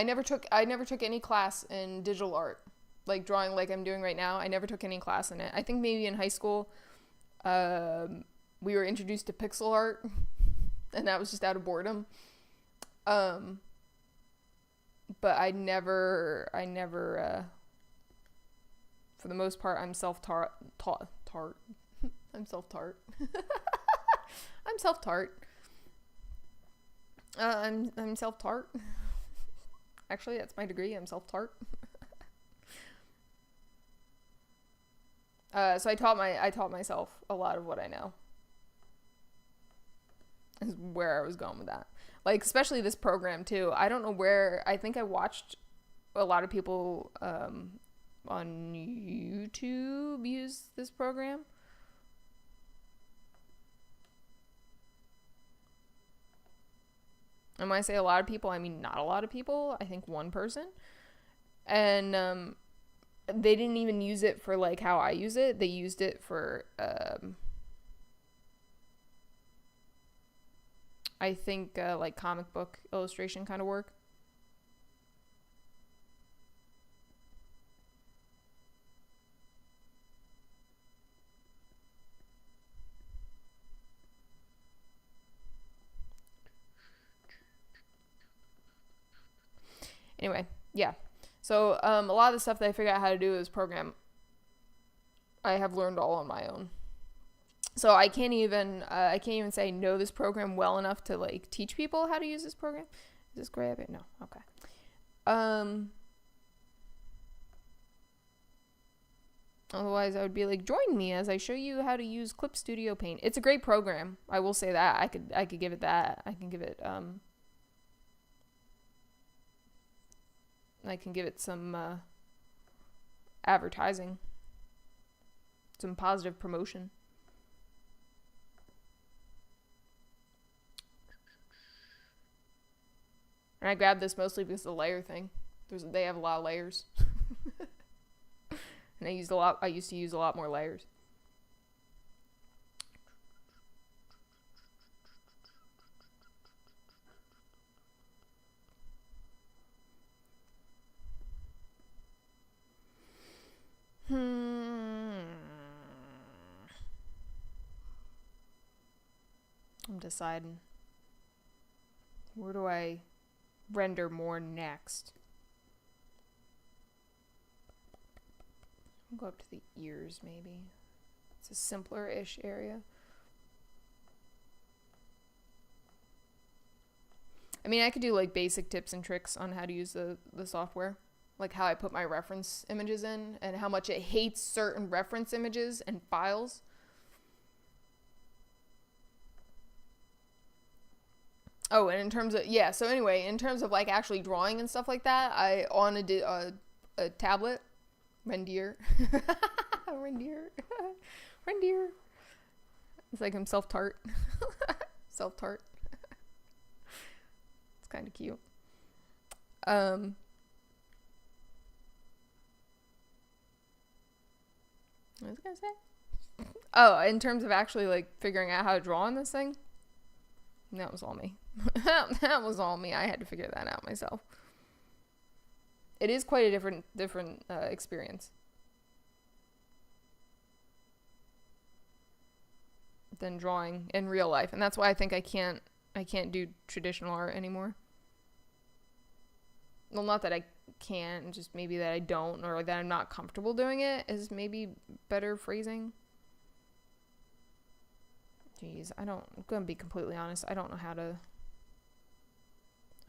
never took any class in digital art, like drawing like I'm doing right now. I never took any class in it. I think maybe in high school we were introduced to pixel art and that was just out of boredom. But I never for the most part, I'm self-taught. I'm self-taught. I'm self-taught. I'm self-taught. Actually, that's my degree. I'm self-taught. So I taught myself a lot of what I know. Is where I was going with that. Like, especially this program too. I don't know where. I think I watched a lot of people on YouTube use this program. And when I say a lot of people, I mean not a lot of people. I think one person. And they didn't even use it for like how I use it. They used it for I think like comic book illustration kind of work. Anyway, yeah. So a lot of the stuff that I figured out how to do is program. I have learned all on my own. So I can't even say I know this program well enough to like teach people how to use this program. Is this grab it? No. Okay. Otherwise I would be like, join me as I show you how to use Clip Studio Paint. It's a great program. I will say that. I could give it that. I can give it some advertising. Some positive promotion. And I grabbed this mostly because of the layer thing. They have a lot of layers. And I used to use a lot more layers. I'm deciding. Where do I render more next? I'll go up to the ears maybe. It's a simpler-ish area. I mean, I could do like basic tips and tricks on how to use the software. Like how I put my reference images in and how much it hates certain reference images and files. Oh, and in terms of, yeah, so anyway, in terms of like actually drawing and stuff like that, I on a tablet, reindeer. It's like I'm self-taught. Self-taught. It's kind of cute. What was I gonna say? Oh, in terms of actually like figuring out how to draw on this thing, that was all me. That was all me. I had to figure that out myself. It is quite a different experience than drawing in real life, and that's why I think I can't I can't do traditional art anymore. Well, not that I can't, just maybe that I don't, or that I'm not comfortable doing it is maybe better phrasing. Jeez, I'm gonna be completely honest, I don't know how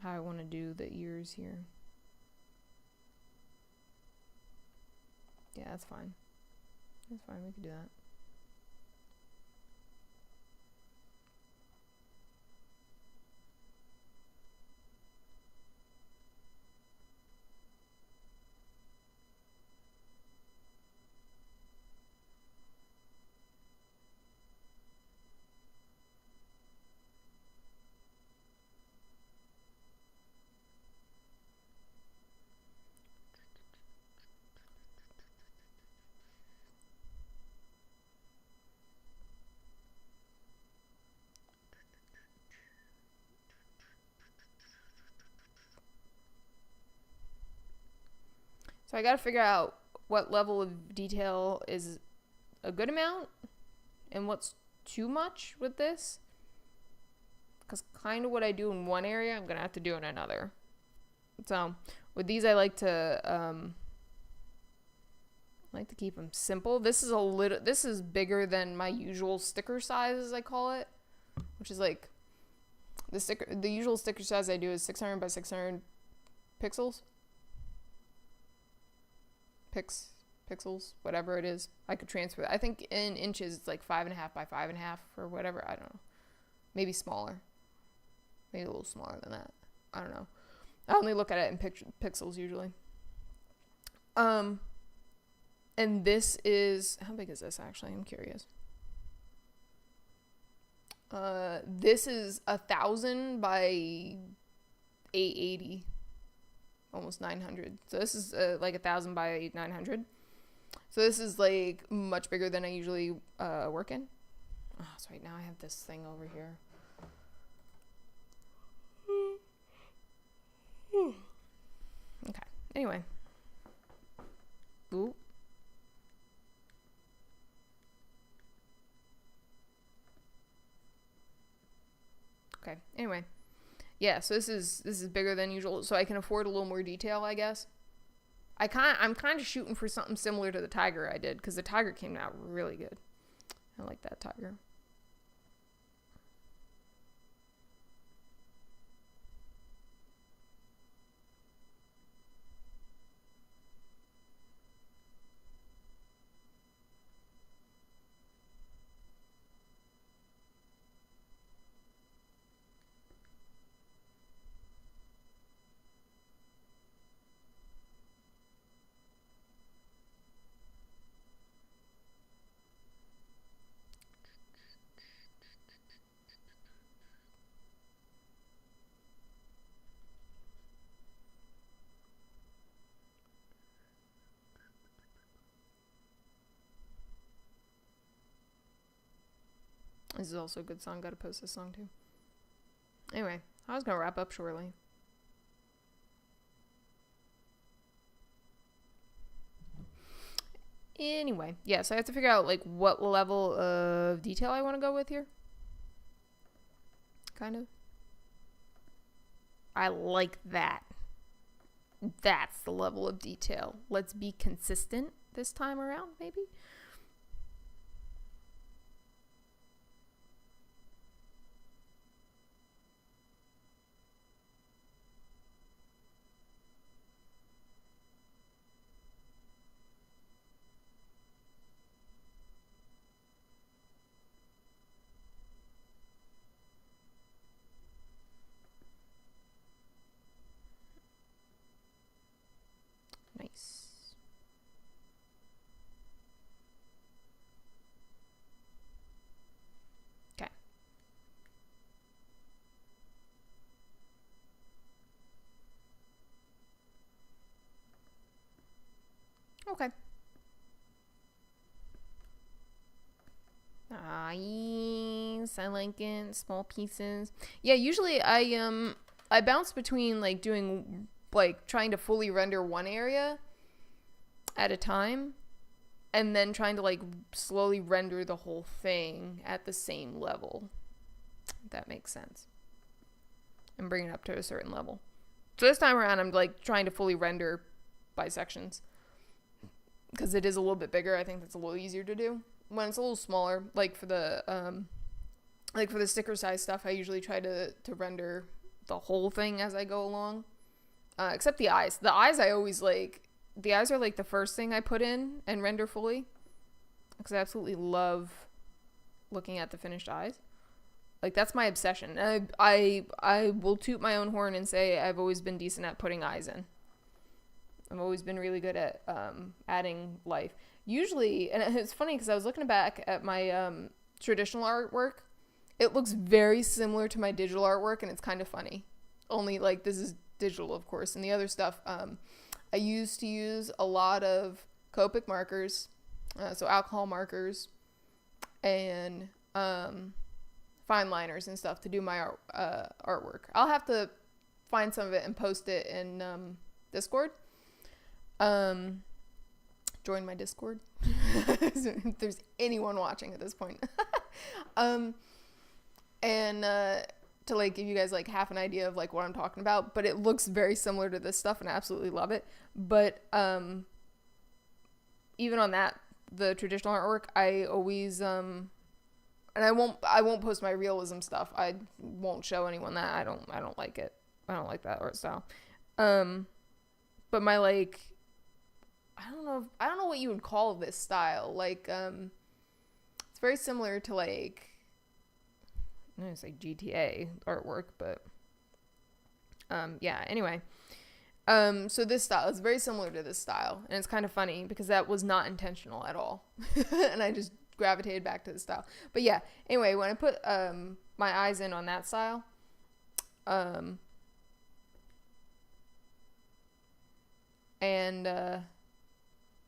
I want to do the ears here. Yeah, that's fine. That's fine, we can do that. So I gotta figure out what level of detail is a good amount and what's too much with this. Because kind of what I do in one area, I'm gonna have to do in another. So with these, I like to keep them simple. This is bigger than my usual sticker size, as I call it, which is like the usual sticker size I do is 600 by 600 pixels. Pixels, whatever it is. I could transfer that. I think in inches it's like 5.5 by 5.5 or whatever. I don't know. Maybe smaller. Maybe a little smaller than that. I don't know. I only look at it in pixels usually. And this is, how big is this actually? I'm curious. This is 1,000 by 880. Almost 900. So this is like 1,000 by 900. So this is like much bigger than I usually work in. Oh, that's right. Now I have this thing over here. Okay. Anyway. Ooh. Okay. Anyway. Yeah, so this is bigger than usual, so I can afford a little more detail, I guess. I'm kind of shooting for something similar to the tiger I did, because the tiger came out really good. I like that tiger. This is also a good song. Gotta post this song too. Anyway, I was gonna wrap up shortly. Anyway, yeah, so I have to figure out like what level of detail I want to go with here. Kind of. I like that. That's the level of detail. Let's be consistent this time around, maybe. Nice. Okay. Okay. Yes, I like it. Small pieces. Yeah, usually I bounce between like doing like trying to fully render one area at a time and then trying to like slowly render the whole thing at the same level. If that makes sense. and bring it up to a certain level. So this time around, I'm like trying to fully render bisections because it is a little bit bigger. I think that's a little easier to do. When it's a little smaller, like for the sticker size stuff, I usually try to render the whole thing as I go along. Except the eyes. The eyes I always like. The eyes are like the first thing I put in and render fully, because I absolutely love looking at the finished eyes. Like, that's my obsession. I will toot my own horn and say I've always been decent at putting eyes in. I've always been really good at adding life. Usually, and it's funny because I was looking back at my traditional artwork. It looks very similar to my digital artwork, and it's kind of funny. Only, like, this is digital, of course. And the other stuff, I used to use a lot of Copic markers, so alcohol markers, and fine liners and stuff to do my artwork. I'll have to find some of it and post it in Discord. Join my Discord if there's anyone watching at this point. And to like give you guys like half an idea of like what I'm talking about, but it looks very similar to this stuff and I absolutely love it. But even on that, the traditional artwork, I always and I won't post my realism stuff. I won't show anyone that. I don't like it. I don't like that art style. But my like, I don't know what you would call this style. Like it's very similar to like, I'm gonna say GTA artwork, but yeah, anyway. So this style is very similar to this style, and it's kind of funny because that was not intentional at all. And I just gravitated back to the style. But yeah, anyway, when I put my eyes in on that style, and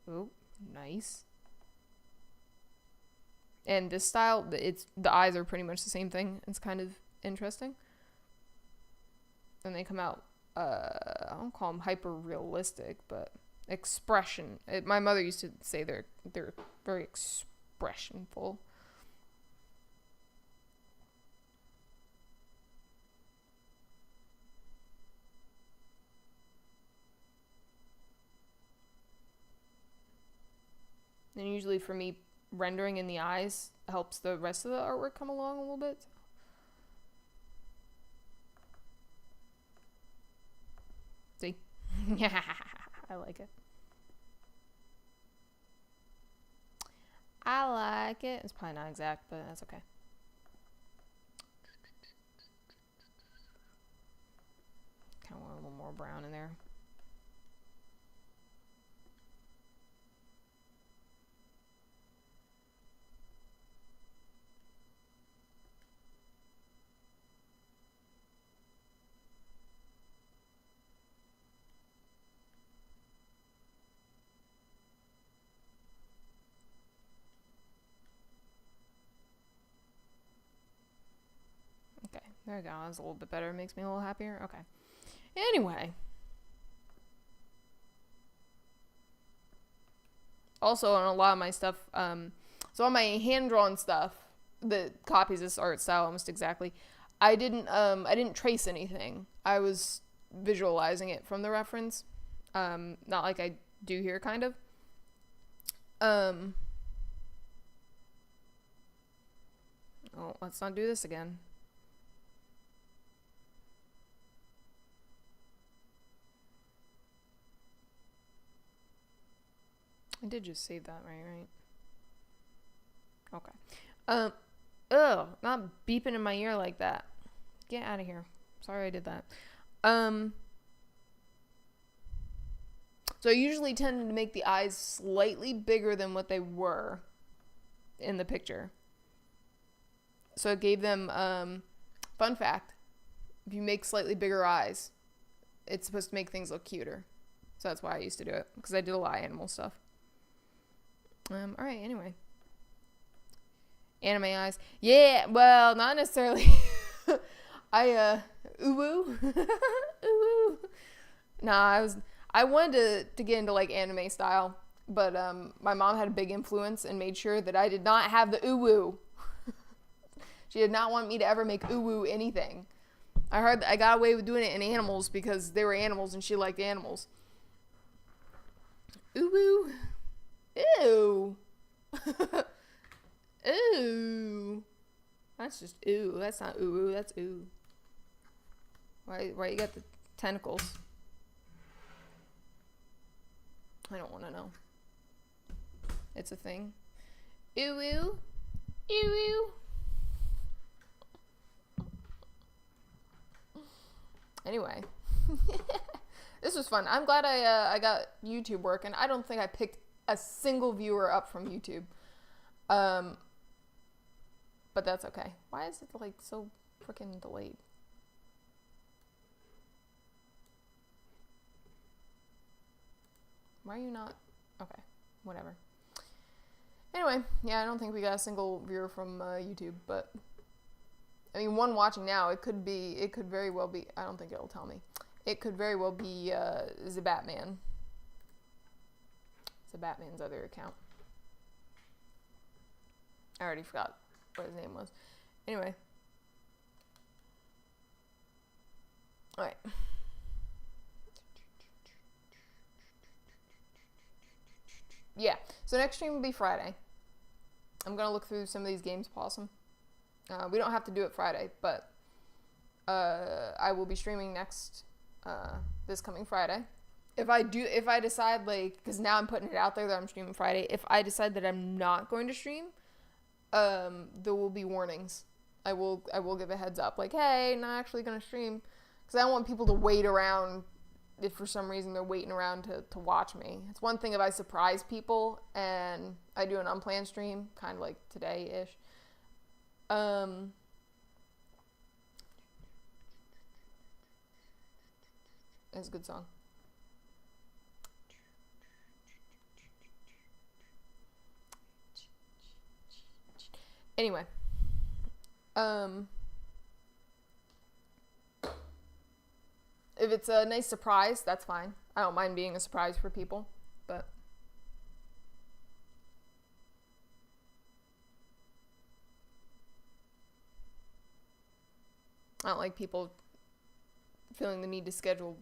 oh, nice. And this style, it's the eyes are pretty much the same thing. It's kind of interesting. And they come out, I don't call them hyper realistic, but expression. My mother used to say they're very expressionful. And usually for me, rendering in the eyes helps the rest of the artwork come along a little bit. See? I like it. I like it. It's probably not exact, but that's okay. Kind of want a little more brown in there. There we go. That's a little bit better. It makes me a little happier. Okay. Anyway. Also, on a lot of my stuff, so on my hand-drawn stuff that copies this art style almost exactly, I didn't trace anything. I was visualizing it from the reference. Not like I do here, kind of. Oh, let's not do this again. I did just save that, right? Okay. Not beeping in my ear like that. Get out of here. Sorry I did that. So I usually tend to make the eyes slightly bigger than what they were in the picture. So it gave them, fun fact, if you make slightly bigger eyes, it's supposed to make things look cuter. So that's why I used to do it, because I did a lot of animal stuff. Alright, anyway. Anime eyes. Yeah, well, not necessarily. Uwu. Uwu. Nah, I wanted to get into, like, anime style, but, my mom had a big influence and made sure that I did not have the uwu. She did not want me to ever make uwu anything. I heard I got away with doing it in animals because they were animals and she liked animals. Ooh, ew. Ooh. That's just ooh. That's not ooh. That's ooh. Why you got the tentacles? I don't want to know. It's a thing. Ooh, ooh. Ooh, ooh. Anyway. This was fun. I'm glad I got YouTube working. I don't think I picked a single viewer up from YouTube. But that's okay. Why is it like so freaking delayed? Why are you not? Okay, whatever. Anyway, yeah, I don't think we got a single viewer from YouTube, but I mean, one watching now. It could very well be. I don't think it'll tell me. It could very well be the Batman. It's the Batman's other account. I already forgot what his name was. Anyway. Alright. Yeah. So next stream will be Friday. I'm going to look through some of these games, Possum. We don't have to do it Friday, but I will be streaming this coming Friday. If I decide, like, because now I'm putting it out there that I'm streaming Friday, if I decide that I'm not going to stream, there will be warnings. I will give a heads up, like, hey, not actually going to stream, because I don't want people to wait around if for some reason they're waiting around to watch me. It's one thing if I surprise people and I do an unplanned stream, kind of like today-ish. It's a good song. Anyway, if it's a nice surprise, that's fine. I don't mind being a surprise for people, but I don't like people feeling the need to schedule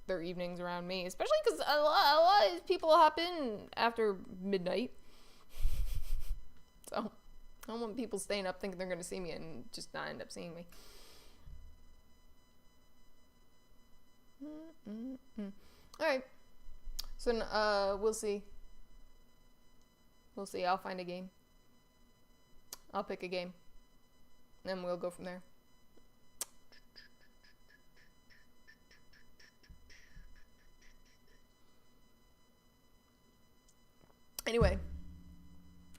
their evenings around me, especially because a lot of people hop in after midnight. So I don't want people staying up thinking they're going to see me and just not end up seeing me. Alright. So, we'll see. We'll see. I'll find a game. I'll pick a game. And we'll go from there. Anyway.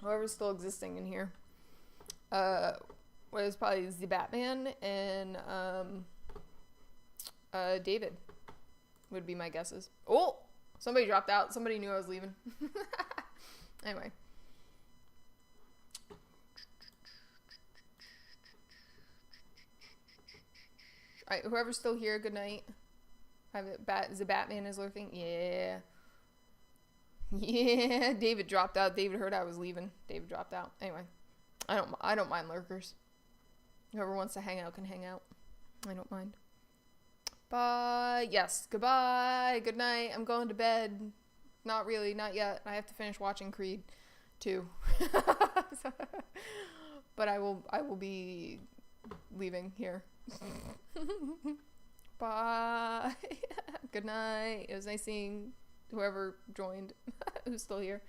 Whoever's still existing in here. Was probably the Batman and, David would be my guesses. Oh! Somebody dropped out. Somebody knew I was leaving. Anyway. Alright, whoever's still here, good night. The Batman is lurking? Yeah. Yeah, David dropped out. David heard I was leaving. David dropped out. Anyway, I don't mind lurkers. Whoever wants to hang out can hang out. I don't mind. But yes, goodbye. Good night. I'm going to bed. Not really, not yet. I have to finish watching Creed 2. But I will be leaving here. Bye. Good night. It was nice seeing whoever joined who's still here.